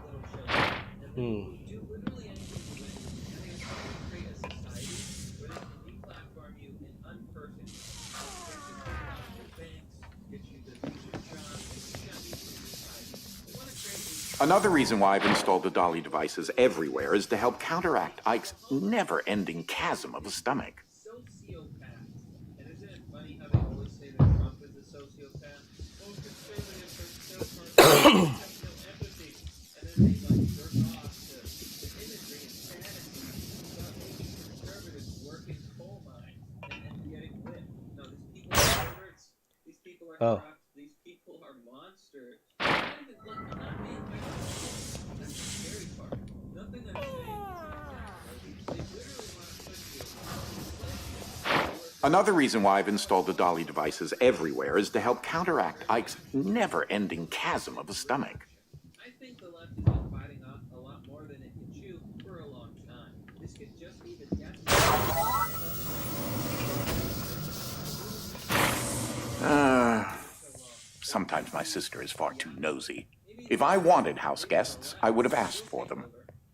little children. And they do literally anything to win. And they are trying to create a society where they can deplatform you in unperson. Banks, get you the leadership job, get you from society. They want to create Another reason why I've installed the Dolly devices everywhere is to help counteract Ike's never-ending chasm of a stomach. sociopaths. And isn't it funny how they always say that Trump is a sociopath? Oh, conservatives are so have no empathy. And then they jerk off to the imagery and fantasy about making conservatives work in coal mines. Another reason why I've installed the dolly devices everywhere is to help counteract Ike's never-ending chasm of a stomach. I think the left has been fighting off a lot more than it can chew for a long time. This could just be the death. Sometimes my sister is far too nosy. If I wanted house guests, I would have asked for them.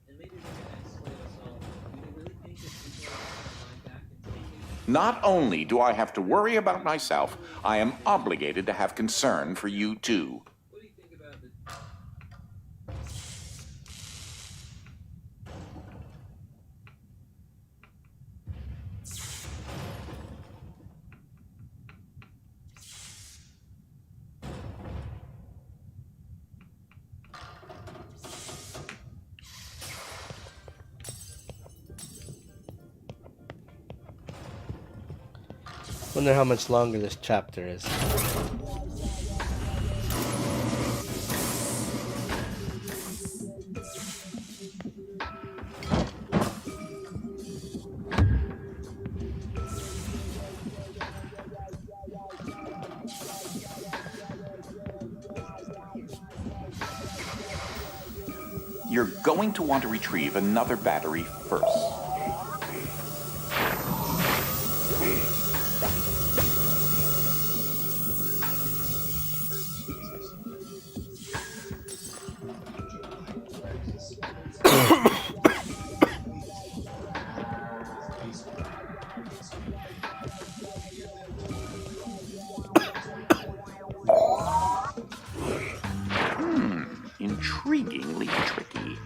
And maybe they can isolate us all. Do they really think that people are going to lie back and take it? Not only do I have to worry about myself, I am obligated to have concern for you too. What do you think about the Wonder how much longer this chapter is. You're going to want to retrieve another battery first. Intriguingly tricky.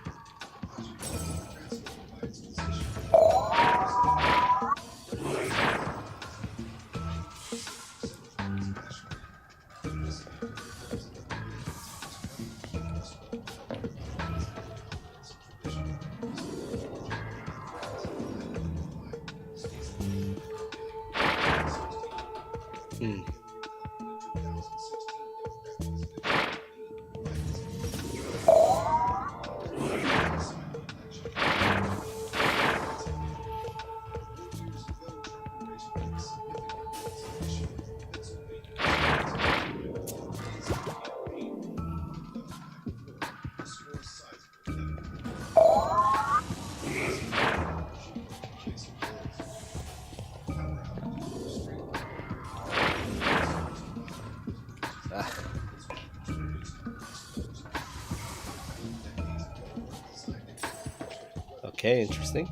Okay, interesting.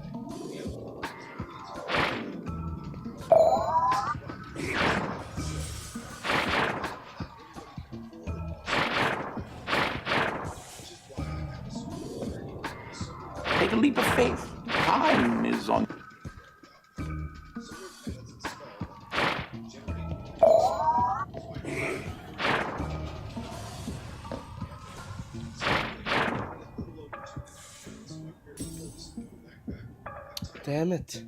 Take a leap of faith. Time is on. Damn it.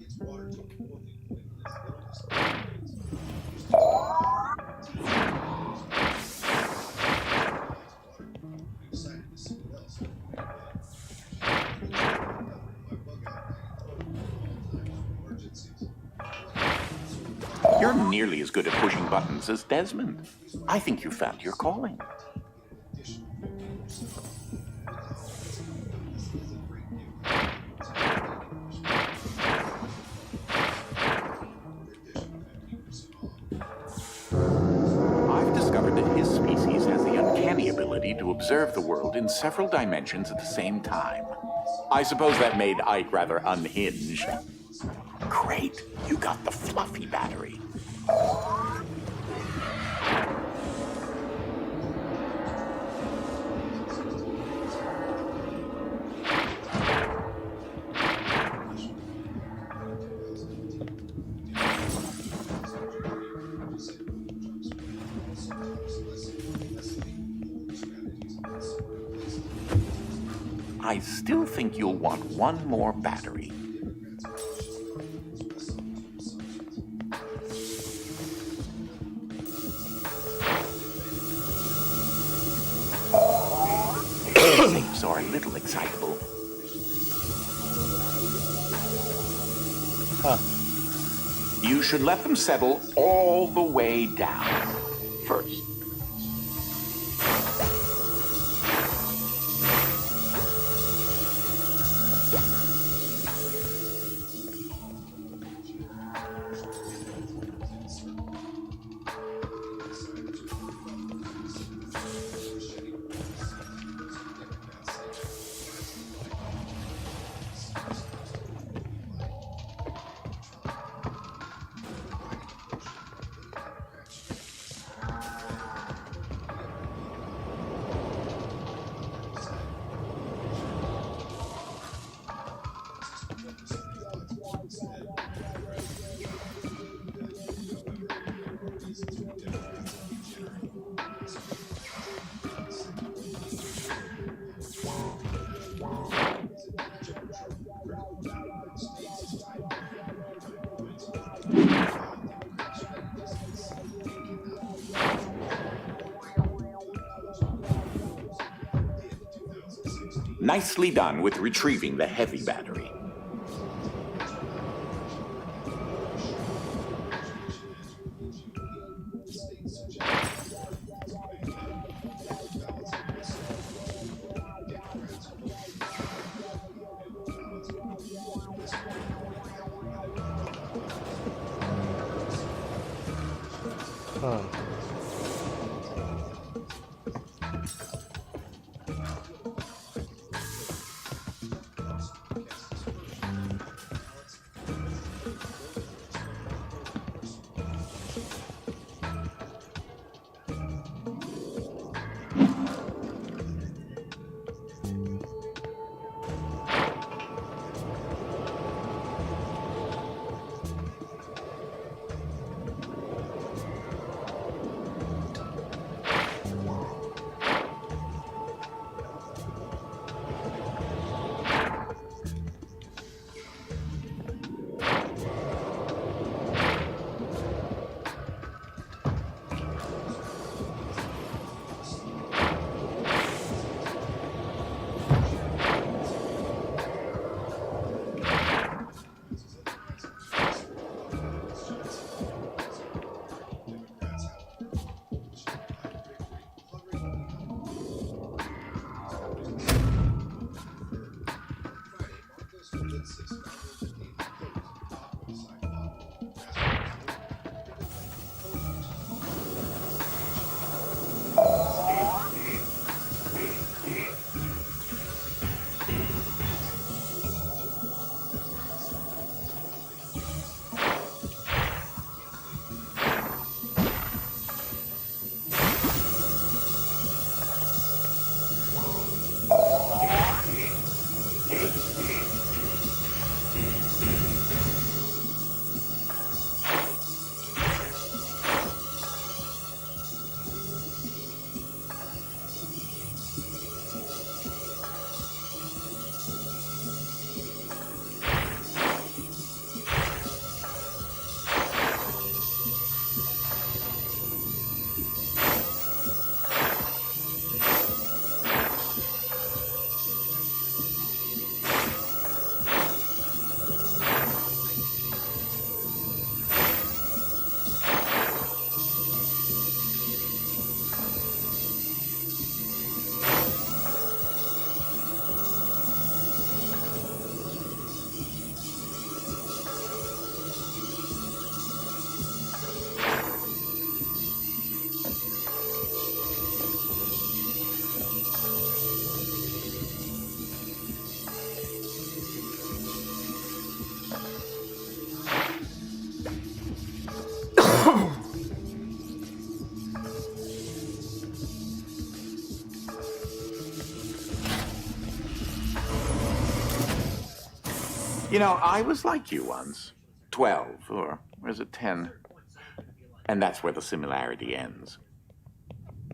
You're nearly as good at pushing buttons as Desmond. I think you found your calling. I've discovered that his species has the uncanny ability to observe the world in several dimensions at the same time. I suppose that made Ike rather unhinged. Great, you got the fluffy battery. I still think you'll want one more battery. Things are a little excitable. Huh. You should let them settle all the way down first. Nicely done with retrieving the heavy battery. Huh. You know, I was like you once. 12, or is it 10? And that's where the similarity ends.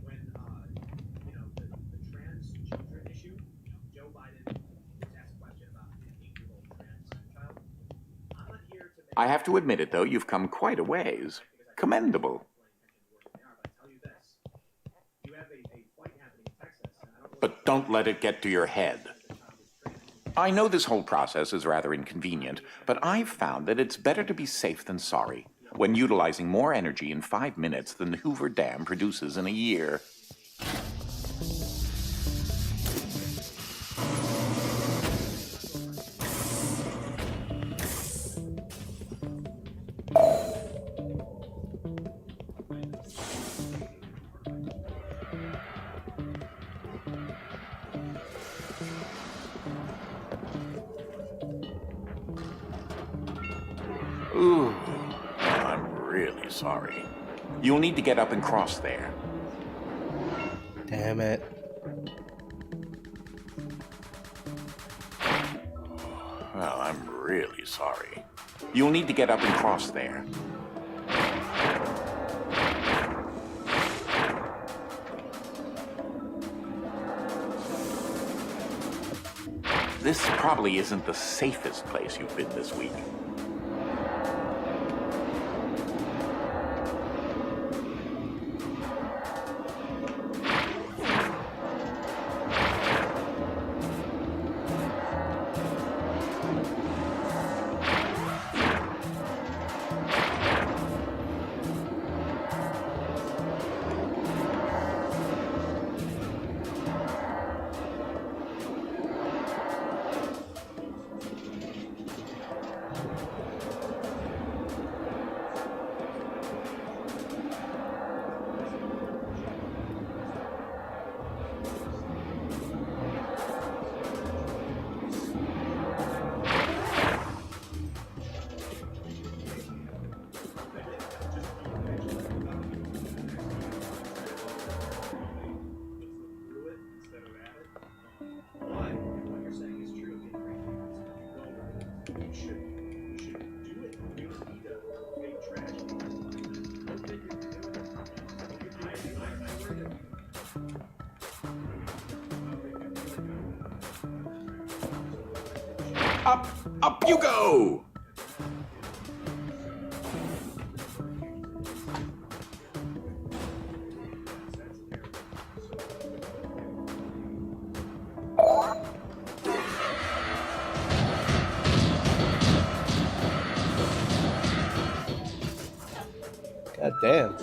When, the trans children issue, Joe Biden was asked a question about an 8-year-old trans child. I'm not here to make I have to admit it, though, you've come quite a ways. Commendable. but I'll tell you this. You have a fight happening in Texas, and I don't But don't let it get to your head. the child is trans. I know this whole process is rather inconvenient, but I've found that it's better to be safe than sorry when utilizing more energy in 5 minutes than the Hoover Dam produces in a year. Ooh, I'm really sorry. You'll need to get up and cross there. Damn it. Well, I'm really sorry. You'll need to get up and cross there. This probably isn't the safest place you've been this week. Up you go! God damn.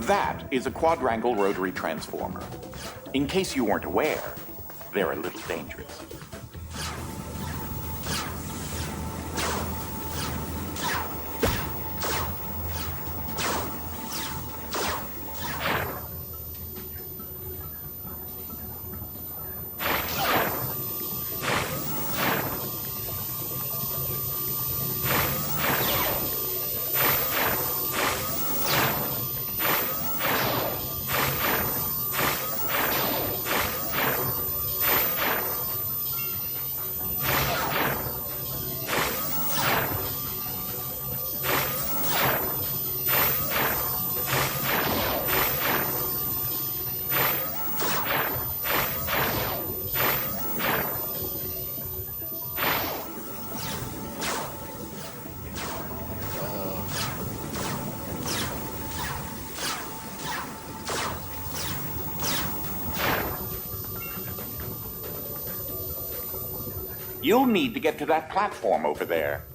That is a quadrangle rotary transformer. In case you weren't aware, they're a little dangerous. You'll need to get to that platform over there.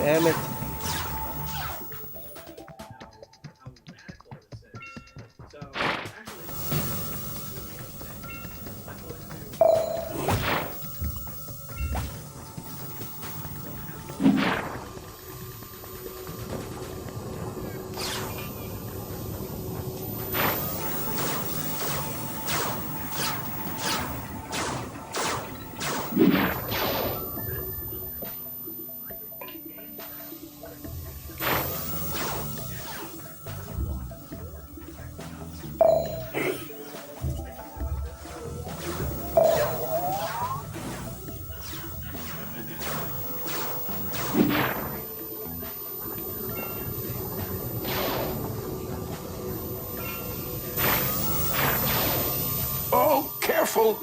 Damn it. how radical this is. So actually, I'm going Oh, careful!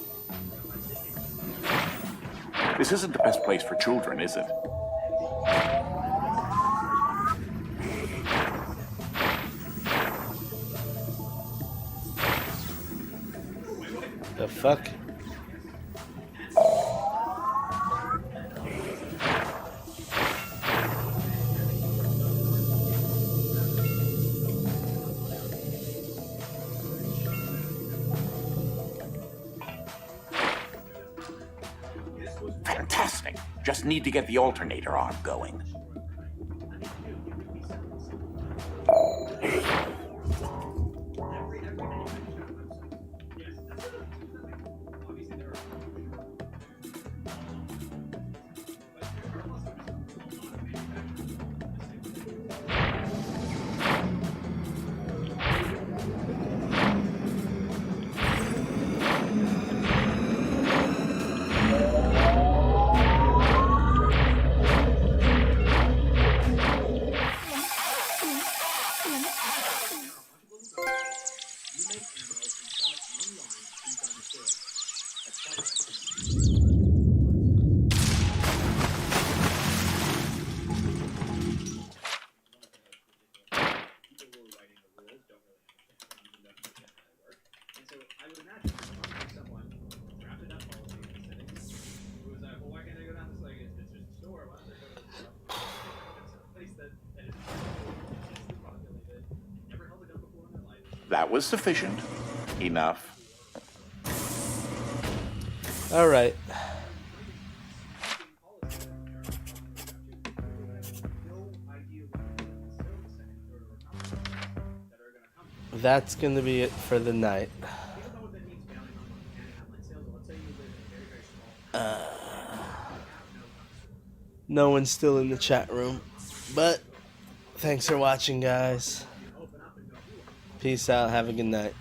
This isn't the best place for children, is it? The fuck? Fantastic. Just need to get the alternator arm going. That was sufficient. Enough. Alright. That's gonna be it for the night. No one's still in the chat room, but thanks for watching, guys. Peace out. Have a good night.